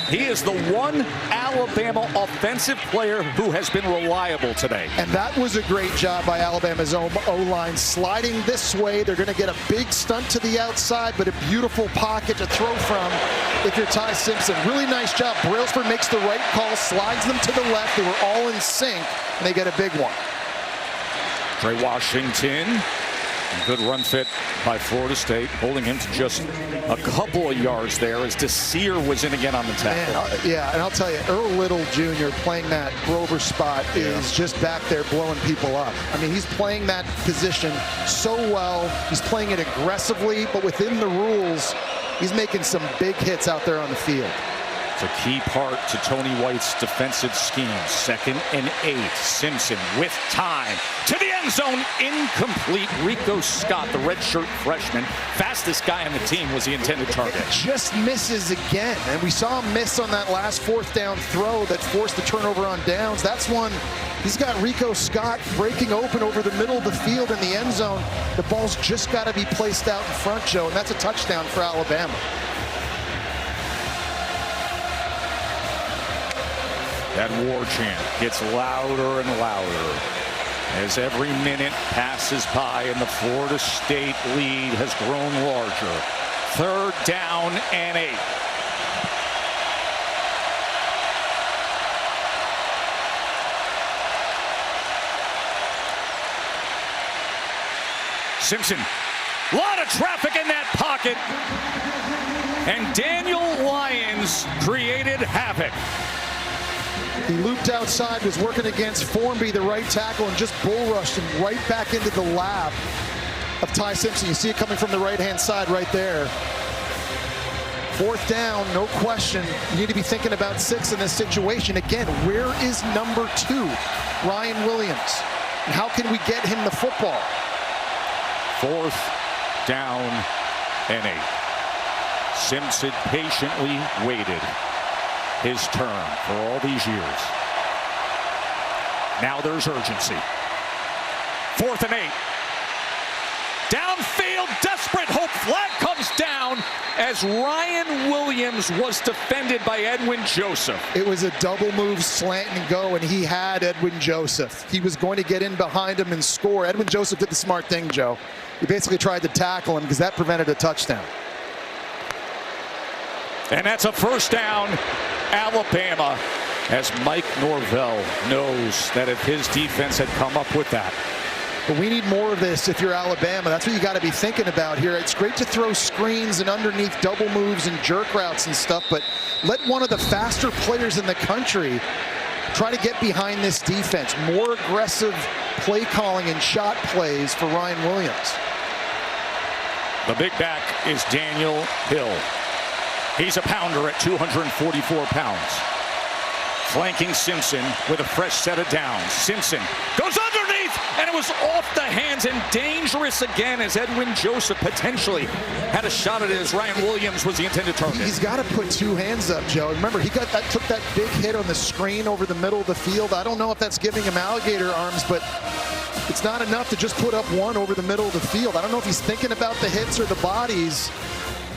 He is the one Alabama offensive player who has been reliable today. And that was a great job by Alabama's O-line, sliding this way. They're going to get a big stunt to the outside, but a beautiful pocket to throw from if you're Ty Simpson. Really nice job. Brailsford makes the right call, slides them to the left. They were all in sync, and they get a big one. Dre Washington. Good run fit by Florida State, holding him to just a couple of yards there as Desir was in again on the tackle. Yeah, and I'll tell you, Earl Little Jr. playing that Grover spot is just back there blowing people up. I mean, he's playing that position so well. He's playing it aggressively, but within the rules, he's making some big hits out there on the field. It's a key part to Tony White's defensive scheme. 2nd and 8. Simpson with time to the end zone. Incomplete. Rico Scott, the redshirt freshman, fastest guy on the team, was the intended target. Just misses again. And we saw him miss on that last 4th down throw that forced the turnover on downs. That's one. He's got Rico Scott breaking open over the middle of the field in the end zone. The ball's just got to be placed out in front, Joe, and that's a touchdown for Alabama. That war chant gets louder and louder. as every minute passes by and the Florida State lead has grown larger. 3rd down and 8. Simpson, a lot of traffic in that pocket, and Daniel Lyons created havoc. He looped outside, was working against Formby, the right tackle, and just bull rushed him right back into the lap of Ty Simpson. You see it coming from the right-hand side right there. 4th down, no question. You need to be thinking about 6 in this situation. Again, where is number 2, Ryan Williams? And how can we get him the football? 4th down and 8. Simpson patiently waited his turn for all these years. Now there's urgency. 4th and 8. Downfield, desperate hope. Flag comes down as Ryan Williams was defended by Edwin Joseph. It was a double move, slant and go, and he had Edwin Joseph. He was going to get in behind him and score. Edwin Joseph did the smart thing, Joe. He basically tried to tackle him because that prevented a touchdown. And that's a 1st down, Alabama, as Mike Norvell knows that if his defense had come up with that. But we need more of this if you're Alabama. That's what you got to be thinking about here. It's great to throw screens and underneath double moves and jerk routes and stuff, but let one of the faster players in the country try to get behind this defense. More aggressive play calling and shot plays for Ryan Williams. The big back is Daniel Hill. He's a pounder at 244 pounds. Flanking Simpson with a fresh set of downs. Simpson goes underneath, and it was off the hands and dangerous again as Edwin Joseph potentially had a shot at it as Ryan Williams was the intended target. He's got to put 2 hands up, Joe. Remember, he took that big hit on the screen over the middle of the field. I don't know if that's giving him alligator arms, but it's not enough to just put up 1 over the middle of the field. I don't know if he's thinking about the hits or the bodies.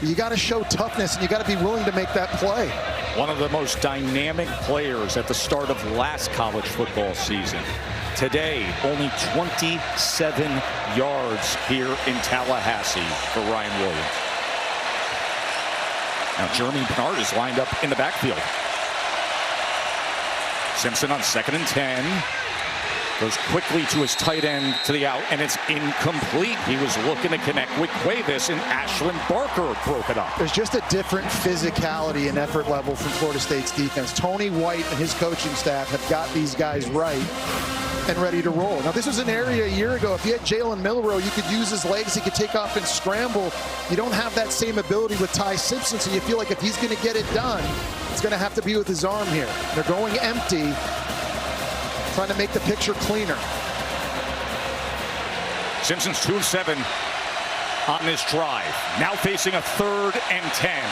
You got to show toughness, and you got to be willing to make that play. One of the most dynamic players at the start of last college football season. Today, only 27 yards here in Tallahassee for Ryan Williams. Now Jeremy Bernard is lined up in the backfield. Simpson on 2nd and 10. Goes quickly to his tight end to the out, and it's incomplete. He was looking to connect with Cuevas, and Ashlyn Barker broke it up. There's just a different physicality and effort level from Florida State's defense. Tony White and his coaching staff have got these guys right and ready to roll. Now, this was an area a year ago. If you had Jalen Milroe, you could use his legs. He could take off and scramble. You don't have that same ability with Ty Simpson, so you feel like if he's going to get it done, it's going to have to be with his arm here. They're going empty, trying to make the picture cleaner. Simpson's 2 of 7 on this drive. Now facing a 3rd and 10.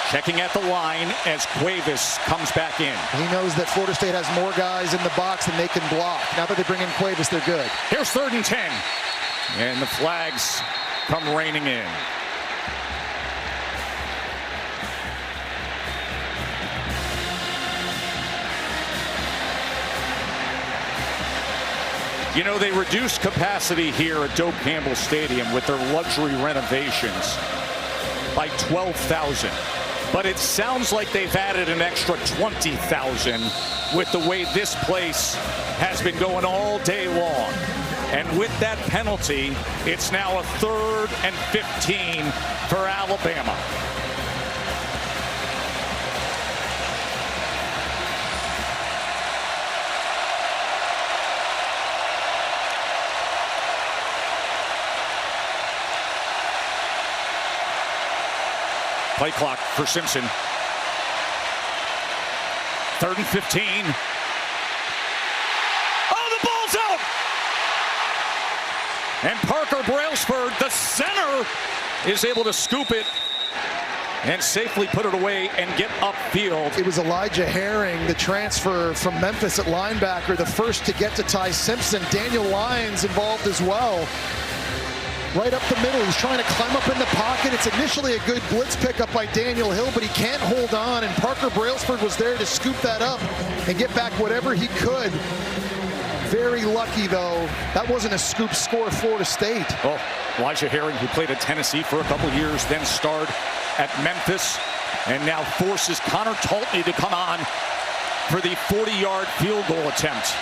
Checking at the line as Cuevas comes back in. He knows that Florida State has more guys in the box than they can block. Now that they bring in Cuevas, they're good. Here's 3rd and 10. And the flags come raining in. You know, they reduced capacity here at Doak Campbell Stadium with their luxury renovations by 12,000. But it sounds like they've added an extra 20,000 with the way this place has been going all day long. And with that penalty, it's now a 3rd and 15 for Alabama. Play clock for Simpson. 3rd and 15. Oh, the ball's out! And Parker Brailsford, the center, is able to scoop it and safely put it away and get upfield. It was Elijah Herring, the transfer from Memphis at linebacker, the first to get to Ty Simpson. Daniel Lyons involved as well. Right up the middle, he's trying to climb up in the pocket. It's initially a good blitz pickup by Daniel Hill, but he can't hold on, and Parker Brailsford was there to scoop that up and get back whatever he could Very lucky, though. That wasn't a scoop score, Florida State. Oh, Elijah Herring, who played at Tennessee for a couple years, then starred at Memphis, and now forces Connor Taltney to come on for the 40-yard field goal attempt.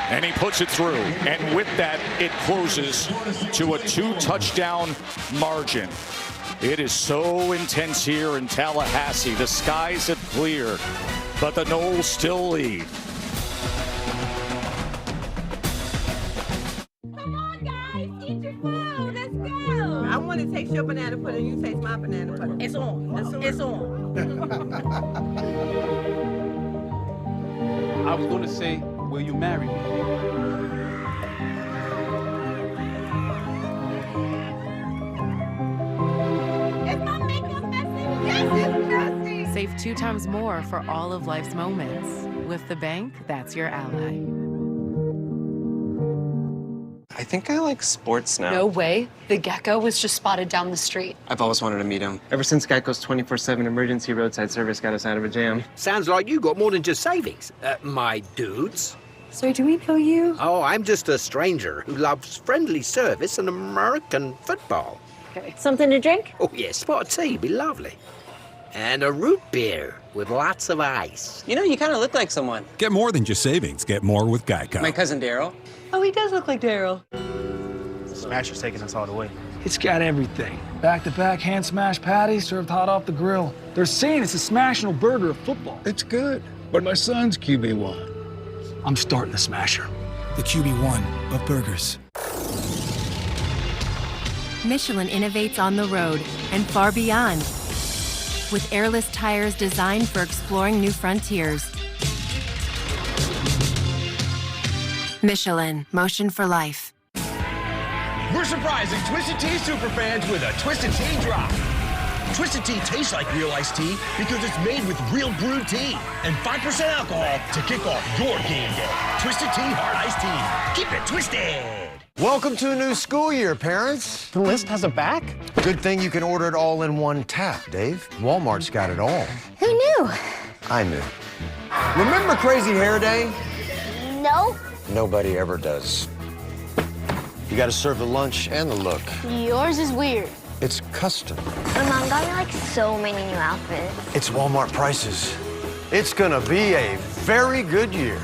And he puts it through. And with that, it closes to a 2-touchdown margin. It is so intense here in Tallahassee. The skies have cleared, but the Noles still lead. I want to taste your banana pudding. You taste my banana pudding. It's on. It's on. I was going to say, will you marry me? Is my makeup messy? Yes, it's messy. Save 2 times more for all of life's moments. With the bank that's your ally. I think I like sports now. No way. The gecko was just spotted down the street. I've always wanted to meet him. Ever since Geico's 24/7 emergency roadside service got us out of a jam. Sounds like you got more than just savings, my dudes. So do we know you? Oh, I'm just a stranger who loves friendly service and American football. Okay. Something to drink? Oh, yes, spot of tea be lovely. And a root beer with lots of ice. You know, you kind of look like someone. Get more than just savings. Get more with Geico. My cousin Daryl. Oh, he does look like Daryl. Smasher's taking us all the way. It's got everything. Back-to-back hand smash patties served hot off the grill. They're saying it's the smashable burger of football. It's good, but my son's QB1. I'm starting the Smasher. The QB1 of burgers. Michelin innovates on the road and far beyond. With airless tires designed for exploring new frontiers. Michelin, motion for life. We're surprising Twisted Tea superfans with a Twisted Tea drop. Twisted Tea tastes like real iced tea because it's made with real brewed tea and 5% alcohol to kick off your game day. Twisted Tea Hard Iced Tea. Keep it twisted. Welcome to a new school year, parents. The list has a back? Good thing you can order it all in one tap, Dave. Walmart's got it all. Who knew? I knew. Remember Crazy Hair Day? No. Nobody ever does. You gotta serve the lunch and the look. Yours is weird. It's custom. My mom got me like so many new outfits. It's Walmart prices. It's gonna be a very good year.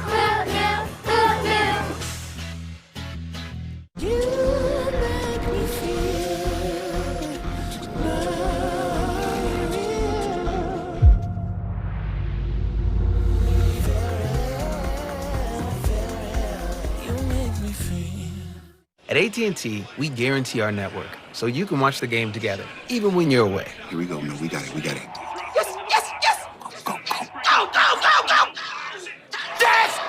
At AT&T, we guarantee our network, so you can watch the game together, even when you're away. Here we go, man. We got it. Yes, yes, yes! Go, go, go, go, go! Yes!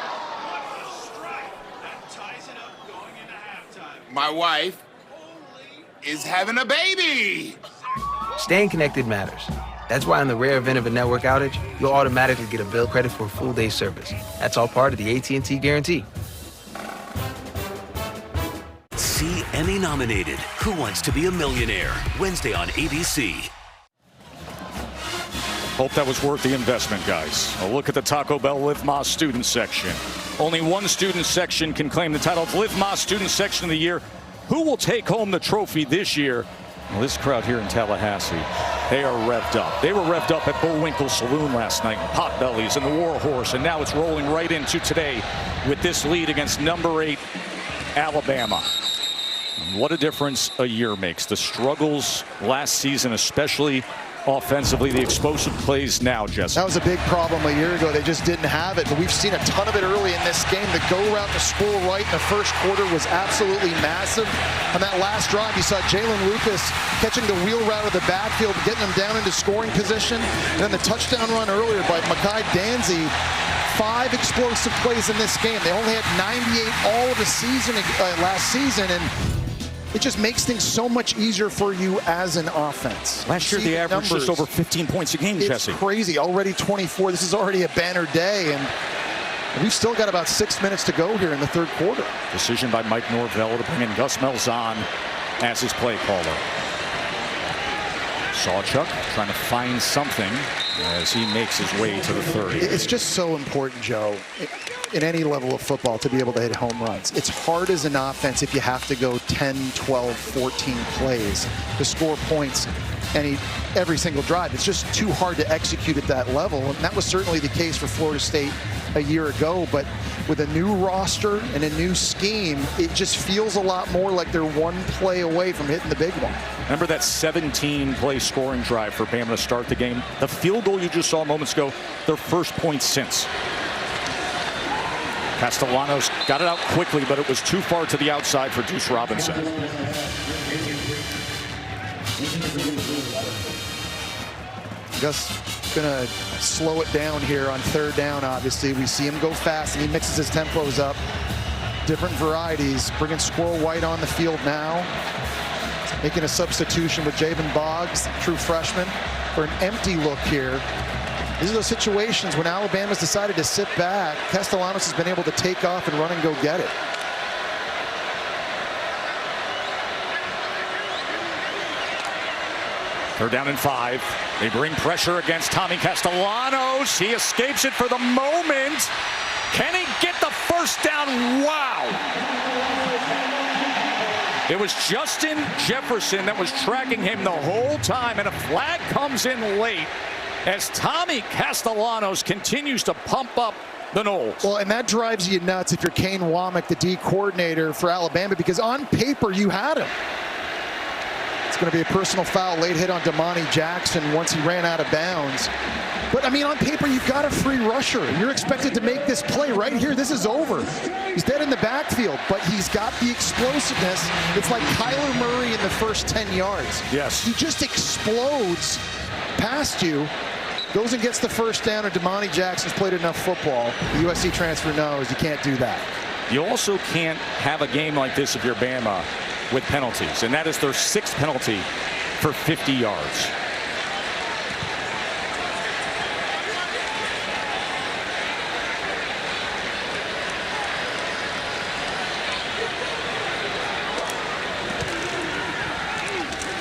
My wife is having a baby! Staying connected matters. That's why in the rare event of a network outage, you'll automatically get a bill credit for a full day's service. That's all part of the AT&T guarantee. See Emmy nominated Who Wants to Be a Millionaire? Wednesday on ABC. Hope that was worth the investment, guys. A look at the Taco Bell Live Más student section. Only one student section can claim the title of Live Más student section of the year. Who will take home the trophy this year? Well, this crowd here in Tallahassee, they are revved up. They were revved up at Bullwinkle Saloon last night, Potbellies and the War Horse, and now it's rolling right into today with this lead against number 8, Alabama. What a difference a year makes. The struggles last season, especially offensively, the explosive plays now, Jesse. That was a big problem a year ago. They just didn't have it, but we've seen a ton of it early in this game. The go route to score right in the first quarter was absolutely massive. On that last drive, you saw Jalen Lucas catching the wheel route of the backfield, getting them down into scoring position. And then the touchdown run earlier by Makai Danzy. 5 explosive plays in this game. They only had 98 all of the season last season, and it just makes things so much easier for you as an offense. Last year, the average was over 15 points a game, Jesse. It's crazy. Already 24. This is already a banner day, and we've still got about 6 minutes to go here in the third quarter. Decision by Mike Norvell to bring in Gus Malzahn as his play caller. Sawchuk trying to find something. as he makes his way to the 30. It's just so important, Joe, in any level of football to be able to hit home runs. It's hard as an offense if you have to go 10, 12, 14 plays to score points every single drive. It's just too hard to execute at that level, and that was certainly the case for Florida State a year ago. But with a new roster and a new scheme, it just feels a lot more like they're one play away from hitting the big one. Remember that 17-play scoring drive for Bama to start the game? The field goal you just saw moments ago, their first point since. Castellanos got it out quickly, but it was too far to the outside for Deuce Robinson. Gus gonna slow it down here on third down. Obviously, we see him go fast, and he mixes his tempos up. Different varieties, bringing Squirrel White on the field now. Making a substitution with Javen Boggs, true freshman, for an empty look here. These are those situations when Alabama's decided to sit back. Castellanos has been able to take off and run and go get it. They're down in 5. They bring pressure against Tommy Castellanos. He escapes it for the moment. Can he get the first down? Wow. It was Justin Jefferson that was tracking him the whole time, and a flag comes in late as Tommy Castellanos continues to pump up the Noles. Well, and that drives you nuts if you're Kane Womack, the D coordinator for Alabama, because on paper you had him. It's going to be a personal foul, late hit on Damani Jackson once he ran out of bounds. But, I mean, on paper, you've got a free rusher. You're expected to make this play right here. This is over. He's dead in the backfield, but he's got the explosiveness. It's like Kyler Murray in the first 10 yards. Yes. He just explodes past you, goes and gets the first down, and Damani Jackson's played enough football. The USC transfer knows you can't do that. You also can't have a game like this if you're Bama with penalties, and that is their 6th penalty for 50 yards.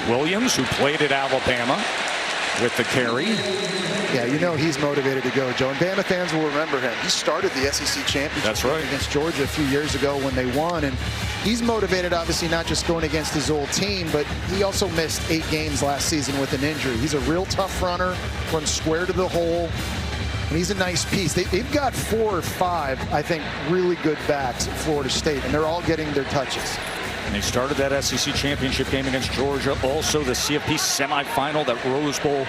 Williams, who played at Alabama, with the carry. Yeah, you know he's motivated to go, Joe. And Bama fans will remember him. He started the SEC championship against Georgia a few years ago when they won. And he's motivated, obviously, not just going against his old team, but he also missed 8 games last season with an injury. He's a real tough runner, runs square to the hole, and he's a nice piece. They've got 4 or 5, I think, really good backs at Florida State, and they're all getting their touches. And they started that SEC championship game against Georgia. Also the CFP semifinal, that Rose Bowl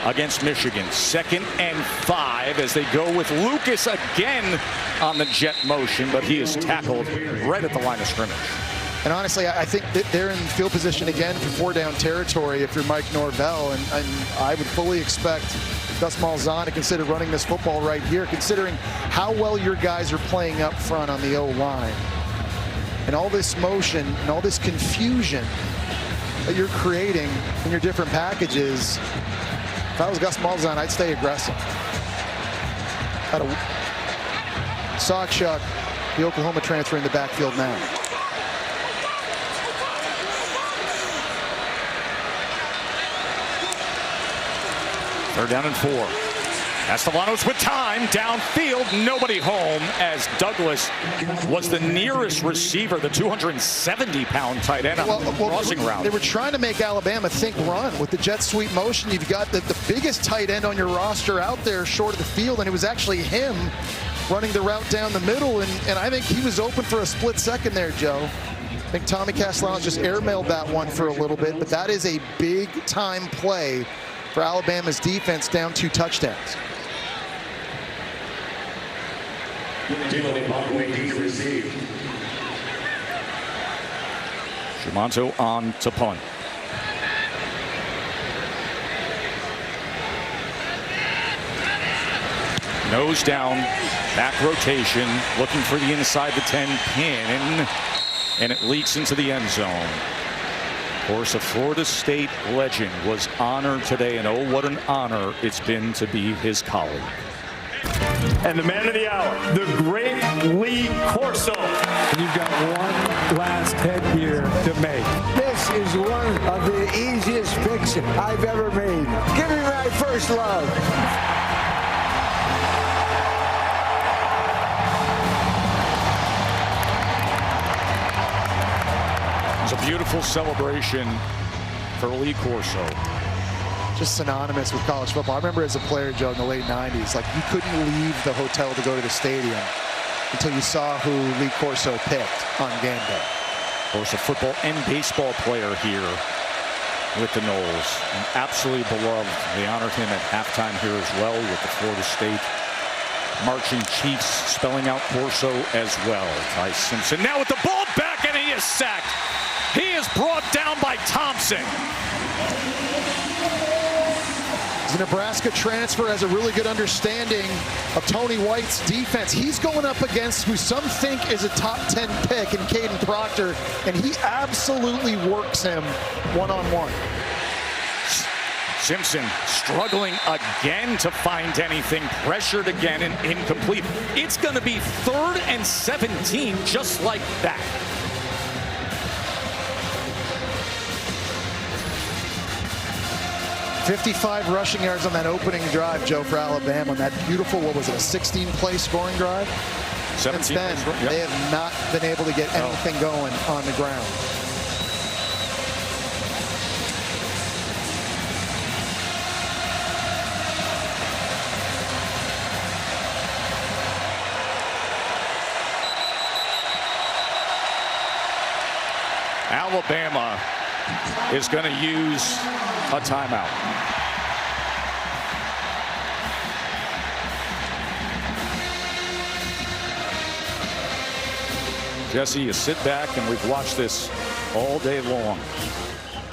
against Michigan. 2nd and 5 as they go with Lucas again on the jet motion, but he is tackled right at the line of scrimmage. And honestly, I think that they're in field position again for 4-down territory if you're Mike Norvell. And I would fully expect Gus Malzahn to consider running this football right here, considering how well your guys are playing up front on the O-line. And all this motion and all this confusion that you're creating in your different packages. If I was Gus Malzahn, I'd stay aggressive. Sawchuk, the Oklahoma transfer, in the backfield now. Third down and 4. Castellanos with time, downfield, nobody home, as Douglas was the nearest receiver, the 270-pound tight end on the crossing route. They were trying to make Alabama think run with the jet sweep motion. You've got the biggest tight end on your roster out there short of the field, and it was actually him running the route down the middle, and I think he was open for a split second there, Joe. I think Tommy Castellanos just airmailed that one for a little bit, but that is a big-time play for Alabama's defense, down 2 touchdowns. Schumanto on to punt. Nose down, back rotation, looking for the inside the 10 pin, and it leaks into the end zone. Of course, a Florida State legend was honored today, and oh, what an honor it's been to be his colleague. And the man of the hour, the great Lee Corso. And you've got one last headgear to make. This is is one of the easiest picks I've ever made. Give me my first love. It's a beautiful celebration for Lee Corso. Just synonymous with college football. I remember as a player, Joe, in the late 90s, like you couldn't leave the hotel to go to the stadium until you saw who Lee Corso picked on game day. Of course, a football and baseball player here with the Noles. And absolutely beloved. They honored him at halftime here as well with the Florida State Marching Chiefs spelling out Corso as well. Ty Simpson now with the ball back, and he is sacked. He is brought down by Thompson. The Nebraska transfer has a really good understanding of Tony White's defense. He's going up against who some think is a top 10 pick in Caden Proctor, and he absolutely works him one-on-one. Simpson struggling again to find anything, pressured again and incomplete. It's going to be 3rd and 17 just like that. $55 rushing yards on that opening drive, Joe, for Alabama. On that beautiful, what was it, a 16-play scoring drive? 17. Since then, they have not been able to get anything going on the ground. Alabama is going to use a timeout. Jesse, you sit back, and we've watched this all day long.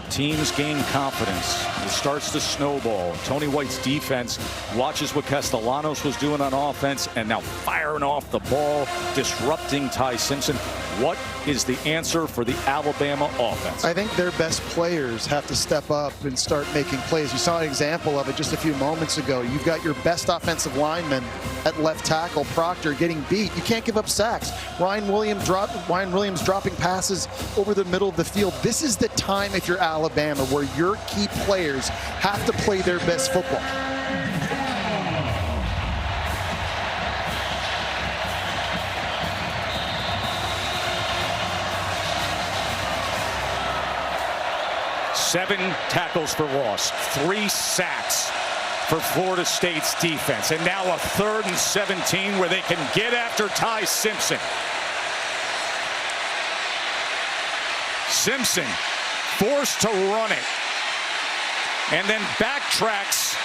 Teams gain confidence. It starts to snowball. Tony White's defense watches what Castellanos was doing on offense and now firing off the ball, disrupting Ty Simpson. What is the answer for the Alabama offense? I think their best players have to step up and start making plays. You saw an example of it just a few moments ago. You've got your best offensive lineman at left tackle, Proctor, getting beat. You can't give up sacks. Ryan Williams dropping passes over the middle of the field. This is the time, if you're Alabama, where your key players have to play their best football. Seven tackles for loss, 3 sacks for Florida State's defense. And now a 3rd and 17 where they can get after Ty Simpson. Simpson forced to run it and then backtracks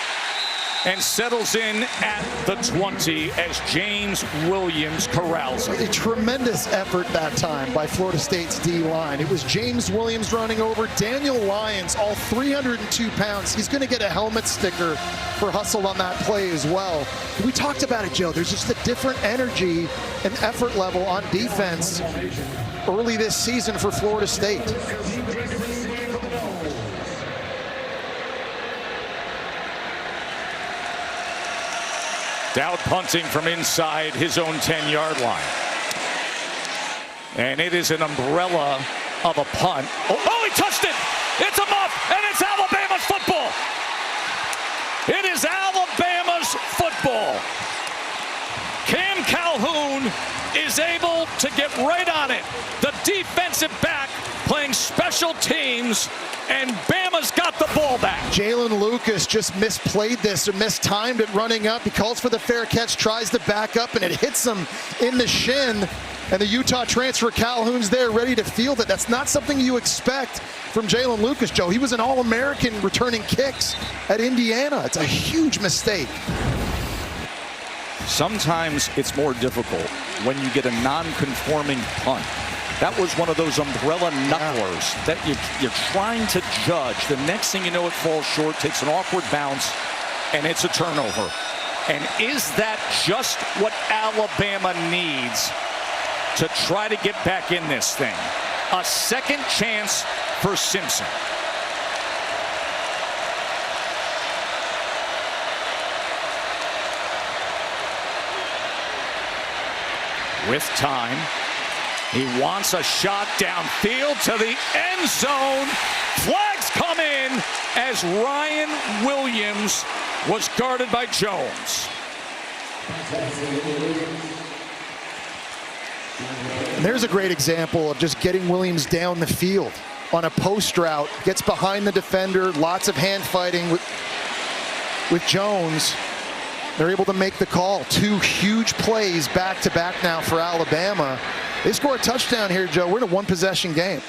and settles in at the 20 as James Williams corrals him. A tremendous effort that time by Florida State's D-line. It was James Williams running over Daniel Lyons, all 302 pounds. He's going to get a helmet sticker for hustle on that play as well. We talked about it, Joe. There's just a different energy and effort level on defense early this season for Florida State. Dowd punting from inside his own 10-yard line. And it is an umbrella of a punt. Oh, he touched it! It's a muff, and it's Alabama's football! It is Alabama's football. Cam Calhoun is able to get right on it. The defensive back playing special teams, and Bama's got the ball back. Jalen Lucas just misplayed this or mistimed it running up. He calls for the fair catch, tries to back up, and it hits him in the shin. And the Utah transfer Calhoun's there ready to field it. That's not something you expect from Jalen Lucas, Joe. He was an All-American returning kicks at Indiana. It's a huge mistake. Sometimes it's more difficult when you get a non-conforming punt. That was one of those umbrella knucklers that you're trying to judge. The next thing you know, it falls short, takes an awkward bounce, and it's a turnover. And is that just what Alabama needs to try to get back in this thing? A second chance for Simpson. With time, He wants a shot downfield to the end zone. Flags come in as Ryan Williams was guarded by Jones. And there's a great example of just getting Williams down the field on a post route. Gets behind the defender, lots of hand fighting with Jones. They're able to make the call. 2 huge plays back-to-back now for Alabama. They score a touchdown here, Joe. We're in a 1-possession game.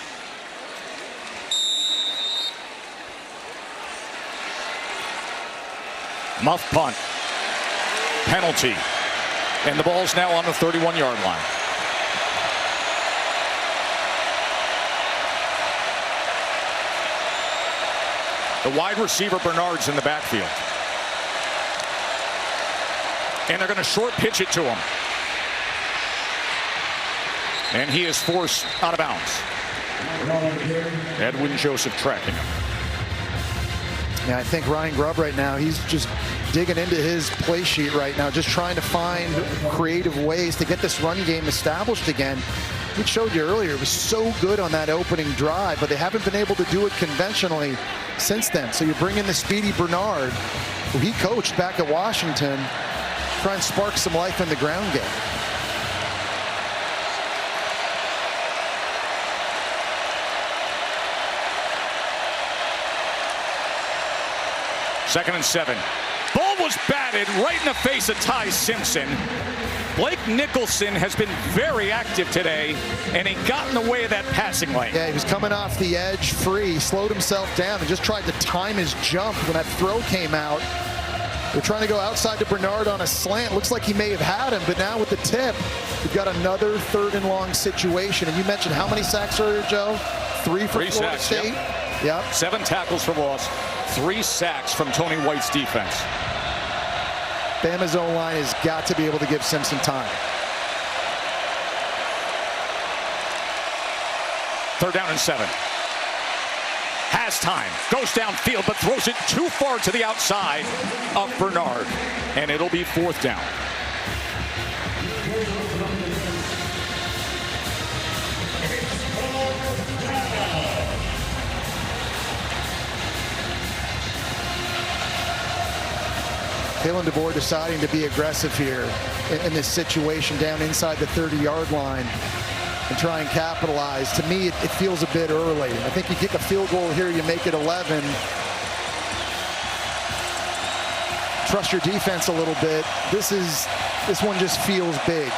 Muff punt. Penalty. And the ball's now on the 31-yard line. The wide receiver Bernard's in the backfield. And they're going to short pitch it to him. And he is forced out of bounds. Edwin Joseph tracking him. Yeah, I think Ryan Grubb right now, he's just digging into his play sheet right now, just trying to find creative ways to get this run game established again. We showed you earlier, it was so good on that opening drive, but they haven't been able to do it conventionally since then. So you bring in the speedy Bernard, who he coached back at Washington, try and spark some life in the ground game. Second and 7. Ball was batted right in the face of Ty Simpson. Blake Nicholson has been very active today, and he got in the way of that passing lane. Yeah, he was coming off the edge free, slowed himself down, and just tried to time his jump when that throw came out. They're trying to go outside to Bernard on a slant. Looks like he may have had him, but now with the tip, we've got another 3rd and long situation. And you mentioned how many sacks earlier, Joe? 3 for Florida sacks, State? Yep. 7 tackles for loss, 3 sacks from Tony White's defense. Bama's O-line has got to be able to give Simpson time. 3rd down and 7. Has time, goes downfield, but throws it too far to the outside of Bernard. And it'll be 4th down. Kalen DeBoer deciding to be aggressive here in this situation down inside the 30-yard line and try and capitalize. To me, it feels a bit early. I think you kick a field goal here, you make it 11. Trust your defense a little bit. This one just feels big.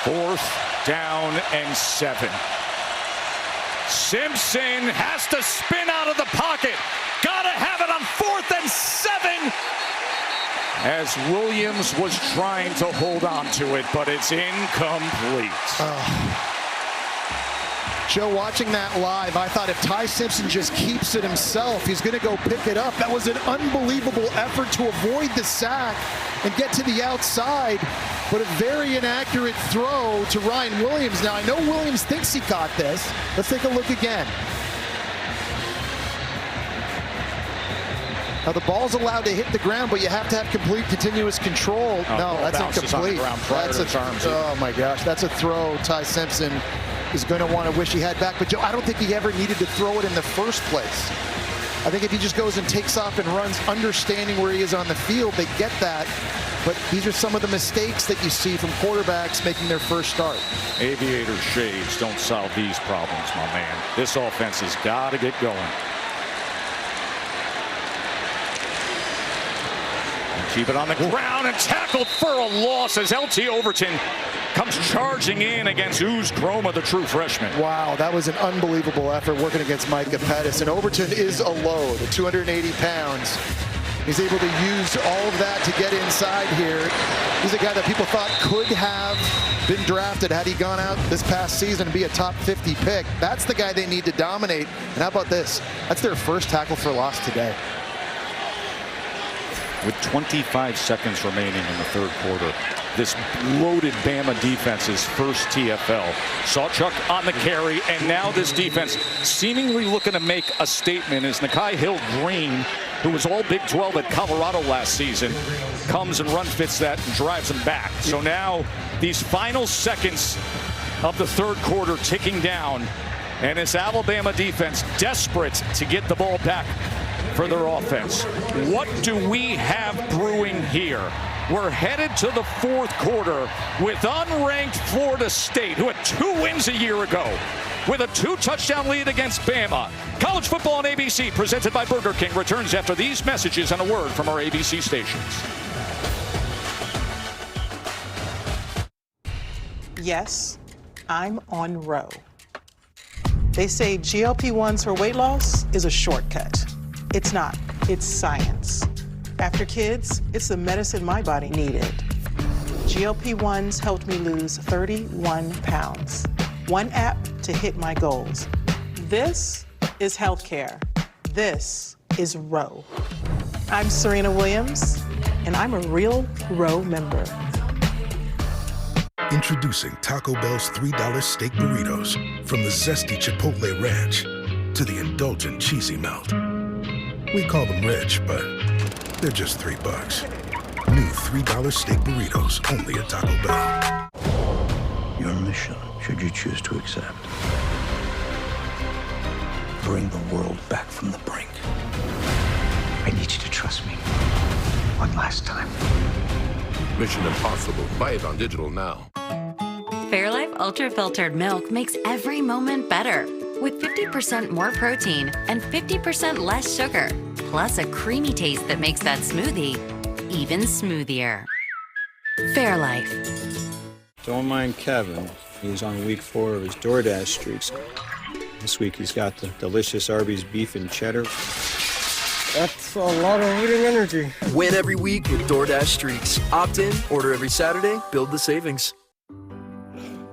4th down and 7. Simpson has to spin out of the pocket. Gotta have it on 4th and 7. As Williams was trying to hold on to it, but it's incomplete. Joe, watching that live, I thought if Ty Simpson just keeps it himself, he's going to go pick it up. That was an unbelievable effort to avoid the sack and get to the outside, but a very inaccurate throw to Ryan Williams. Now, I know Williams thinks he caught this. Let's take a look again. Now, the ball's allowed to hit the ground, but you have to have complete continuous control. No, that's incomplete. Oh, my gosh. That's a throw Ty Simpson is going to want to wish he had back. But, Joe, I don't think he ever needed to throw it in the first place. I think if he just goes and takes off and runs, understanding where he is on the field, they get that. But these are some of the mistakes that you see from quarterbacks making their first start. Aviator shades don't solve these problems, my man. This offense has got to get going. Keep it on the ground and tackled for a loss as LT Overton comes charging in against Ooze Chroma, the true freshman. Wow, that was an unbelievable effort working against Micah Pettis. And Overton is a load at 280 pounds. He's able to use all of that to get inside here. He's a guy that people thought could have been drafted had he gone out this past season and be a top 50 pick. That's the guy they need to dominate. And how about this? That's their first tackle for loss today. With 25 seconds remaining in the 3rd quarter, this loaded Bama defense's first TFL. Sawchuk on the carry, and now this defense seemingly looking to make a statement as Nakai Hill-Green, who was all Big 12 at Colorado last season, comes and run fits that and drives them back. So now these final seconds of the third quarter ticking down. And this Alabama defense desperate to get the ball back for their offense. What do we have brewing here? We're headed to the fourth quarter with unranked Florida State, who had 2 wins a year ago, with a 2-touchdown lead against Bama. College football on ABC, presented by Burger King, returns after these messages and a word from our ABC stations. Yes, I'm on Roe. They say GLP-1s for weight loss is a shortcut. It's not. It's science. After kids, it's the medicine my body needed. GLP-1s helped me lose 31 pounds. One app to hit my goals. This is healthcare. This is Roe. I'm Serena Williams, and I'm a real Roe member. Introducing Taco Bell's $3 steak burritos. From the zesty Chipotle Ranch to the indulgent cheesy melt. We call them rich, but they're just $3. New $3 steak burritos, only at Taco Bell. Your mission, should you choose to accept, bring the world back from the brink. I need you to trust me. One last time. Mission Impossible. Buy it on digital now. Fairlife Ultra Filtered Milk makes every moment better. With 50% more protein and 50% less sugar. Plus a creamy taste that makes that smoothie even smoothier. Fairlife. Don't mind Kevin. He's on week 4 of his DoorDash streaks. This week he's got the delicious Arby's beef and cheddar. That's a lot of eating energy. Win every week with DoorDash streaks. Opt in, order every Saturday, build the savings.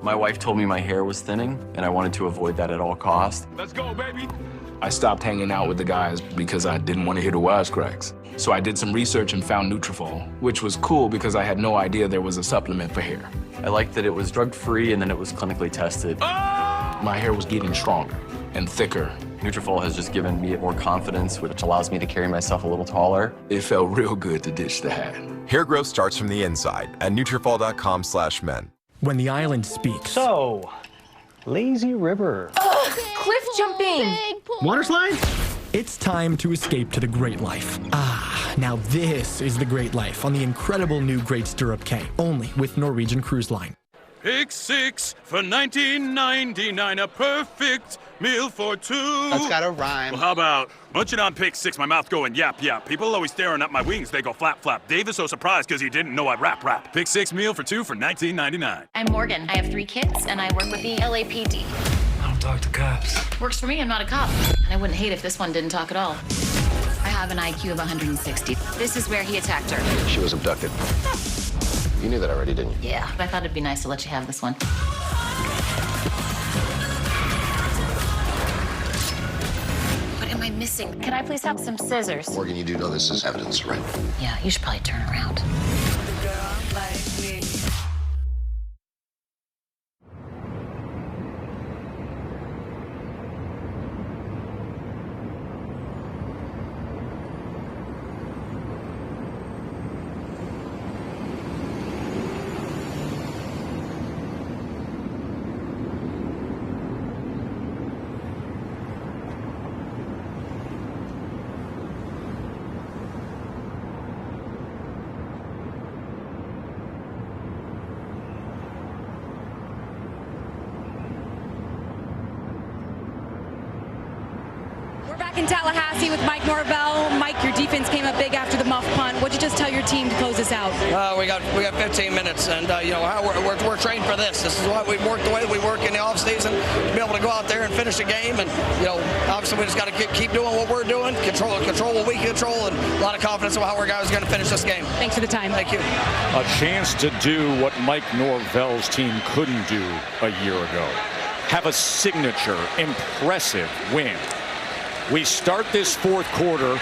My wife told me my hair was thinning, and I wanted to avoid that at all costs. Let's go, baby. I stopped hanging out with the guys because I didn't want to hear the wisecracks. So I did some research and found Nutrafol, which was cool because I had no idea there was a supplement for hair. I liked that it was drug-free and then it was clinically tested. My hair was getting stronger and thicker. Nutrafol has just given me more confidence, which allows me to carry myself a little taller. It felt real good to ditch the hat. Hair growth starts from the inside at Nutrafol.com/men. When the island speaks. So, lazy river. Cliff jumping. Water slide? It's time to escape to the Great Life. Ah, now this is the Great Life on the incredible new Great Stirrup K, only with Norwegian Cruise Line. Pick 6 for $19.99, a perfect meal for 2. That's gotta rhyme. Well, how about munching on Pick 6, my mouth going yap, yap. People always staring at my wings, they go flap, flap. Dave is so surprised because he didn't know I'd rap. Pick 6 meal for 2 for $19.99. I'm Morgan. I have 3 kids, and I work with the LAPD. I don't talk to cops. Works for me, I'm not a cop. And I wouldn't hate if this one didn't talk at all. I have an IQ of 160. This is where he attacked her. She was abducted. You knew that already, didn't you? Yeah, but I thought it'd be nice to let you have this one. What am I missing? Can I please have some scissors? Morgan, you do know this is evidence, right? Yeah, you should probably turn around. Back in Tallahassee with Mike Norvell. Mike, your defense came up big after the muff punt. What'd you just tell your team to close this out? We got 15 minutes, and we're trained for this. This is what we work the way we work in the off season to be able to go out there and finish a game. And obviously we just got to keep doing what we're doing, control what we control, and a lot of confidence about how our guys are going to finish this game. Thanks for the time. Thank you. A chance to do what Mike Norvell's team couldn't do a year ago. Have a signature, impressive win. We start this fourth quarter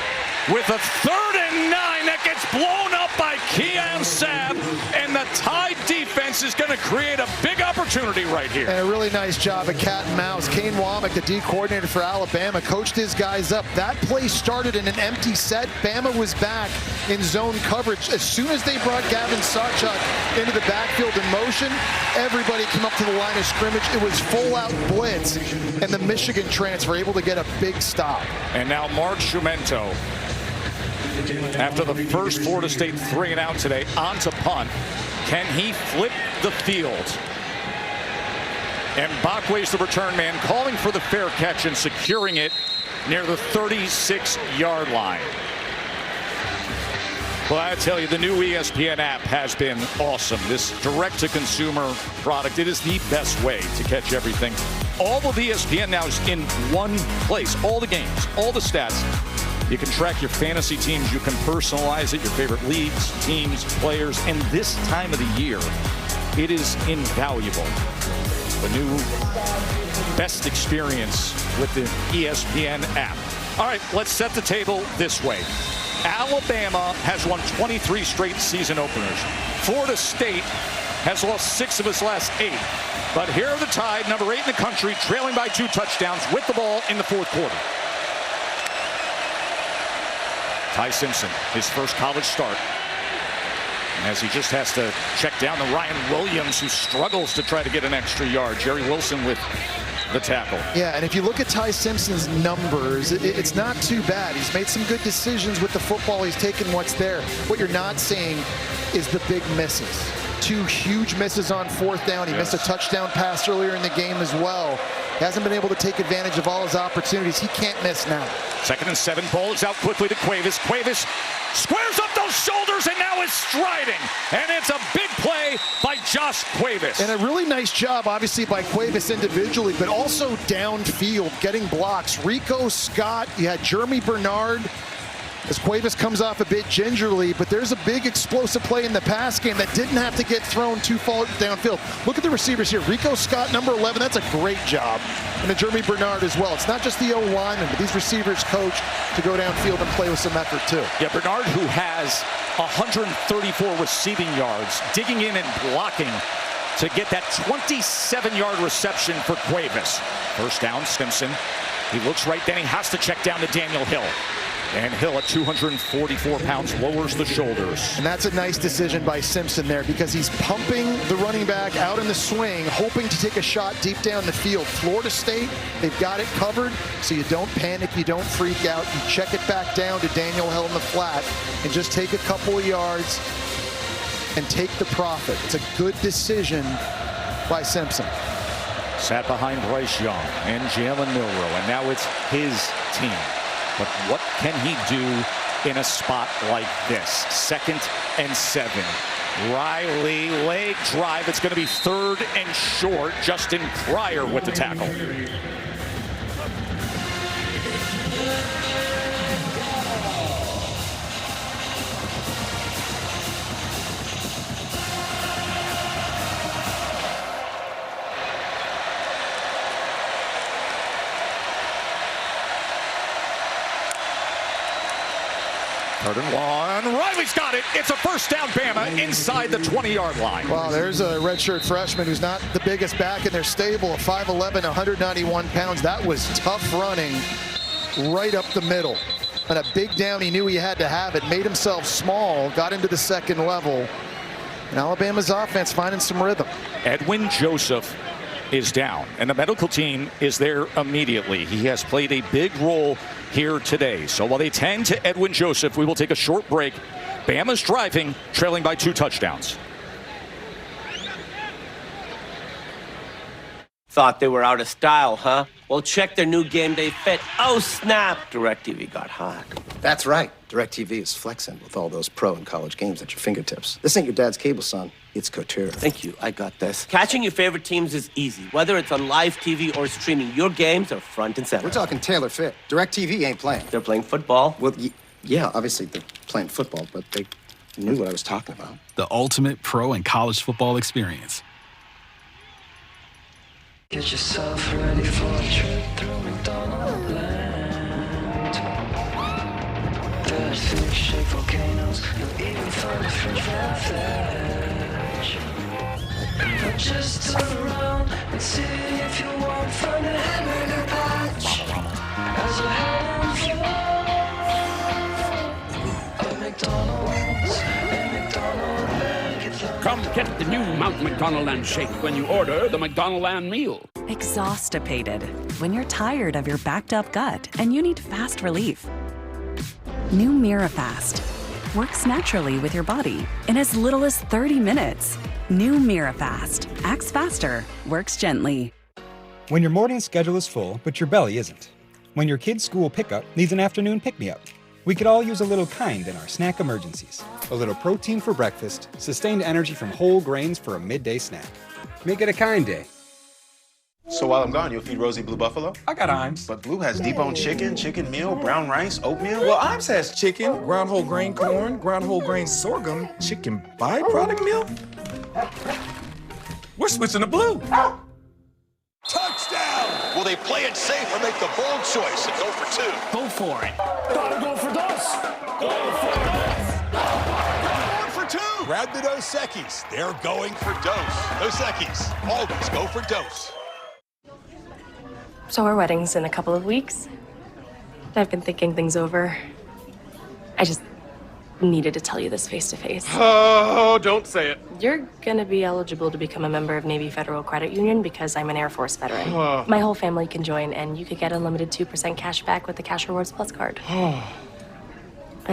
with a 3rd and 9 that gets blown up by Keon Sabb, and the Tide defense This is going to create a big opportunity right here. And a really nice job at cat and mouse. Kane Womack, the D coordinator for Alabama, coached his guys up. That play started in an empty set. Bama was back in zone coverage. As soon as they brought Gavin Sawchuk into the backfield in motion, everybody came up to the line of scrimmage. It was full-out blitz, and the Michigan transfer able to get a big stop. And now Mark Schumento, after the first Florida State 3-and-out today, on to punt. Can he flip the field? And Bakwe's the return man, calling for the fair catch and securing it near the 36-yard line. Well, I tell you, the new ESPN app has been awesome. This direct-to-consumer product, it is the best way to catch everything. All of ESPN now is in one place. All the games, all the stats. You can track your fantasy teams. You can personalize it, your favorite leagues, teams, players. And this time of the year, it is invaluable. The new best experience with the ESPN app. All right, let's set the table this way. Alabama has won 23 straight season openers. Florida State has lost 6 of its last 8. But here are the Tide, number 8 in the country, trailing by 2 touchdowns with the ball in the 4th quarter. Ty Simpson, his first college start. As he just has to check down the Ryan Williams, who struggles to try to get an extra yard. Jerry Wilson with the tackle. Yeah, and if you look at Ty Simpson's numbers, it's not too bad. He's made some good decisions with the football. He's taken what's there. What you're not seeing is the big misses. 2 huge misses on 4th down. He missed a touchdown pass earlier in the game as well. He hasn't been able to take advantage of all his opportunities. He can't miss now. 2nd and 7, ball is out quickly to Cuevas. Cuevas squares up those shoulders and now is striding. And it's a big play by Josh Cuevas. And a really nice job, obviously, by Cuevas individually, but also downfield, getting blocks. Rico Scott, you had Jeremy Bernard, as Cuevas comes off a bit gingerly, but there's a big explosive play in the pass game that didn't have to get thrown too far downfield. Look at the receivers here. Rico Scott, number 11, that's a great job. And Jeremy Bernard as well. It's not just the O-lineman, but these receivers coached to go downfield and play with some effort too. Yeah, Bernard, who has 134 receiving yards, digging in and blocking to get that 27-yard reception for Cuevas. First down, Simpson. He looks right, then he has to check down to Daniel Hill. And Hill at 244 pounds lowers the shoulders. And that's a nice decision by Simpson there, because he's pumping the running back out in the swing, hoping to take a shot deep down the field. Florida State, they've got it covered, so you don't panic, you don't freak out. You check it back down to Daniel Hill in the flat and just take a couple of yards and take the profit. It's a good decision by Simpson. Sat behind Bryce Young and Jalen Milroe, and now it's his team. But what can he do in a spot like this? 2nd and 7. Riley, leg drive. It's going to be 3rd and short. Justin Pryor with the tackle. Third and 1. Riley's got it. It's a first down, Bama, inside the 20-yard line. Well, there's a redshirt freshman who's not the biggest back in their stable, 5'11", 191 pounds. That was tough running right up the middle. And a big down, he knew he had to have it, made himself small, got into the 2nd level. And Alabama's offense finding some rhythm. Edwin Joseph is down, and the medical team is there immediately. He has played a big role here today. So while they tend to Edwin Joseph, we will take a short break. Bama's driving, trailing by 2 touchdowns. Thought they were out of style, huh? Well, check their new game day fit. Oh, snap! DirecTV got hot. That's right. DirecTV is flexing with all those pro and college games at your fingertips. This ain't your dad's cable, son. It's Couture. Thank you. I got this. Catching your favorite teams is easy. Whether it's on live TV or streaming, your games are front and center. We're talking tailor fit. DirecTV ain't playing. They're playing football. Well, yeah, obviously they're playing football, but they knew what I was talking about. The ultimate pro and college football experience. Get yourself ready for a trip through McDonald land. There's fish-shaped volcanoes, you'll even find a French fry veg. Just turn around and see if you won't find a hamburger patch as you're heading for a McDonald's. Come get the new Mount McDonald and Shake when you order the McDonald Land meal. Exhaustipated. When you're tired of your backed up gut and you need fast relief. New MiraFast. Works naturally with your body in as little as 30 minutes. New MiraFast. Acts faster. Works gently. When your morning schedule is full, but your belly isn't. When your kid's school pickup needs an afternoon pick-me-up. We could all use a little kind in our snack emergencies. A little protein for breakfast, sustained energy from whole grains for a midday snack. Make it a kind day. So while I'm gone, you'll feed Rosie Blue Buffalo? I got Imes. But Blue has deboned chicken, chicken meal, brown rice, oatmeal. Well, Imes has chicken, ground whole grain corn, ground whole grain sorghum, chicken byproduct meal. We're switching to Blue. Touchdown! Will they play it safe or make the bold choice and go for two? Go for it. Gotta go for dos! Go for dos! Going for two! Grab the Dos Equis. They're going for Dos. Dos Equis. Always go for Dos. So our wedding's in a couple of weeks. I've been thinking things over. I just needed to tell you this face to face. Oh, don't say it. You're gonna be eligible to become a member of Navy Federal Credit Union because I'm an Air Force veteran. My whole family can join, and you could get unlimited 2% cash back with the Cash Rewards Plus card. I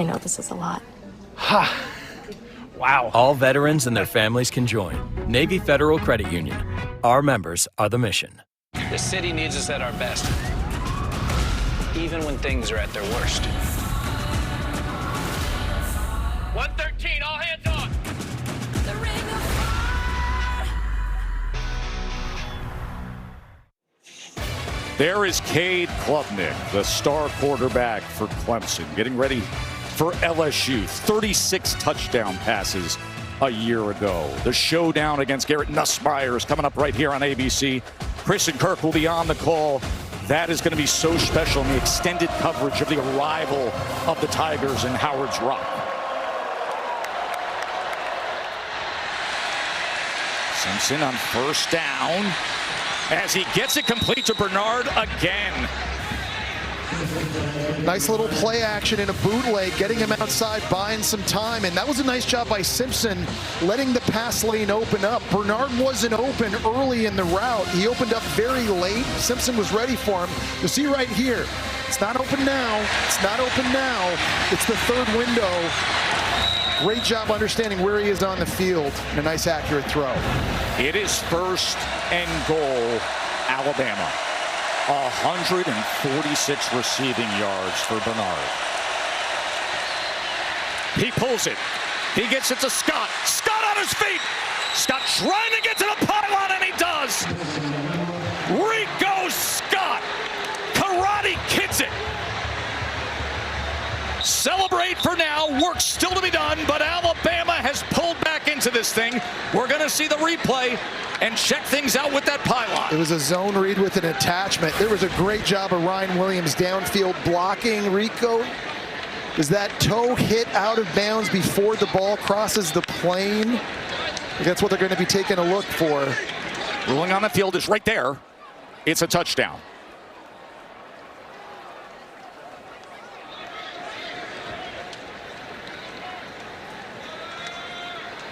know this is a lot. Wow. All veterans and their families can join. Navy Federal Credit Union. Our members are the mission. The city needs us at our best, even when things are at their worst. 113, all hands on. There is Cade Klubnik, the star quarterback for Clemson, getting ready for LSU. 36 touchdown passes a year ago. The showdown against Garrett Nussmeier is coming up right here on ABC. Chris and Kirk will be on the call. That is going to be so special in the extended coverage of the arrival of the Tigers in Howard's Rock. Simpson on first down as he gets it complete to Bernard again. Nice little play action in a bootleg, getting him outside, buying some time, and that was a nice job by Simpson, letting the pass lane open up. Bernard wasn't open early in the route. He opened up very late. Simpson was ready for him. You'll see right here, it's not open now. It's not open now. It's the third window. Great job understanding where he is on the field, and a nice accurate throw. It is first and goal, Alabama. 146 receiving yards for Bernard. He pulls it. He gets it to Scott. Scott on his feet. Scott trying to get to the pylon, and he does. Rico Scott. Karate kids it. Celebrate for now. Work still to be done, but Alabama has pulled back into this thing. We're going to see the replay and check things out with that pylon. It was a zone read with an attachment. There was a great job of Ryan Williams downfield blocking. Rico, does that toe hit out of bounds before the ball crosses the plane? That's what they're going to be taking a look for. Ruling on the field is right there. It's a touchdown.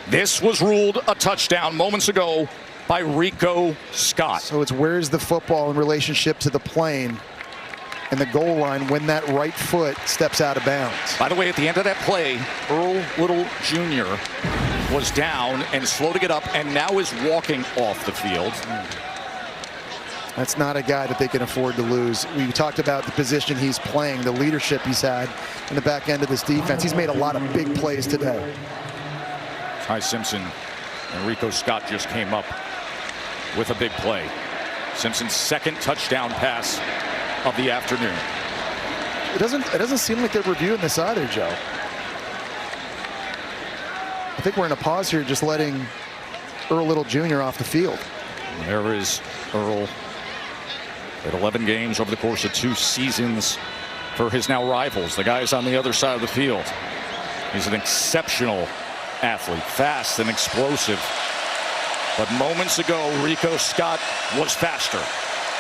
This was ruled a touchdown moments ago by Rico Scott. So it's where's the football in relationship to the plane and the goal line when that right foot steps out of bounds. By the way, at the end of that play, Earl Little Jr. was down and slow to get up and now is walking off the field. That's not a guy that they can afford to lose. We talked about the position he's playing, the leadership he's had in the back end of this defense. He's made a lot of big plays today. Ty Simpson and Rico Scott just came up with a big play. Simpson's second touchdown pass of the afternoon. It doesn't seem like they're reviewing this either, Joe. I think we're in a pause here, just letting Earl Little Jr. off the field. And there is Earl at 11 games over the course of 2 seasons for his now rivals, the guys on the other side of the field. He's an exceptional athlete, fast and explosive. But moments ago, Rico Scott was faster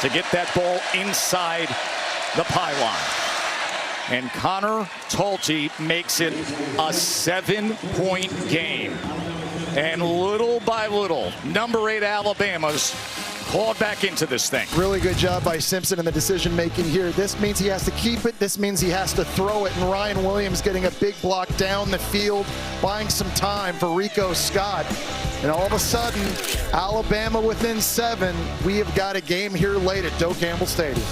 to get that ball inside the pylon. And Connor Talty makes it a 7-point game. And little by little, number 8 Alabama's clawed back into this thing. Really good job by Simpson in the decision making here. This means he has to keep it. This means he has to throw it. And Ryan Williams getting a big block down the field, buying some time for Rico Scott. And all of a sudden, Alabama within 7. We have got a game here late at Doak Campbell Stadium.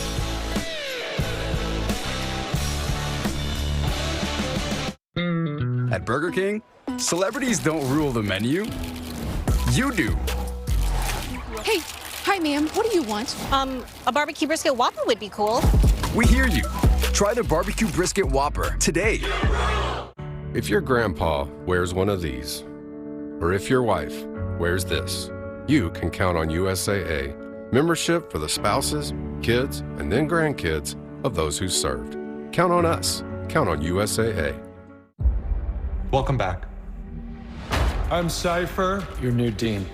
At Burger King, celebrities don't rule the menu. You do. Hey, hi ma'am, what do you want? A barbecue brisket Whopper would be cool. We hear you. Try the barbecue brisket Whopper today. If your grandpa wears one of these, or if your wife wears this, you can count on USAA membership for the spouses, kids, and then grandkids of those who served. Count on us. Count on USAA. Welcome back. I'm Cypher, your new dean.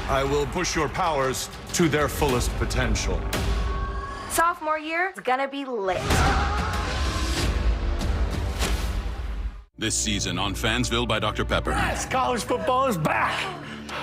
I will push your powers to their fullest potential. Sophomore year is gonna be lit. This season on Fansville by Dr. Pepper. Yes, college football is back.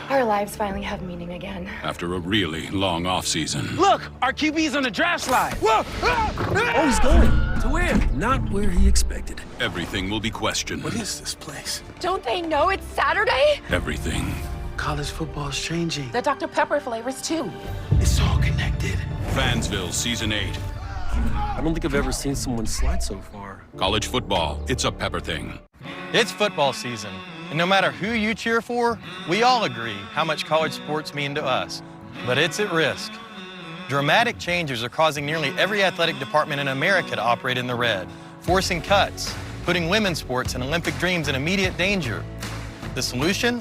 Our lives finally have meaning again. After a really long offseason. Look, our QB's on the draft slide. Whoa! Oh, he's going. To where? Not where he expected. Everything will be questioned. What is this place? Don't they know it's Saturday? Everything. College football is changing. The Dr. Pepper flavors too. It's all connected. Fansville Season 8. I don't think I've ever seen someone slide so far. College football, it's a Pepper thing. It's football season, and no matter who you cheer for, we all agree how much college sports mean to us. But it's at risk. Dramatic changes are causing nearly every athletic department in America to operate in the red, forcing cuts, putting women's sports and Olympic dreams in immediate danger. The solution?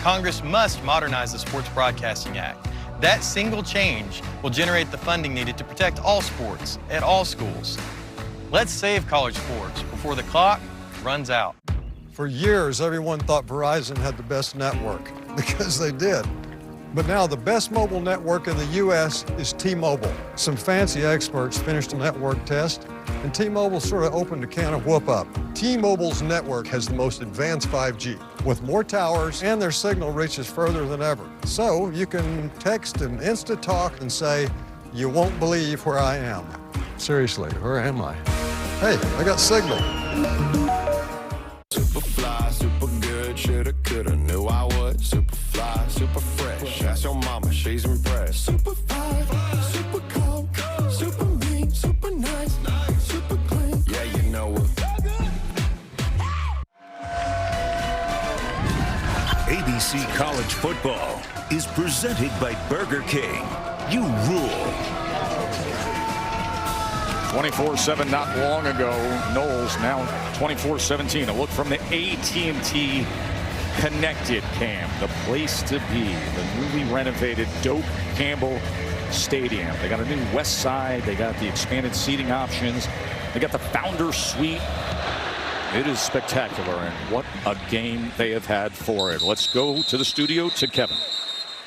Congress must modernize the Sports Broadcasting Act. That single change will generate the funding needed to protect all sports at all schools. Let's save college sports before the clock runs out. For years, everyone thought Verizon had the best network, because they did. But now the best mobile network in the U.S. is T-Mobile. Some fancy experts finished a network test, and T-Mobile sort of opened a can of whoop-up. T-Mobile's network has the most advanced 5G, with more towers, and their signal reaches further than ever. So you can text and Insta-talk and say, "You won't believe where I am." Seriously, where am I? Hey, I got signal. Super fly, super good, shoulda, coulda, knew I would. Super fly, super fresh, ask your mama, she's impressed. Super fly, super cold, super mean, super nice, super clean. Yeah, you know it. ABC College Football is presented by Burger King. You rule. 24-7 not long ago. Knowles now 24-17. A look from the AT&T Connected Cam. The place to be. The newly renovated Doak Campbell Stadium. They got a new west side. They got the expanded seating options. They got the founder suite. It is spectacular, and what a game they have had for it. Let's go to the studio to Kevin.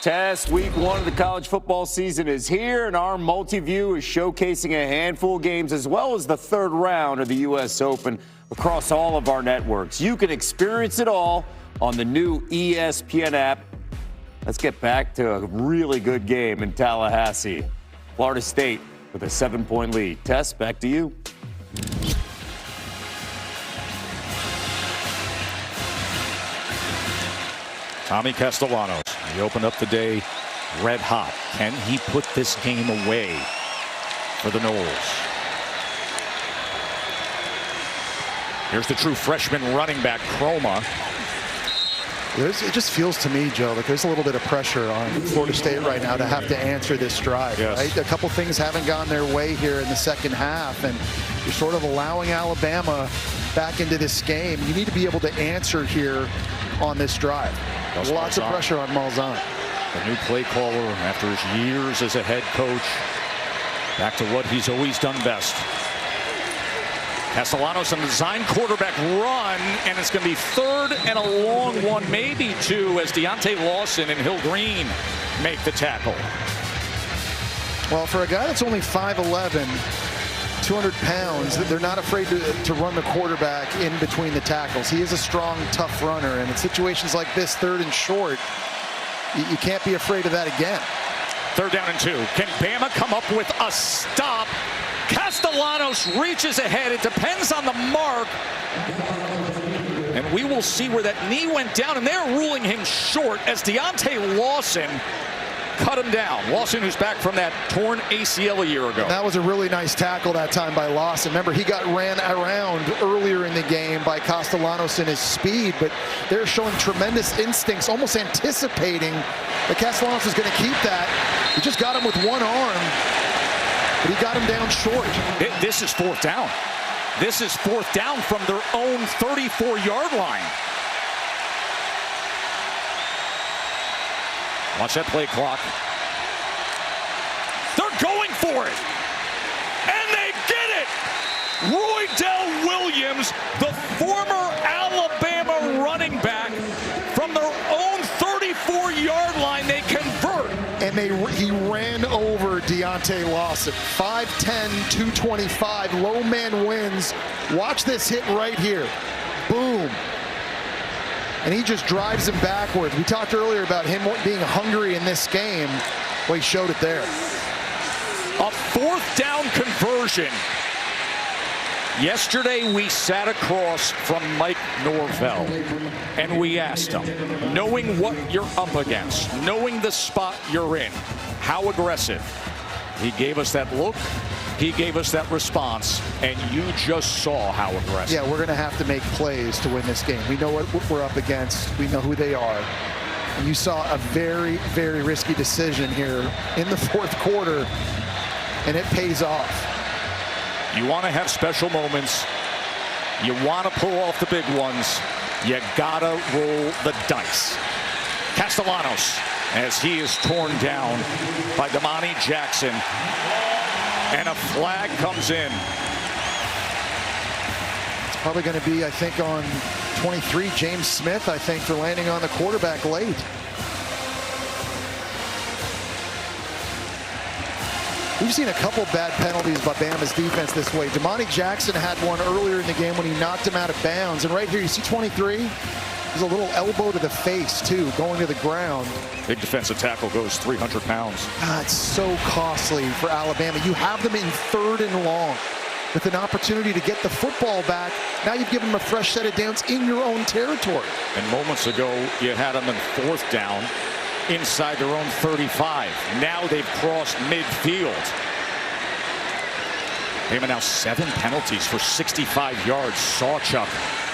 Tess, week 1 of the college football season is here, and our multi-view is showcasing a handful of games as well as the third round of the U.S. Open across all of our networks. You can experience it all on the new ESPN app. Let's get back to a really good game in Tallahassee. Florida State with a 7-point lead. Tess, back to you. Tommy Castellanos. He opened up the day red hot. Can he put this game away for the Noles? Here's the true freshman running back, Chroma. It just feels to me, Joe, like there's a little bit of pressure on Florida State right now to have to answer this drive. Yes. Right? A couple things haven't gone their way here in the second half, and you're sort of allowing Alabama back into this game. You need to be able to answer here on this drive. Lots of pressure on Malzahn. The new play caller after his years as a head coach. Back to what he's always done best. Castellanos on the design quarterback run, and it's going to be 3rd and a long one, maybe 2, as Deontay Lawson and Hill Green make the tackle. Well, for a guy that's only 5'11", 200 pounds, they're not afraid to run the quarterback in between the tackles. He is a strong, tough runner, and in situations like this, 3rd and short, you can't be afraid of that again. 3rd down and 2. Can Bama come up with a stop? Castellanos reaches ahead. It depends on the mark. And we will see where that knee went down, and they're ruling him short as Deontay Lawson cut him down. Lawson, who's back from that torn ACL a year ago. That was a really nice tackle that time by Lawson. Remember, he got ran around earlier in the game by Castellanos in his speed, but they're showing tremendous instincts, almost anticipating that Castellanos is going to keep that. He just got him with one arm, but he got him down short. This is 4th down. This is 4th down from their own 34-yard line. Watch that play clock. They're going for it. And they get it. Roydell Williams, the former Alabama running back, from their own 34-yard line, they convert. And he ran over Deontay Lawson. 5'10", 225, low man wins. Watch this hit right here. Boom. And he just drives him backwards. We talked earlier about him being hungry in this game. Well, he showed it there. A 4th down conversion. Yesterday, we sat across from Mike Norvell, and we asked him, knowing what you're up against, knowing the spot you're in, how aggressive? He gave us that look. He gave us that response, and you just saw how aggressive. Yeah, we're going to have to make plays to win this game. We know what we're up against. We know who they are. And you saw a very, very risky decision here in the 4th quarter, and it pays off. You want to have special moments. You want to pull off the big ones. You got to roll the dice. Castellanos, as he is torn down by Damani Jackson. And a flag comes in. It's probably going to be, I think, on 23, James Smith, I think, for landing on the quarterback late. We've seen a couple bad penalties by Bama's defense this way. Damani Jackson had one earlier in the game when he knocked him out of bounds. And right here, you see 23? There's a little elbow to the face, too, going to the ground. Big defensive tackle goes 300 pounds. It's so costly for Alabama. You have them in 3rd and long with an opportunity to get the football back. Now you've given them a fresh set of downs in your own territory. And moments ago, you had them in 4th down inside their own 35. Now they've crossed midfield. Bama now 7 penalties for 65 yards. Sawchuk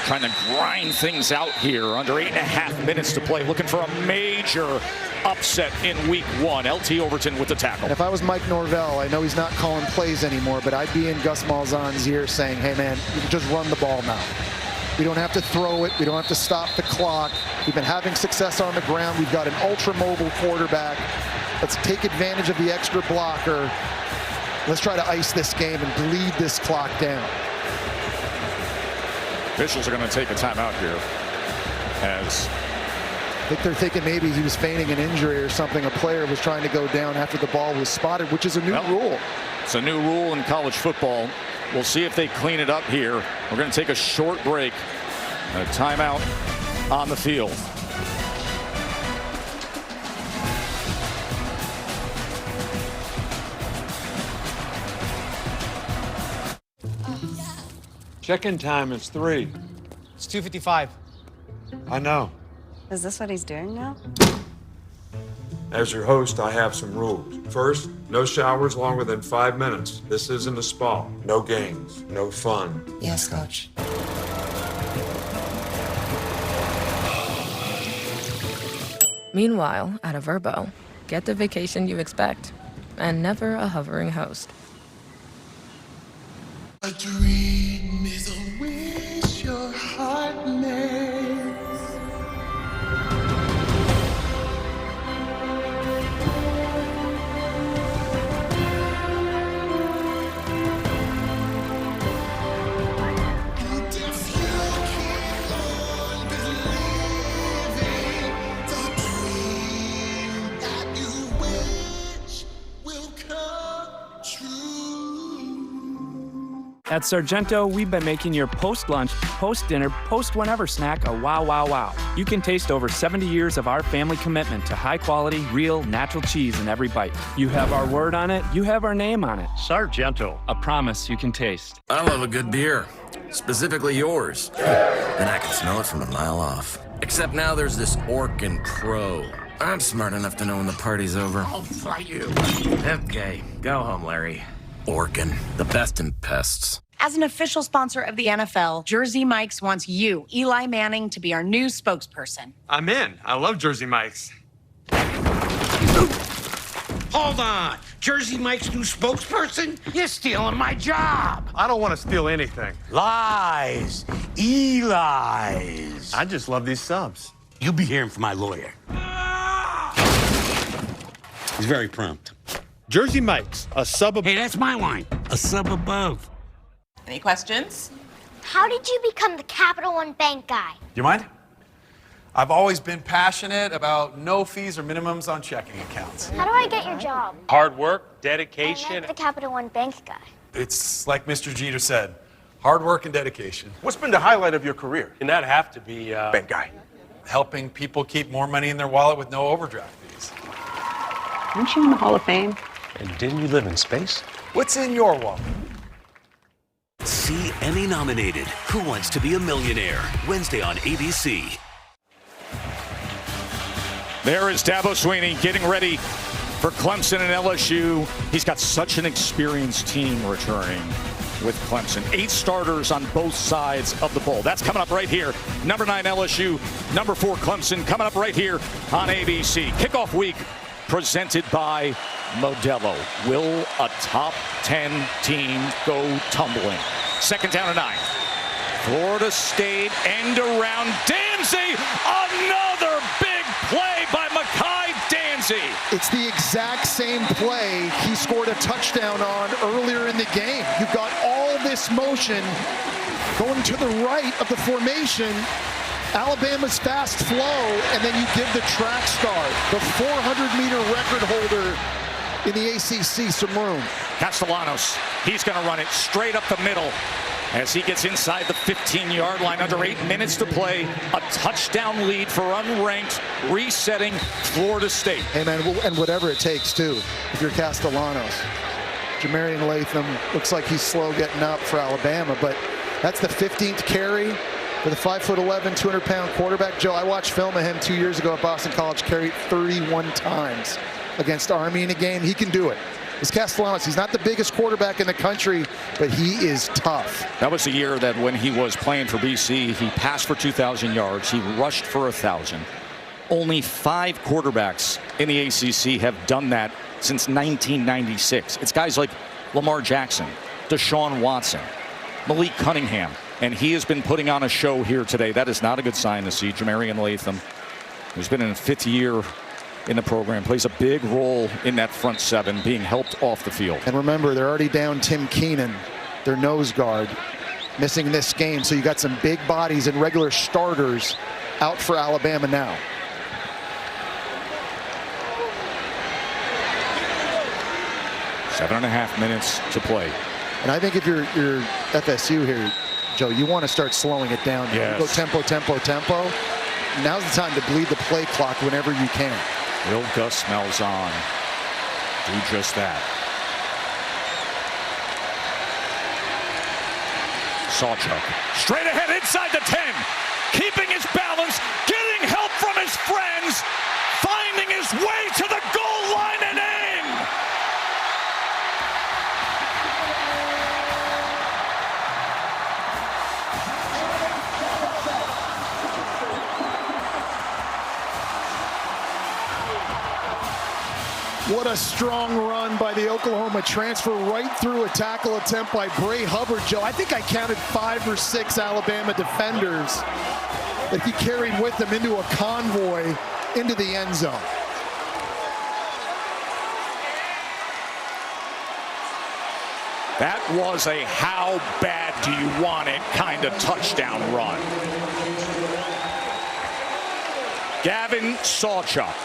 trying to grind things out here under 8.5 minutes to play, looking for a major upset in week 1. LT Overton with the tackle. And if I was Mike Norvell, I know he's not calling plays anymore, but I'd be in Gus Malzahn's ear saying, hey man, you can just run the ball now. We don't have to throw it. We don't have to stop the clock. We've been having success on the ground. We've got an ultra-mobile quarterback. Let's take advantage of the extra blocker. Let's try to ice this game and bleed this clock down. Officials are going to take a timeout here as I think they're thinking maybe he was feigning an injury or something. A player was trying to go down after the ball was spotted, which is a new rule. It's a new rule in college football. We'll see if they clean it up here. We're going to take a short break. A timeout on the field. Check-in time is 3. It's 2:55. I know. Is this what he's doing now? As your host, I have some rules. First, no showers longer than 5 minutes. This isn't a spa. No games, no fun. Yes, Coach. Meanwhile, at a Vrbo, get the vacation you expect, and never a hovering host. A dream is a wish your heart makes. At Sargento, we've been making your post-lunch, post-dinner, post-whenever snack a wow, wow, wow. You can taste over 70 years of our family commitment to high-quality, real, natural cheese in every bite. You have our word on it, you have our name on it. Sargento, a promise you can taste. I love a good beer, specifically yours. And I can smell it from a mile off. Except now there's this Orkin Pro. I'm smart enough to know when the party's over. I'll fight you. Okay, go home, Larry. Orkin, the best in pests. As an official sponsor of the NFL, Jersey Mike's wants you, Eli Manning, to be our new spokesperson. I'm in. I love Jersey Mike's. Hold on. Jersey Mike's new spokesperson? You're stealing my job. I don't want to steal anything. Lies. Eli's. I just love these subs. You'll be hearing from my lawyer. He's very prompt. Jersey Mike's, a sub above. Hey, that's my line. A sub above. Any questions? How did you become the Capital One Bank guy? You mind? I've always been passionate about no fees or minimums on checking accounts. How do I get your job? Hard work, dedication. I met the Capital One Bank guy. It's like Mr. Jeter said, hard work and dedication. What's been the highlight of your career? And that have to be bank guy. Helping people keep more money in their wallet with no overdraft fees. Aren't you in the Hall of Fame? And didn't you live in space? What's in your wallet? See Emmy nominated Who Wants to Be a Millionaire? Wednesday on ABC. There is Dabo Swinney getting ready for Clemson and LSU. He's got such an experienced team returning with Clemson. 8 starters on both sides of the ball. That's coming up right here. Number 9 LSU, number 4 Clemson, coming up right here on ABC. Kickoff week presented by Modelo. Will a top 10 team go tumbling? Second down and 9. Florida State end around Danzy. Another big play by Mekhi Danzy. It's the exact same play he scored a touchdown on earlier in the game. You've got all this motion going to the right of the formation. Alabama's fast flow, and then you give the track star, the 400-meter record holder in the ACC, some room. Castellanos, he's going to run it straight up the middle as he gets inside the 15-yard line. Under 8 minutes to play. A touchdown lead for unranked, resetting Florida State. Hey, man, and whatever it takes, too, if you're Castellanos. Jamarian Latham looks like he's slow getting up for Alabama, but that's the 15th carry for the 5'11", 200-pound quarterback. Joe, I watched film of him 2 years ago at Boston College, carried 31 times against Army in a game. He can do it. It's Castellanos. He's not the biggest quarterback in the country, but he is tough. That was the year that when he was playing for BC, he passed for 2,000 yards. He rushed for 1,000. Only 5 quarterbacks in the ACC have done that since 1996. It's guys like Lamar Jackson, Deshaun Watson, Malik Cunningham, and he has been putting on a show here today. That is not a good sign to see. Jamarian Latham, who's been in his 5th year in the program, plays a big role in that front 7, being helped off the field. And remember, they're already down Tim Keenan, their nose guard, missing this game. So you got some big bodies and regular starters out for Alabama now. Seven and a half minutes to play. And I think if you're FSU here, Joe, you want to start slowing it down. Yes. Go tempo, tempo, tempo. Now's the time to bleed the play clock whenever you can. Will Gus Malzahn do just that? Sawchuk straight ahead inside the 10, keeping his balance, getting help from his friends, finding his way to the goal line and in. What a strong run by the Oklahoma transfer, right through a tackle attempt by Bray Hubbard, Joe. I think I counted 5 or 6 Alabama defenders that he carried with him into a convoy into the end zone. That was a how bad do you want it kind of touchdown run. Gavin Sawchuk.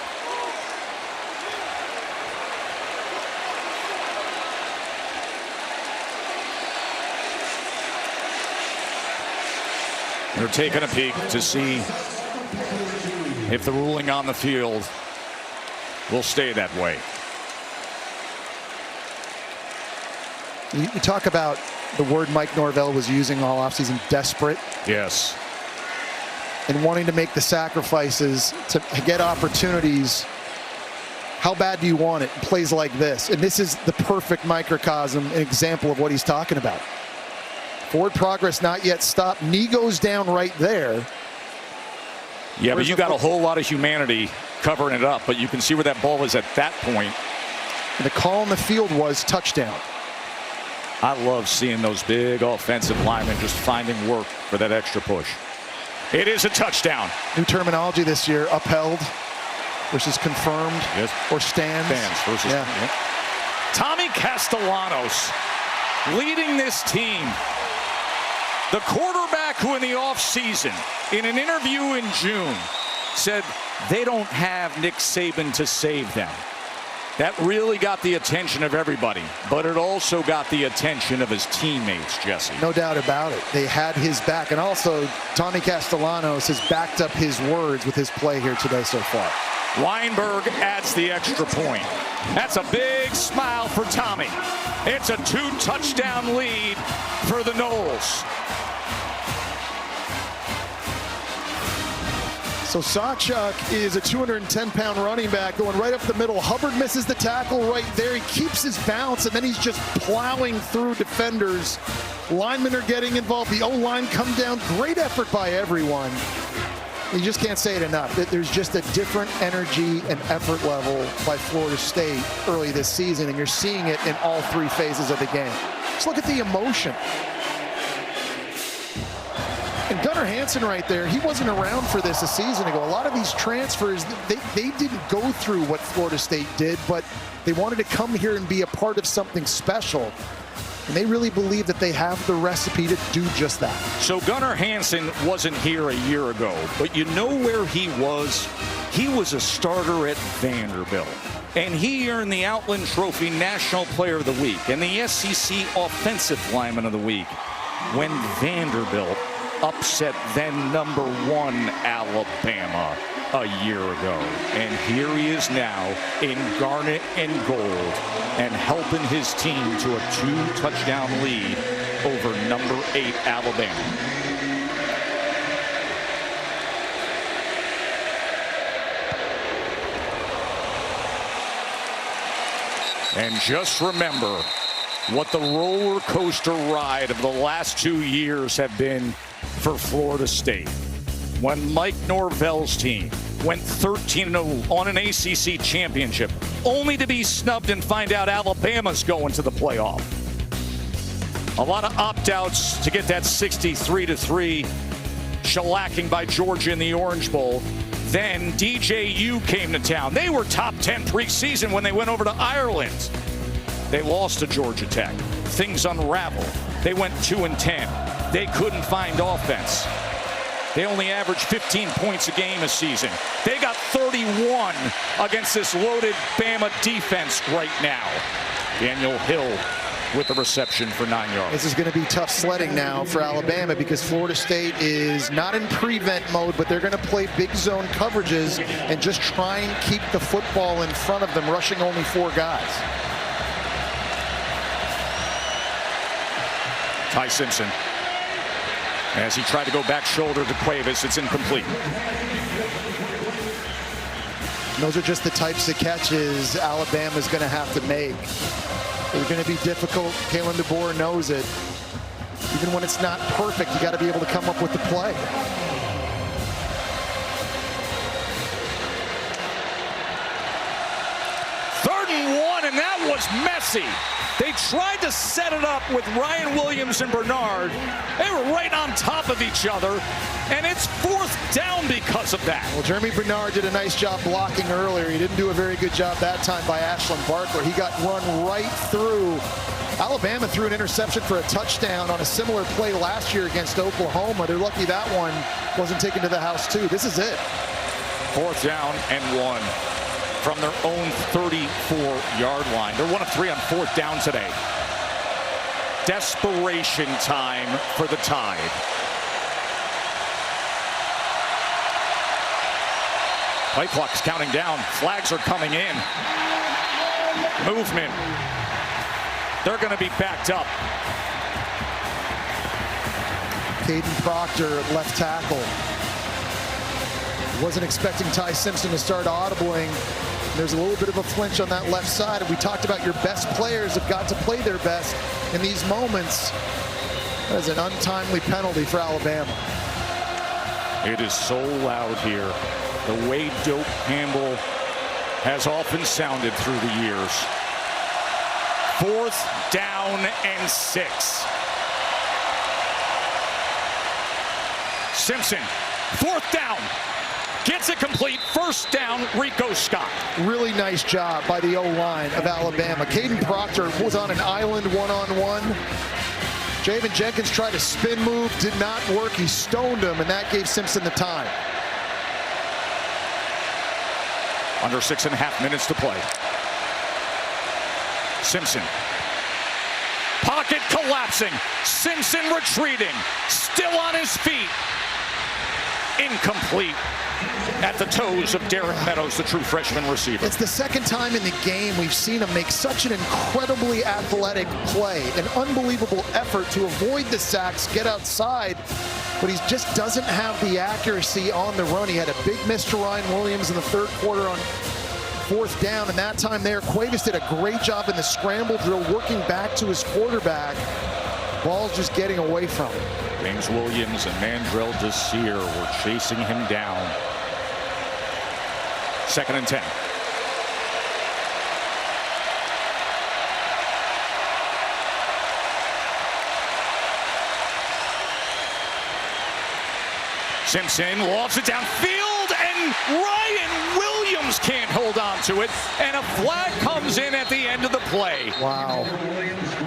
They're taking a peek to see if the ruling on the field will stay that way. You talk about the word Mike Norvell was using all offseason, desperate. Yes. And wanting to make the sacrifices to get opportunities. How bad do you want it? Plays like this. And this is the perfect microcosm, an example of what he's talking about. Forward progress not yet stopped. Knee goes down right there. Yeah, but you got a whole lot of humanity covering it up, but you can see where that ball is at that point. And the call on the field was touchdown. I love seeing those big offensive linemen just finding work for that extra push. It is a touchdown. New terminology this year, upheld versus confirmed, yes, or stands. Stands versus, yeah. Tommy Castellanos leading this team. The quarterback who in the offseason, in an interview in June, said they don't have Nick Saban to save them. That really got the attention of everybody, but it also got the attention of his teammates, Jesse. No doubt about it. They had his back, and also Tommy Castellanos has backed up his words with his play here today so far. Weinberg adds the extra point. That's a big smile for Tommy. It's a 2-touchdown lead for the Noles. So Sawchuk is a 210-pound running back going right up the middle. Hubbard misses the tackle right there. He keeps his bounce, and then he's just plowing through defenders. Linemen are getting involved. The O-line come down. Great effort by everyone. You just can't say it enough. There's just a different energy and effort level by Florida State early this season, and you're seeing it in all three phases of the game. Just look at the emotion. And Gunnar Hansen right there, he wasn't around for this a season ago. A lot of these transfers, they didn't go through what Florida State did, but they wanted to come here and be a part of something special. And they really believe that they have the recipe to do just that. So Gunnar Hansen wasn't here a year ago, but you know where he was? He was a starter at Vanderbilt. And he earned the Outland Trophy National Player of the Week and the SEC Offensive Lineman of the Week when Vanderbilt upset then #1 Alabama a year ago. And here he is now in garnet and gold and helping his team to a 2-touchdown lead over #8 Alabama. And just remember what the roller coaster ride of the last 2 years have been for Florida State. When Mike Norvell's team went 13-0 on an ACC championship, only to be snubbed and find out Alabama's going to the playoff. A lot of opt-outs to get that 63-3 shellacking by Georgia in the Orange Bowl. Then DJU came to town. They were top 10 preseason when they went over to Ireland. They lost to Georgia Tech. Things unraveled. They went 2-10. They couldn't find offense. They only averaged 15 points a game a season. They got 31 against this loaded Bama defense right now. Daniel Hill with the reception for 9 yards. This is going to be tough sledding now for Alabama because Florida State is not in prevent mode, but they're going to play big zone coverages and just try and keep the football in front of them, rushing only 4 guys. Ty Simpson, as he tried to go back shoulder to Cuevas, it's incomplete. Those are just the types of catches Alabama's going to have to make. They're going to be difficult. Kalen DeBoer knows it. Even when it's not perfect, you got to be able to come up with the play. Third and 1, and that was messy. They tried to set it up with Ryan Williams and Bernard. They were right on top of each other, and it's 4th down because of that. Well, Jeremy Bernard did a nice job blocking earlier. He didn't do a very good job that time by Ashland Barkler. He got run right through. Alabama threw an interception for a touchdown on a similar play last year against Oklahoma. They're lucky that one wasn't taken to the house, too. This is it. 4th down and 1. From their own 34-yard line. They're 1 of 3 on 4th down today. Desperation time for the Tide. Play clock's counting down. Flags are coming in. Movement. They're going to be backed up. Caden Proctor, left tackle. Wasn't expecting Ty Simpson to start audibling. There's a little bit of a flinch on that left side. And we talked about your best players have got to play their best in these moments. That is an untimely penalty for Alabama. It is so loud here. The way Dope Campbell has often sounded through the years. 4th down and 6. Simpson, 4th down. Gets it complete. 1st down, Rico Scott. Really nice job by the O-line of Alabama. Caden Proctor was on an island one-on-one. Javen Jenkins tried a spin move, did not work. He stoned him, and that gave Simpson the time. Under 6.5 minutes to play. Simpson. Pocket collapsing. Simpson retreating. Still on his feet. Incomplete. At the toes of Derek Meadows, the true freshman receiver. It's the second time in the game we've seen him make such an incredibly athletic play, an unbelievable effort to avoid the sacks, get outside, but he just doesn't have the accuracy on the run. He had a big miss to Ryan Williams in the 3rd quarter on 4th down, and that time there, Cuevas did a great job in the scramble drill, working back to his quarterback. Ball's just getting away from him. James Williams and Mandrell Desir were chasing him down. 2nd and 10. Simpson lofts it downfield, and Ryan Williams can't hold on to it, and a flag comes in at the end of the play. Wow.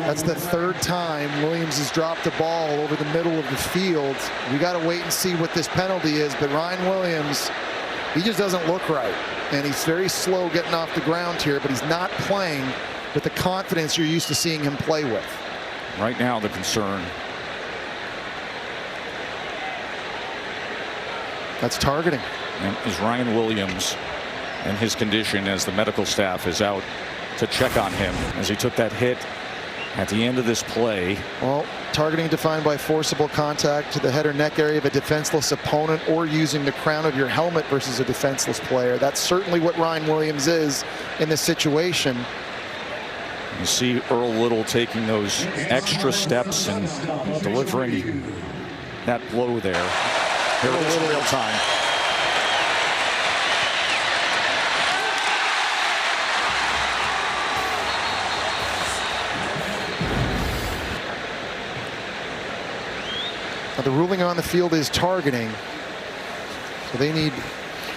That's the 3rd time Williams has dropped the ball over the middle of the field. We got to wait and see what this penalty is, but Ryan Williams, he just doesn't look right. And he's very slow getting off the ground here, but he's not playing with the confidence you're used to seeing him play with. Right now, the concern. That's targeting. And is Ryan Williams and his condition as the medical staff is out to check on him as he took that hit at the end of this play. Well, targeting defined by forcible contact to the head or neck area of a defenseless opponent or using the crown of your helmet versus a defenseless player. That's certainly what Ryan Williams is in this situation. You see Earl Little taking those extra steps and delivering that blow there. Here it is in real time. Now, the ruling on the field is targeting, so they need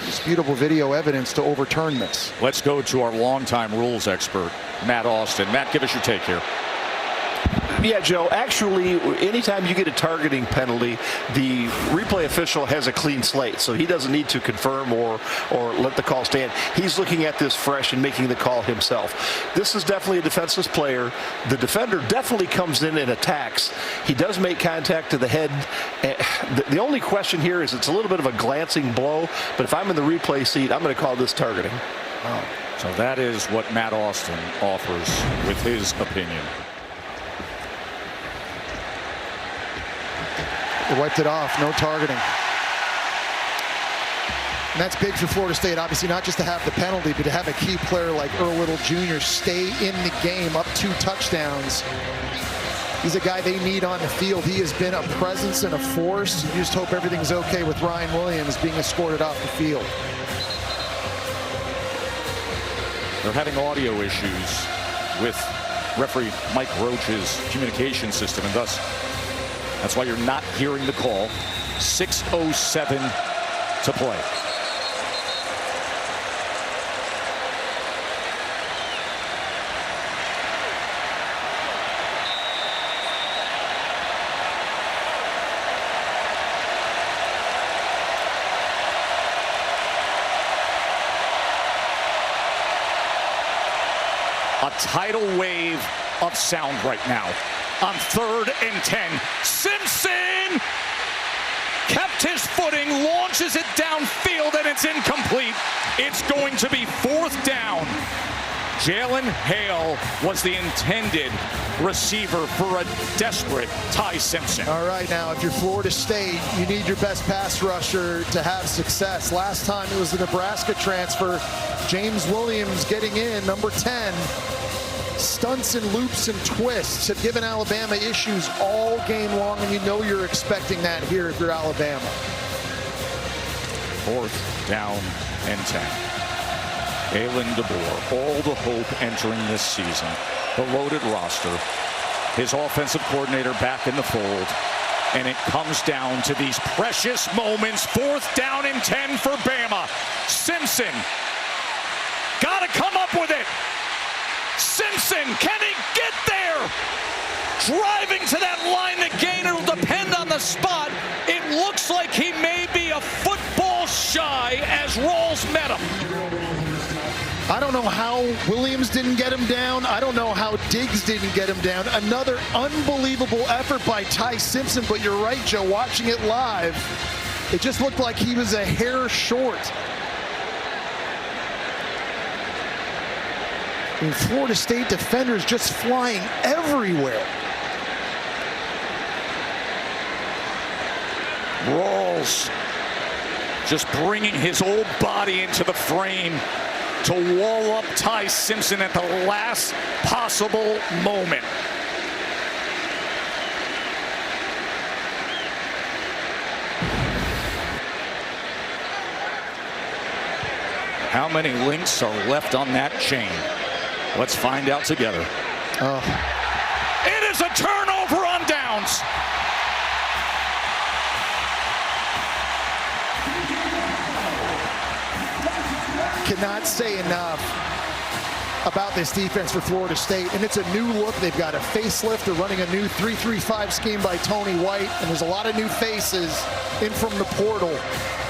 disputable video evidence to overturn this. Let's go to our longtime rules expert, Matt Austin. Matt, give us your take here. Yeah, Joe, actually, anytime you get a targeting penalty, the replay official has a clean slate, so he doesn't need to confirm or let the call stand. He's looking at this fresh and making the call himself. This is definitely a defenseless player. The defender definitely comes in and attacks. He does make contact to the head. The only question here is it's a little bit of a glancing blow, but if I'm in the replay seat, I'm going to call this targeting. Oh. So that is what Matt Austin offers with his opinion. They wiped it off, no targeting. And that's big for Florida State, obviously, not just to have the penalty, but to have a key player like Earl Little Jr. stay in the game, up 2 touchdowns. He's a guy they need on the field. He has been a presence and a force. You just hope everything's okay with Ryan Williams being escorted off the field. They're having audio issues with referee Mike Roach's communication system, and thus that's why you're not hearing the call. 6:07 to play. A tidal wave of sound right now. On 3rd and 10, Simpson kept his footing, launches it downfield, and it's incomplete. It's going to be 4th down. Jalen Hale was the intended receiver for a desperate Ty Simpson. All right, now, if you're Florida State, you need your best pass rusher to have success. Last time it was the Nebraska transfer, James Williams getting in, number 10. Stunts and loops and twists have given Alabama issues all game long, and you know you're expecting that here if you're Alabama. 4th down and 10. Kalen DeBoer, all the hope entering this season. The loaded roster. His offensive coordinator back in the fold. And it comes down to these precious moments. 4th down and 10 for Bama. Simpson. Got to come up with it. Simpson, can he get there? Driving to that line, the gain. It'll depend on the spot. It looks like he may be a football shy as Rawls met him. I don't know how Williams didn't get him down. I don't know how Diggs didn't get him down. Another unbelievable effort by Ty Simpson, but you're right, Joe, watching it live, it just looked like he was a hair short. I mean, Florida State defenders just flying everywhere. Rawls just bringing his old body into the frame to wall up Ty Simpson at the last possible moment. How many links are left on that chain? Let's find out together. It is a turnover on downs. Cannot say enough about this defense for Florida State, and it's a new look. They've got a facelift. They're running a new 3-3-5 scheme by Tony White, and there's a lot of new faces in from the portal.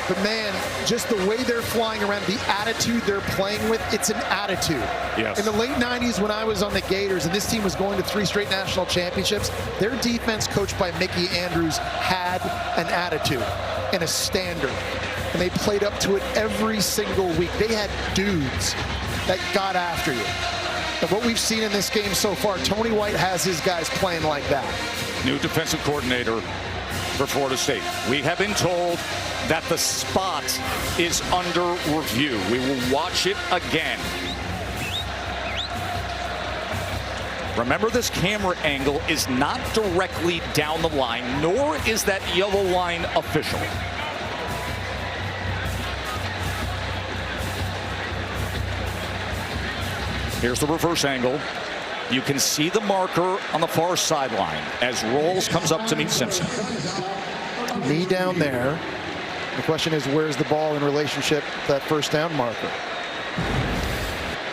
But man, just the way they're flying around, the attitude they're playing with, it's an attitude. Yes. In the late 90s when I was on the Gators and this team was going to 3 straight national championships, their defense coached by Mickey Andrews had an attitude and a standard. And they played up to it every single week. They had dudes that got after you. And what we've seen in this game so far, Tony White has his guys playing like that. New defensive coordinator for Florida State. We have been told that the spot is under review. We will watch it again. Remember, this camera angle is not directly down the line, nor is that yellow line official. Here's the reverse angle. You can see the marker on the far sideline as Rawls comes up to meet Simpson. Knee down there. The question is, where's the ball in relationship to that first down marker?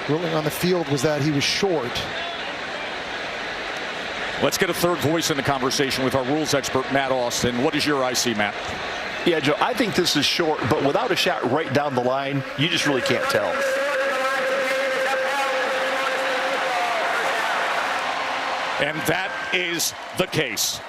Ruling on the field was that he was short. Let's get a third voice in the conversation with our rules expert, Matt Austin. What is your IC, Matt? Yeah, Joe, I think this is short, but without a shot right down the line, you just really can't tell. And that is the case.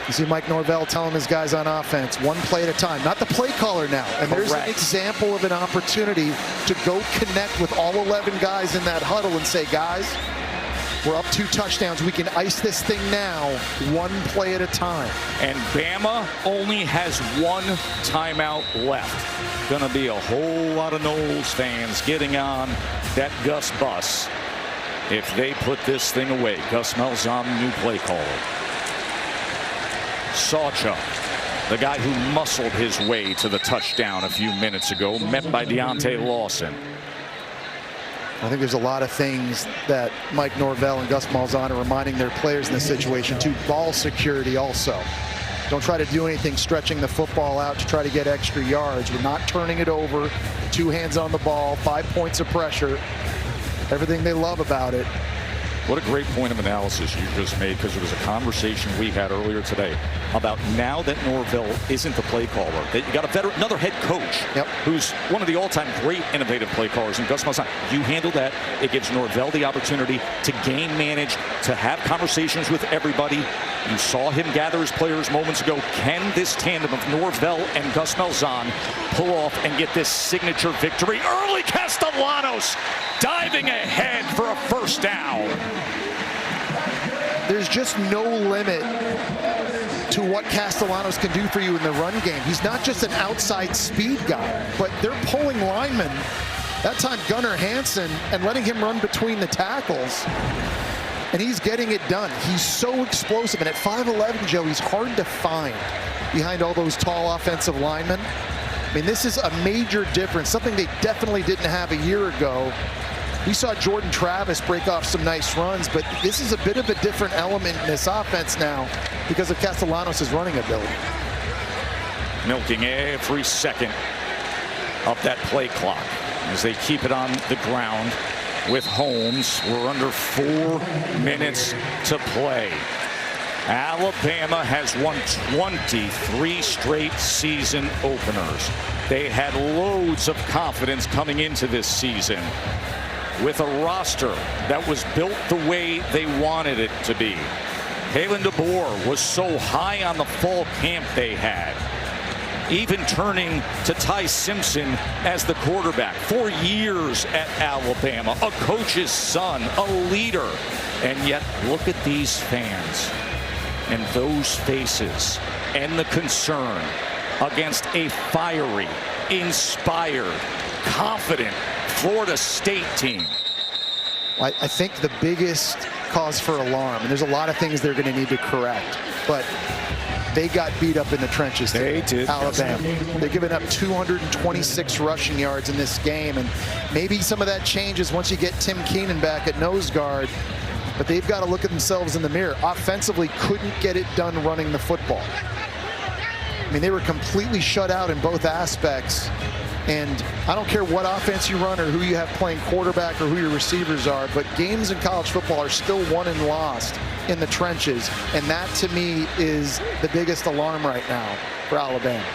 You see Mike Norvell telling his guys on offense, one play at a time, not the play caller now. And there's an example of an opportunity to go connect with all 11 guys in that huddle and say, guys, we're up 2 touchdowns. We can ice this thing now, one play at a time. And Bama only has 1 timeout left. Gonna be a whole lot of Noles fans getting on that Gus bus if they put this thing away. Gus Malzahn, new play caller. Sawchuk, the guy who muscled his way to the touchdown a few minutes ago, met by Deontay Lawson. I think there's a lot of things that Mike Norvell and Gus Malzahn are reminding their players in this situation too. Ball security also. Don't try to do anything stretching the football out to try to get extra yards. We're not turning it over. 2 hands on the ball, 5 points of pressure. Everything they love about it. What a great point of analysis you just made, because it was a conversation we had earlier today. about now that Norvell isn't the play caller, that you got another head coach who's one of the all-time great innovative play callers in Gus Malzahn. You handle that, it gives Norvell the opportunity to game manage, to have conversations with everybody. You saw him gather his players moments ago. Can this tandem of Norvell and Gus Malzahn pull off and get this signature victory? Early Castellanos diving ahead for a first down. There's just no limit to what Castellanos can do for you in the run game. He's not just an outside speed guy, but they're pulling linemen, that time Gunnar Hansen, and letting him run between the tackles. And he's getting it done. He's so explosive. And at 5'11", Joe, he's hard to find behind all those tall offensive linemen. I mean, this is a major difference, something they definitely didn't have a year ago. We saw Jordan Travis break off some nice runs, but this is a bit of a different element in this offense now because of Castellanos' running ability. Milking every second of that play clock as they keep it on the ground with Holmes. We're under 4 minutes to play. Alabama has won 23 straight season openers. They had loads of confidence coming into this season with a roster that was built the way they wanted it to be. Kalen DeBoer was so high on the fall camp they had, even turning to Ty Simpson as the quarterback. 4 years at Alabama, a coach's son, a leader. And yet, look at these fans and those faces and the concern against a fiery, inspired, confident Florida State team. I think the biggest cause for alarm, and there's a lot of things they're going to need to correct, but they got beat up in the trenches today. They did. Alabama. They're giving up 226 rushing yards in this game, and maybe some of that changes once you get Tim Keenan back at nose guard, but they've got to look at themselves in the mirror. Offensively, couldn't get it done running the football. I mean, they were completely shut out in both aspects. And I don't care what offense you run or who you have playing quarterback or who your receivers are, but games in college football are still won and lost in the trenches. And that, to me, is the biggest alarm right now for Alabama.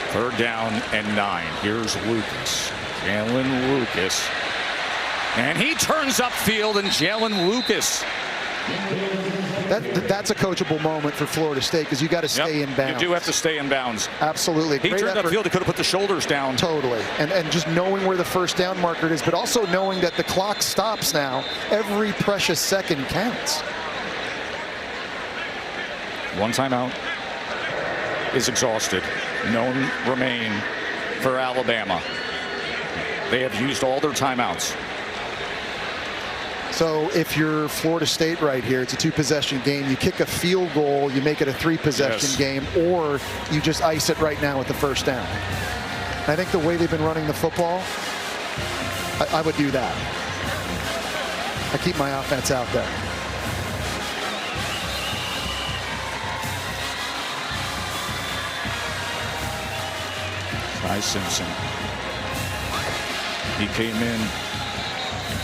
3rd down and 9. Here's Lucas. Jalen Lucas. And he turns upfield, and Jalen Lucas. That's a coachable moment for Florida State because you got to stay in bounds. You do have to stay in bounds. Absolutely. He turned upfield. He could have put the shoulders down. Totally. And just knowing where the first down marker is, but also knowing that the clock stops now. Every precious second counts. 1 timeout is exhausted. None remain for Alabama. They have used all their timeouts. So if you're Florida State right here, it's a 2-possession game. You kick a field goal, you make it a 3-possession game, or you just ice it right now with the first down. And I think the way they've been running the football, I would do that. I keep my offense out there. Ty Simpson. He came in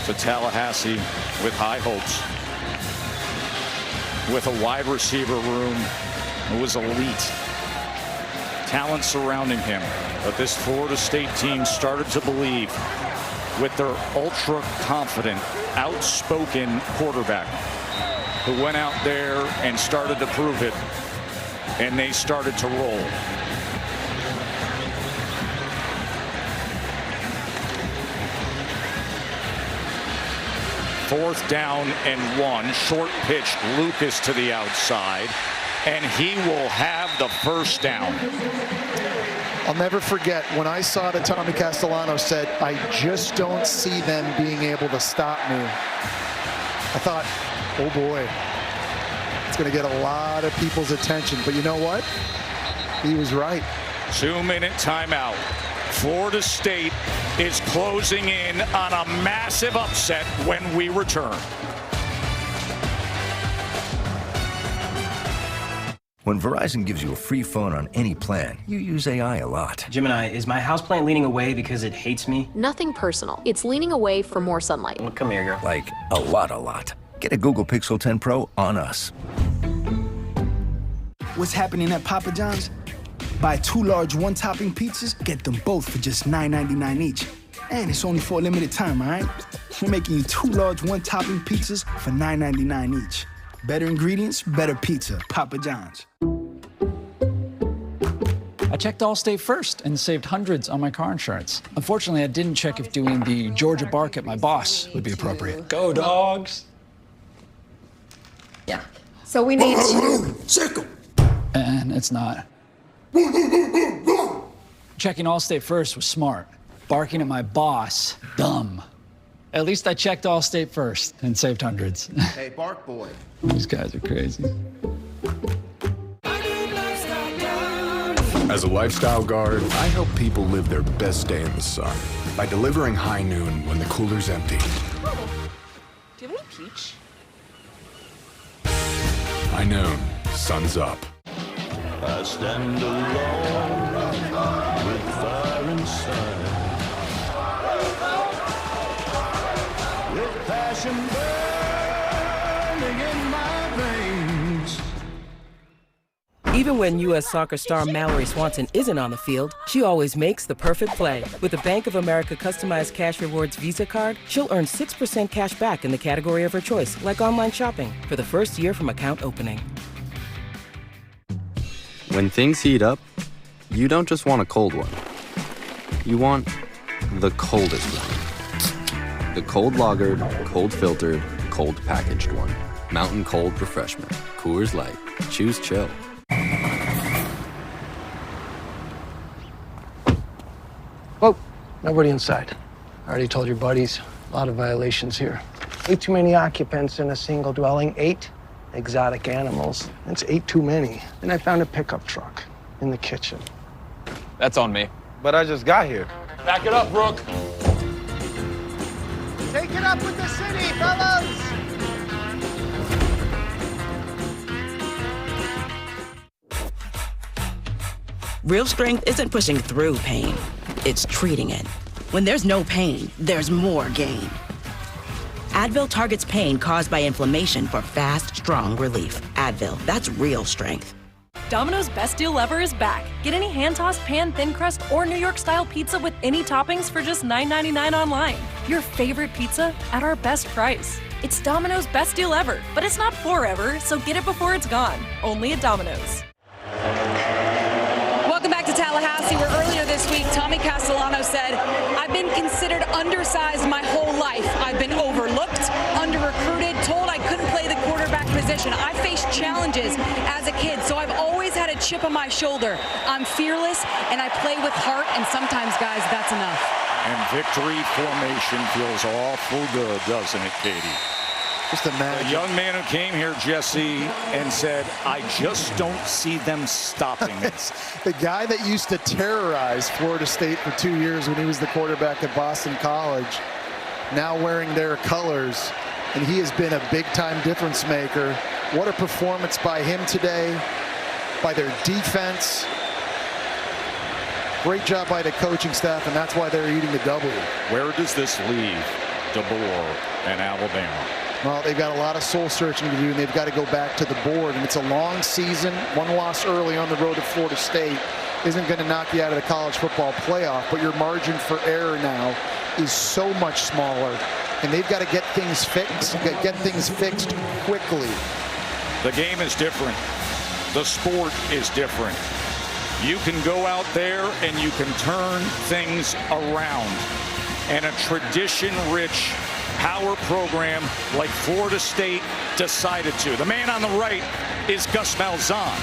to Tallahassee with high hopes, with a wide receiver room that was elite, talent surrounding him. But this Florida State team started to believe with their ultra confident, outspoken quarterback who went out there and started to prove it, and they started to roll. Fourth down and 1. Short pitch, Lucas to the outside, and he will have the first down. I'll never forget when I saw that Tommy Castellanos said, "I just don't see them being able to stop me." I thought, oh boy, it's going to get a lot of people's attention. But you know what? He was right. 2-minute timeout. Florida State is closing in on a massive upset when we return. When Verizon gives you a free phone on any plan, you use AI a lot. Gemini, is my houseplant leaning away because it hates me? Nothing personal. It's leaning away for more sunlight. Well, come here, girl. Like a lot. Get a Google Pixel 10 Pro on us. What's happening at Papa John's? Buy 2 large one-topping pizzas, get them both for just $9.99 each. And it's only for a limited time, all right? We're making you 2 large one-topping pizzas for $9.99 each. Better ingredients, better pizza. Papa John's. I checked Allstate first and saved hundreds on my car insurance. Unfortunately, I didn't check if doing the Georgia bark at my boss would be appropriate. Go, dogs! Yeah. So we need to... Circle! And it's not. Checking Allstate first was smart. Barking at my boss, dumb. At least I checked Allstate first and saved hundreds. Hey, Bark Boy. These guys are crazy. As a lifestyle guard, I help people live their best day in the sun by delivering high noon when the cooler's empty. Do you have any peach? High noon, sun's up. I stand alone with fire inside, with passion burning in my veins. Even when U.S. Soccer star Mallory Swanson isn't on the field, she always makes the perfect play. With a Bank of America customized cash rewards Visa card, she'll earn 6% cash back in the category of her choice, like online shopping, for the first year from account opening. When things heat up, you don't just want a cold one. You want the coldest one. The cold lagered, cold filtered, cold packaged one. Mountain Cold Refreshment. Coors Light. Choose chill. Whoa, nobody inside. I already told your buddies, a lot of violations here. Way too many occupants in a single dwelling. 8 exotic animals. That's 8 too many. Then I found a pickup truck in the kitchen. That's on me. But I just got here. Back it up, Brooke. Take it up with the city, fellas! Real strength isn't pushing through pain, it's treating it. When there's no pain, there's more gain. Advil targets pain caused by inflammation for fast, strong relief. Advil, that's real strength. Domino's Best Deal Ever is back. Get any hand-tossed pan, thin crust, or New York-style pizza with any toppings for just $9.99 online. Your favorite pizza at our best price. It's Domino's Best Deal Ever, but it's not forever, so get it before it's gone. Only at Domino's. Welcome back to Tallahassee, where earlier this week, Tommy Castellano said, "I've been considered undersized my whole life. I've been overlooked, under-recruited, told I couldn't play the quarterback position. I faced challenges as a kid, so I've always had a chip on my shoulder. I'm fearless, and I play with heart, and sometimes, guys, that's enough." And victory formation feels awful good, doesn't it, Katie? Just imagine. A young man who came here, Jesse, and said, I just don't see them stopping it. The guy that used to terrorize Florida State for 2 years when he was the quarterback at Boston College, now wearing their colors, and he has been a big-time difference maker. What a performance by him today, by their defense. Great job by the coaching staff, and that's why they're eating the W. Where does this leave DeBoer and Alabama? Well, they've got a lot of soul searching to do, and they've got to go back to the board. And it's a long season. One loss early on the road to Florida State isn't going to knock you out of the college football playoff, but your margin for error now is so much smaller, and they've got to get things fixed. Get things fixed quickly. The game is different. The sport is different. You can go out there and you can turn things around. And a tradition-rich power program like Florida State decided to. The man on the right is Gus Malzahn,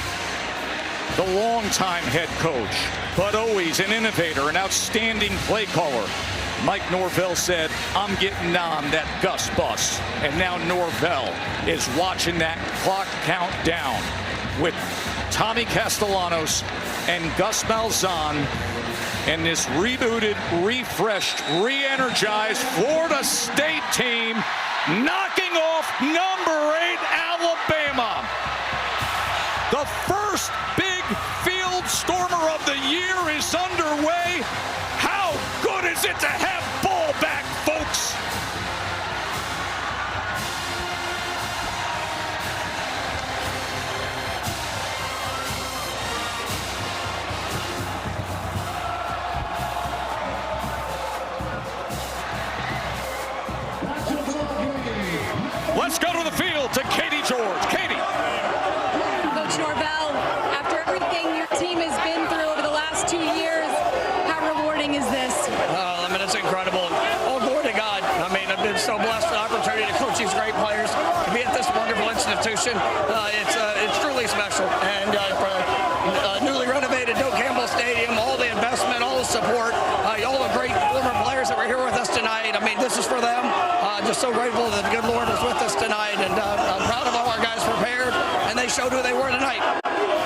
the longtime head coach, but always an innovator, an outstanding play caller. Mike Norvell said, I'm getting on that Gus bus. And now Norvell is watching that clock count down with Tommy Castellanos and Gus Malzahn and this rebooted, refreshed, re-energized Florida State team knocking off number 8 Alabama. The first big field stormer of the year is underway. How good is it to have ball back, folks? Coach Norvell, after everything your team has been through over the last 2 years, how rewarding is this? I mean, it's incredible. All glory to God. I mean, I've been so blessed with the opportunity to coach these great players, to be at this wonderful institution. It's truly special. And for newly renovated Doak Campbell Stadium, all the investment, all the support, all the great former players that were here with us tonight. I mean, this is for them. Just so grateful that the good Lord was with us tonight, and I'm proud of all our guys prepared, and they showed who they were tonight.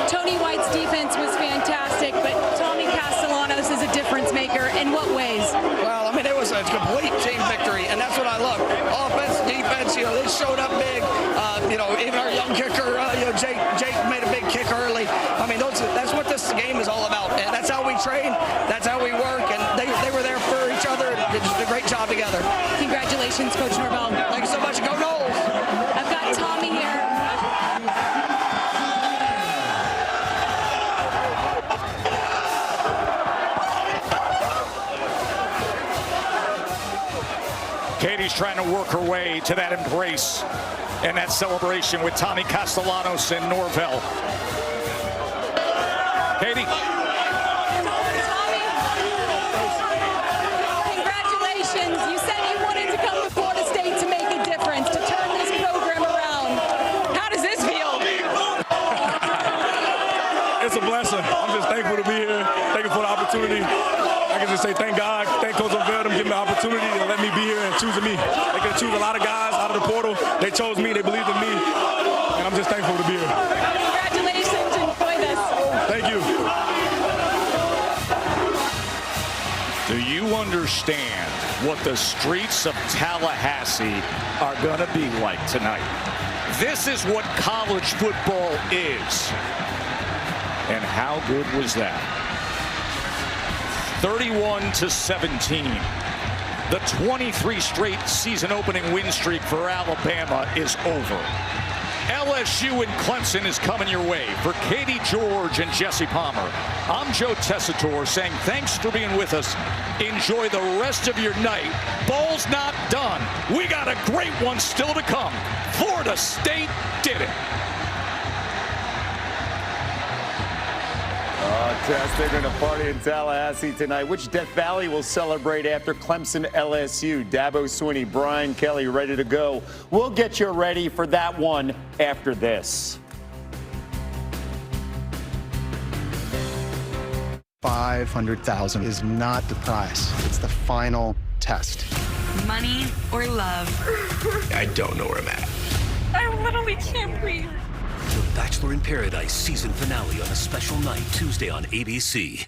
Tony White's defense was fantastic, but Tommy Castellanos is a difference maker. In what ways? Well, I mean, it was a complete team victory, and that's what I love. Offense, defense, they showed up big. Even our young kicker, Jake made a big kick early. I mean, that's what this game is all about, and that's how we train, that's how we work, and they were there for each other. They did a great job together. Congratulations, Coach Norvell. Thank you so much. Go Noles! I've got Tommy here. Katie's trying to work her way to that embrace and that celebration with Tommy Castellanos and Norvell. Katie. Congratulations. You said you wanted to come to Florida State to make a difference, to turn this program around. How does this feel? It's a blessing. I'm just thankful to be here. Thank you for the opportunity. I can just say thank God, thank Coach Norvell for giving me the opportunity to let me be here and choosing me. They could choose a lot of guys out of the portal. They chose me. They believed in me. And I'm just thankful to be here. Congratulations. Enjoy this. Thank you. Do you understand what the streets of Tallahassee are going to be like tonight? This is what college football is. And how good was that? 31-17. The 23 straight season opening win streak for Alabama is over. LSU and Clemson is coming your way. For Katie George and Jesse Palmer, I'm Joe Tessitore saying thanks for being with us. Enjoy the rest of your night. Ball's not done. We got a great one still to come. Florida State did it. Tess, they're going to party in Tallahassee tonight. Which Death Valley will celebrate after Clemson LSU? Dabo Swinney, Brian Kelly ready to go. We'll get you ready for that one after this. $500,000 is not the prize. It's the final test. Money or love? I don't know where I'm at. I literally can't breathe. The Bachelor in Paradise season finale on a special night Tuesday on ABC.